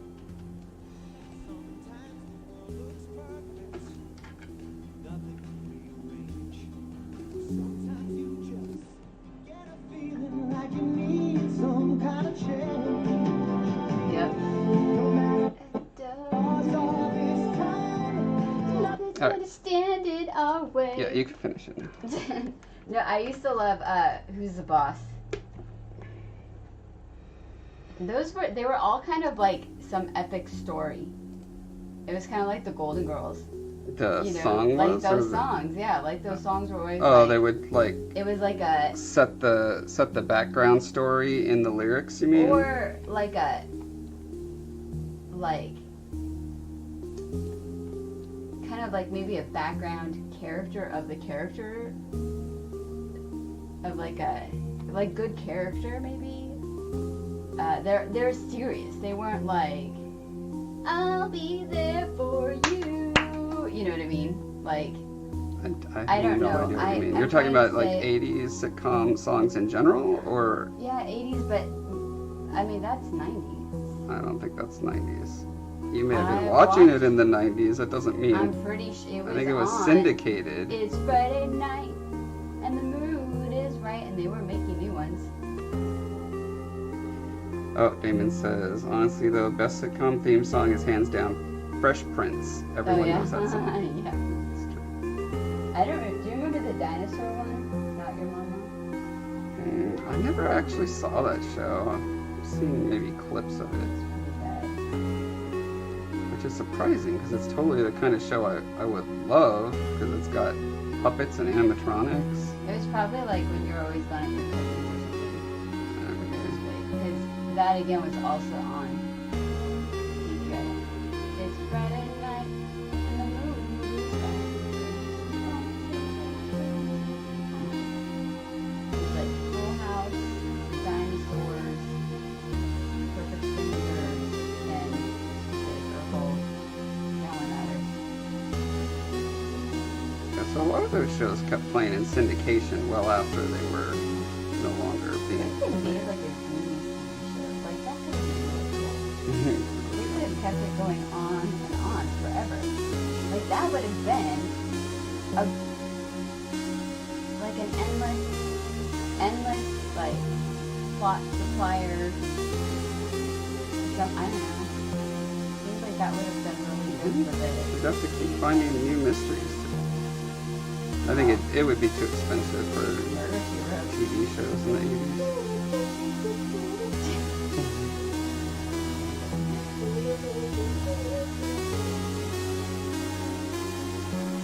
[SPEAKER 2] Yep. Nothing's
[SPEAKER 1] Alright.
[SPEAKER 2] gonna stand in our way.
[SPEAKER 1] Yeah, you can finish it now.
[SPEAKER 2] No, I used to love Who's the Boss. They were all kind of like some epic story. It was kind of like the Golden Girls.
[SPEAKER 1] The
[SPEAKER 2] You know,
[SPEAKER 1] song
[SPEAKER 2] like
[SPEAKER 1] was?
[SPEAKER 2] those
[SPEAKER 1] or
[SPEAKER 2] songs, yeah, like those songs were always
[SPEAKER 1] Oh,
[SPEAKER 2] like,
[SPEAKER 1] they would like
[SPEAKER 2] it was like a,
[SPEAKER 1] set the background story in the lyrics, you mean?
[SPEAKER 2] or like a, like, kind of like maybe a background character of the character, of like a, like good character maybe. They're serious. They weren't like, I'll be there for you. You know what I mean? Like,
[SPEAKER 1] I
[SPEAKER 2] I don't
[SPEAKER 1] have no
[SPEAKER 2] know.
[SPEAKER 1] idea what you mean.
[SPEAKER 2] I'm
[SPEAKER 1] You're talking
[SPEAKER 2] trying
[SPEAKER 1] about
[SPEAKER 2] to
[SPEAKER 1] like
[SPEAKER 2] say-
[SPEAKER 1] 80s sitcom songs in general, or
[SPEAKER 2] yeah, 80s, but I mean that's 90s.
[SPEAKER 1] I don't think that's 90s. You may have been
[SPEAKER 2] I
[SPEAKER 1] watching
[SPEAKER 2] watched-
[SPEAKER 1] it in the 90s. That doesn't mean.
[SPEAKER 2] I'm pretty sure it was
[SPEAKER 1] I think it was
[SPEAKER 2] on.
[SPEAKER 1] syndicated.
[SPEAKER 2] It's Friday night, and the mood is right, and they were making new ones.
[SPEAKER 1] Oh, Damon says, honestly though, best sitcom theme song is hands down Fresh Prince. Everyone
[SPEAKER 2] Oh yeah,
[SPEAKER 1] knows that song.
[SPEAKER 2] yeah.
[SPEAKER 1] It's true.
[SPEAKER 2] I don't. Do you remember the dinosaur one? Not Your Mama.
[SPEAKER 1] I never actually saw that show. I've seen maybe clips of it,
[SPEAKER 2] It's pretty bad.
[SPEAKER 1] which is surprising because it's totally the kind of show I would love because it's got puppets and animatronics.
[SPEAKER 2] It was probably like when you were always gone at your cousin's or something. Because that again was also on TV. It's Friday night and the moon is It's like Full House, Dinosaurs, Perfect Strangers, and Urkel, Alan Adder.
[SPEAKER 1] Yeah, so a lot of those shows kept playing in syndication well after they were no longer
[SPEAKER 2] They
[SPEAKER 1] being.
[SPEAKER 2] made like a Disney show. Like that could have been really cool. They could have kept it going on and on forever. Like that would have been a like an endless like plot supplier. Some I don't know. Seems like that would have been really good for the.
[SPEAKER 1] We'd have to keep finding new mysteries to I think it would be too expensive for
[SPEAKER 2] Murder, She Wrote.
[SPEAKER 1] TV shows in the 80s.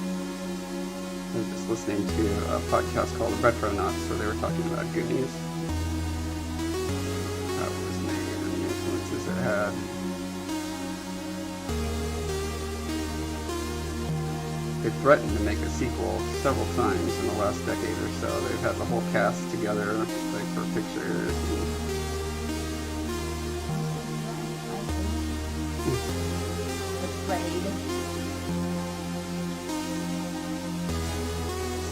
[SPEAKER 1] I was just listening to a podcast called Retronauts where they were talking about Goonies. How it was made and the influences it had. They threatened to make a sequel several times in the last decade or so. They've had the whole cast together, like for pictures.
[SPEAKER 2] Afraid.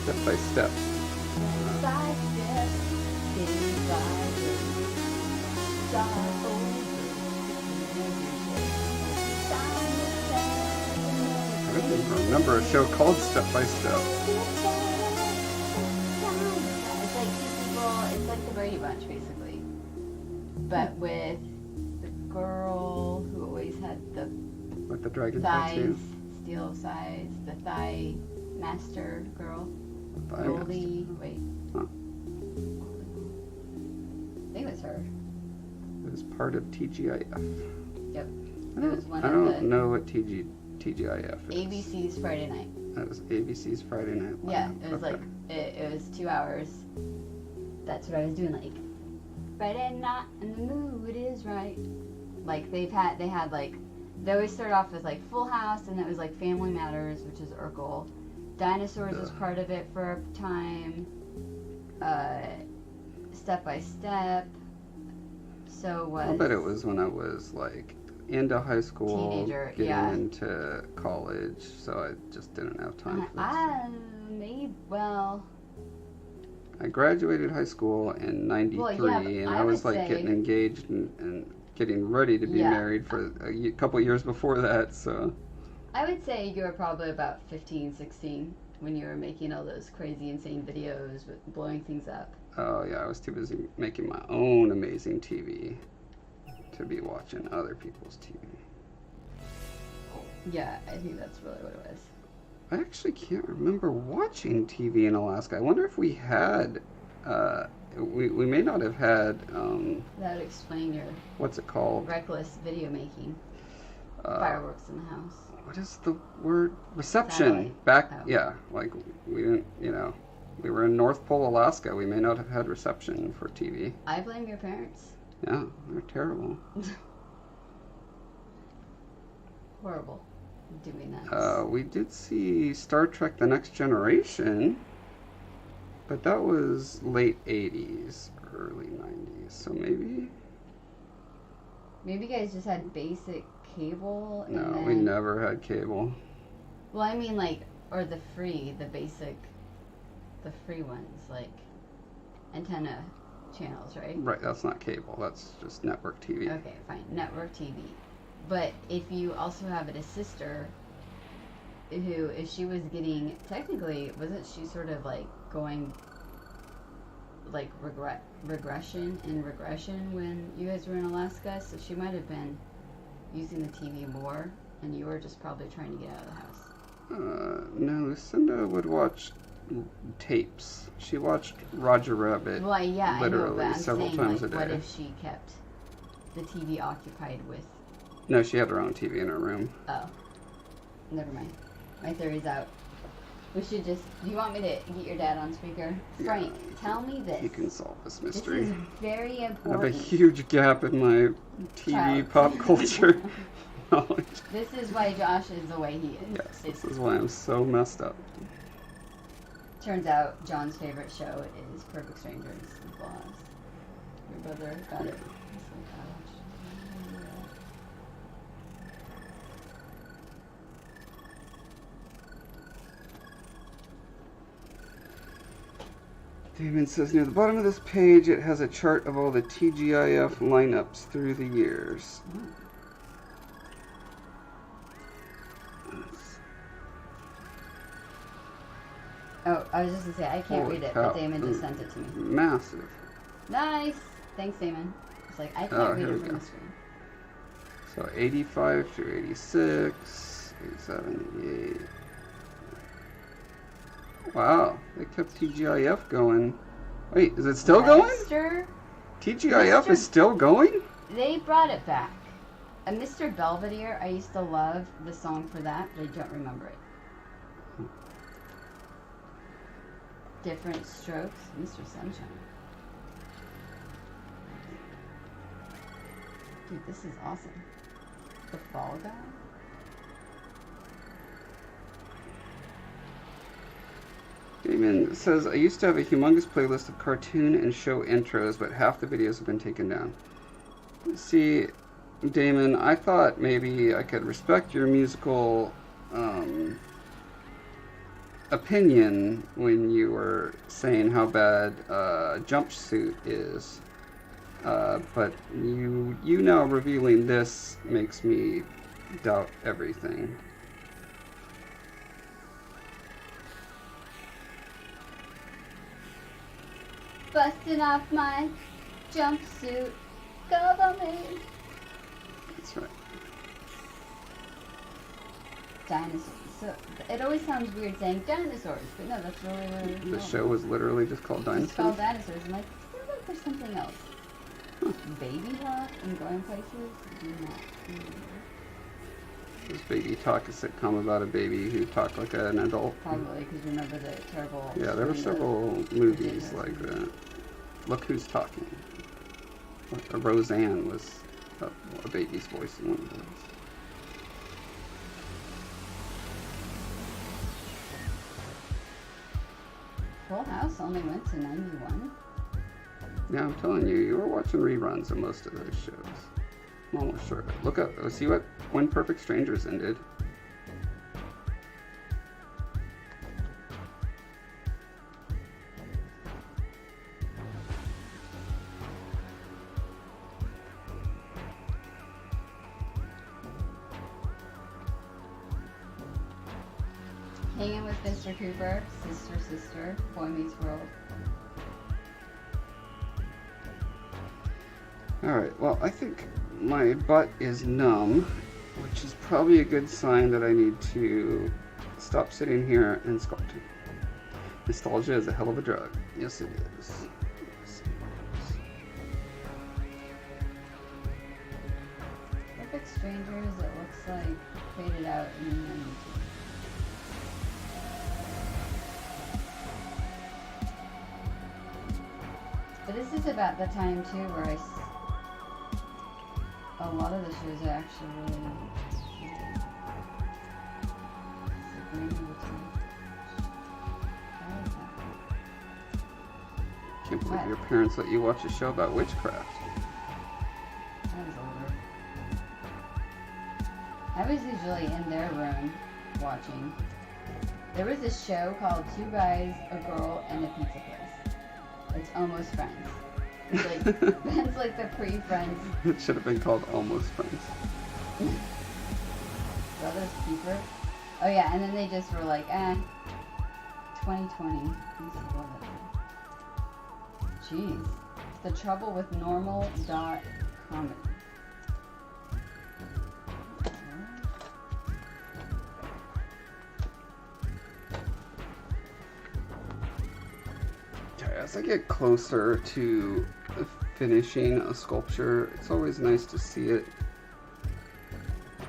[SPEAKER 1] Step by step.
[SPEAKER 2] By step, day by day. Start over.
[SPEAKER 1] I don't even remember a show called Step by Step.
[SPEAKER 2] It's like two people, it's like the Brady Bunch basically. But with the girl who always had the
[SPEAKER 1] With the dragon
[SPEAKER 2] thighs,
[SPEAKER 1] tattoo.
[SPEAKER 2] steel thighs, the thigh master girl.
[SPEAKER 1] Thigh
[SPEAKER 2] Goldie, wait.
[SPEAKER 1] Huh.
[SPEAKER 2] I think it was her.
[SPEAKER 1] It was part of TGIF.
[SPEAKER 2] Yep.
[SPEAKER 1] I
[SPEAKER 2] It was one
[SPEAKER 1] I
[SPEAKER 2] of
[SPEAKER 1] don't
[SPEAKER 2] the
[SPEAKER 1] know what TGIF is.
[SPEAKER 2] ABC's Friday night.
[SPEAKER 1] That was ABC's Friday Night Live.
[SPEAKER 2] Yeah, it was
[SPEAKER 1] Okay.
[SPEAKER 2] like it was 2 hours. That's what I was doing, like Friday night and the mood is right. Like they had like they always start off with like Full House, and it was like Family Matters, which is Urkel. Dinosaurs was part of it for a time. Step by Step. So was.
[SPEAKER 1] I'll bet it was when I was like into high school,
[SPEAKER 2] Teenager,
[SPEAKER 1] getting
[SPEAKER 2] yeah.
[SPEAKER 1] into college, so I just didn't have time for this.
[SPEAKER 2] Well.
[SPEAKER 1] I graduated high school in '93,
[SPEAKER 2] Well, yeah, but
[SPEAKER 1] and
[SPEAKER 2] I
[SPEAKER 1] I was
[SPEAKER 2] would
[SPEAKER 1] like
[SPEAKER 2] say-
[SPEAKER 1] getting engaged and getting ready to be
[SPEAKER 2] Yeah.
[SPEAKER 1] married for a couple years before that. So
[SPEAKER 2] I would say you were probably about 15, 16 when you were making all those crazy, insane videos with blowing things up.
[SPEAKER 1] oh yeah, I was too busy making my own amazing TV to be watching other people's TV.
[SPEAKER 2] Yeah, I think that's really what it was.
[SPEAKER 1] I actually can't remember watching TV in Alaska. I wonder if we had, we may not have had,
[SPEAKER 2] That would explain your
[SPEAKER 1] what's it called?
[SPEAKER 2] reckless video making.
[SPEAKER 1] Uh,
[SPEAKER 2] Fireworks in the house.
[SPEAKER 1] What is the word? Reception.
[SPEAKER 2] Satellite.
[SPEAKER 1] Back,
[SPEAKER 2] Oh.
[SPEAKER 1] yeah, like we didn't, we were in North Pole, Alaska. We may not have had reception for TV.
[SPEAKER 2] I blame your parents.
[SPEAKER 1] Yeah, they're terrible.
[SPEAKER 2] Horrible doing that.
[SPEAKER 1] We did see Star Trek: The Next Generation, but that was late 80s, early 90s, so maybe?
[SPEAKER 2] Maybe you guys just had basic cable. And
[SPEAKER 1] No,
[SPEAKER 2] then,
[SPEAKER 1] we never had cable.
[SPEAKER 2] Well, I mean, like, or the basic, the free ones, like antenna channels, right?
[SPEAKER 1] Right, that's not cable, that's just network TV.
[SPEAKER 2] Okay, fine. Network TV. But if you also have a sister who, if she was getting, technically, wasn't she sort of like going like regression when you guys were in Alaska? So she might have been using the TV more, and you were just probably trying to get out of the house.
[SPEAKER 1] No, Lucinda would watch tapes. She watched Roger Rabbit
[SPEAKER 2] Well, yeah,
[SPEAKER 1] literally
[SPEAKER 2] I know, but I'm
[SPEAKER 1] several
[SPEAKER 2] saying,
[SPEAKER 1] times
[SPEAKER 2] like,
[SPEAKER 1] a
[SPEAKER 2] what
[SPEAKER 1] day.
[SPEAKER 2] if she kept the TV occupied with?
[SPEAKER 1] No, she had her own TV in her room.
[SPEAKER 2] Oh, never mind. My theory's out. We should just. Do you want me to get your dad on speaker? Frank, tell me this.
[SPEAKER 1] He can solve this
[SPEAKER 2] This
[SPEAKER 1] mystery.
[SPEAKER 2] is very
[SPEAKER 1] I have a
[SPEAKER 2] important.
[SPEAKER 1] huge gap in my TV
[SPEAKER 2] Child.
[SPEAKER 1] pop culture knowledge.
[SPEAKER 2] This is why Josh is the way he is.
[SPEAKER 1] Yes,
[SPEAKER 2] It's,
[SPEAKER 1] this is why I'm so messed up.
[SPEAKER 2] turns out John's favorite show is Perfect Strangers as well as your brother got it. He's like, "I watched it."
[SPEAKER 1] Damon says near the bottom of this page it has a chart of all the TGIF lineups through the years.
[SPEAKER 2] Oh, I was just gonna say I can't
[SPEAKER 1] Holy
[SPEAKER 2] read it,
[SPEAKER 1] cow.
[SPEAKER 2] but Damon just sent it to me.
[SPEAKER 1] Massive.
[SPEAKER 2] Nice. Thanks, Damon. It's like I can't
[SPEAKER 1] Oh,
[SPEAKER 2] read
[SPEAKER 1] here
[SPEAKER 2] it
[SPEAKER 1] we
[SPEAKER 2] from
[SPEAKER 1] go.
[SPEAKER 2] the screen.
[SPEAKER 1] So 85 through 86, 87, 88. Wow, they kept TGIF going. Wait, is it still going? TGIF is still going?
[SPEAKER 2] They brought it back. Mr. Belvedere, I used to love the song for that, but I don't remember it. Different Strokes, Mr. Sunshine. Dude, this is awesome. The Fall Guy?
[SPEAKER 1] Damon says, I used to have a humongous playlist of cartoon and show intros, but half the videos have been taken down. See, Damon, I thought maybe I could respect your musical opinion when you were saying how bad Jumpsuit is. But you now revealing this makes me doubt everything.
[SPEAKER 2] Busting off my jumpsuit, cover me.
[SPEAKER 1] That's right.
[SPEAKER 2] Dinosaurs. So it always sounds weird saying dinosaurs, but no, that's really what it is.
[SPEAKER 1] The show was literally just called Dinosaurs?
[SPEAKER 2] It's called Dinosaurs. I'm like, I feel like there's something else. Huh. Baby Talk and Going Places? Do not remember.
[SPEAKER 1] This Baby Talk, a sitcom about a baby who talked like an adult.
[SPEAKER 2] Probably, because remember the terrible...
[SPEAKER 1] Yeah, there were several movies like that. Look Who's Talking. Roseanne was a baby's voice in one of those.
[SPEAKER 2] Full House only went to 91?
[SPEAKER 1] Yeah, I'm telling you, you were watching reruns of most of those shows. I'm almost sure. Look up, see when Perfect Strangers ended.
[SPEAKER 2] Hanging with Mr. Cooper, Sister, Boy Meets World.
[SPEAKER 1] Alright, well, I think my butt is numb, which is probably a good sign that I need to stop sitting here and sculpting. Nostalgia is a hell of a drug. Yes, it is. Yes, it is.
[SPEAKER 2] Perfect Strangers, it looks like faded out in the 92. But this is about the time too where a lot of the shows are actually really
[SPEAKER 1] Can't believe your parents let you watch a show about witchcraft.
[SPEAKER 2] I was older. I was usually in their room watching. There was this show called Two Guys, a Girl, and a Pizza Place. It's Almost Friends. It's like, that's like the pre-Friends.
[SPEAKER 1] It should have been called Almost Friends.
[SPEAKER 2] Brothers Keeper. Oh yeah, and then they just were like, 2020. Jeez. The trouble with normal comedy.
[SPEAKER 1] As I get closer to finishing a sculpture, it's always nice to see it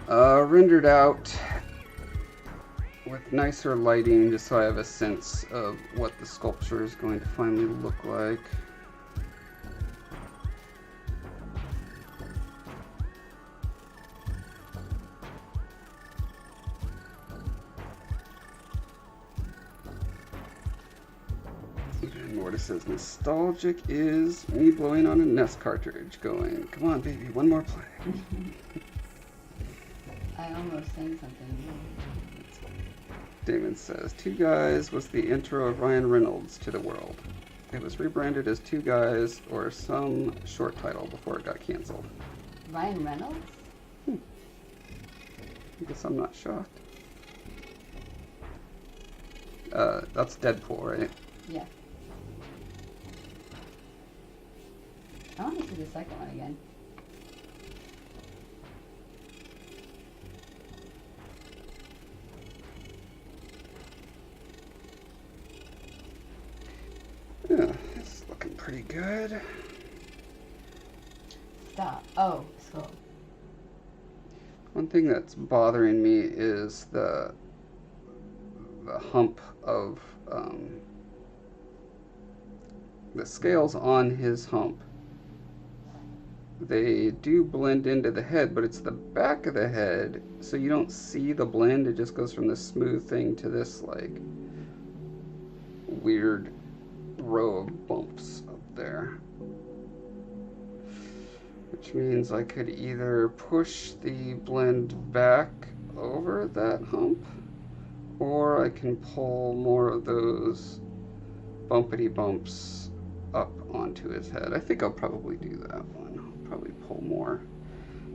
[SPEAKER 1] rendered out with nicer lighting, just so I have a sense of what the sculpture is going to finally look like. Mortis says, nostalgic is me blowing on a NES cartridge going, come on baby, one more play.
[SPEAKER 2] I almost sang something.
[SPEAKER 1] Damon says, Two Guys was the intro of Ryan Reynolds to the world. It was rebranded as Two Guys or some short title before it got canceled.
[SPEAKER 2] Ryan Reynolds?
[SPEAKER 1] I guess I'm not shocked. That's Deadpool, right?
[SPEAKER 2] Yeah. I want to see the second one again.
[SPEAKER 1] Yeah, it's looking pretty good.
[SPEAKER 2] Stop. Oh, skull.
[SPEAKER 1] One thing that's bothering me is the hump of the scales on his hump. They do blend into the head, but it's the back of the head, so you don't see the blend. It just goes from this smooth thing to this like weird row of bumps up there. Which means I could either push the blend back over that hump, or I can pull more of those bumpity bumps up onto his head. I think I'll probably do that one. I'll probably pull more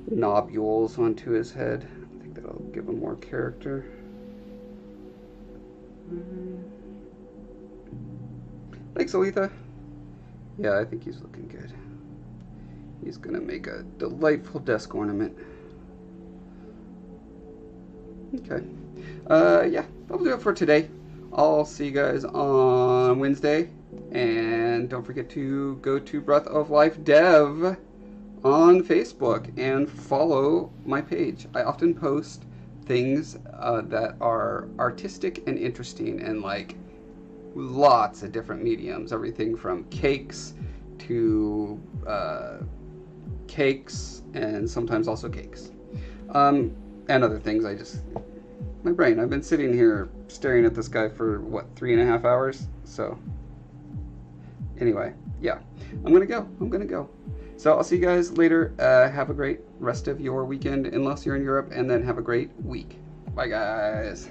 [SPEAKER 1] nobules onto his head. I think that'll give him more character. Thanks, Aletha. Yeah, I think he's looking good. He's gonna make a delightful desk ornament. Okay. Yeah, that'll do it for today. I'll see you guys on Wednesday. And don't forget to go to Breath of Life Dev on Facebook and follow my page. I often post things that are artistic and interesting and like lots of different mediums. Everything from cakes to cakes and sometimes also cakes. And other things. My brain. I've been sitting here staring at this guy for what, 3.5 hours? So anyway, yeah, I'm gonna go. So I'll see you guys later. Have a great rest of your weekend unless you're in Europe, and then have a great week. Bye guys.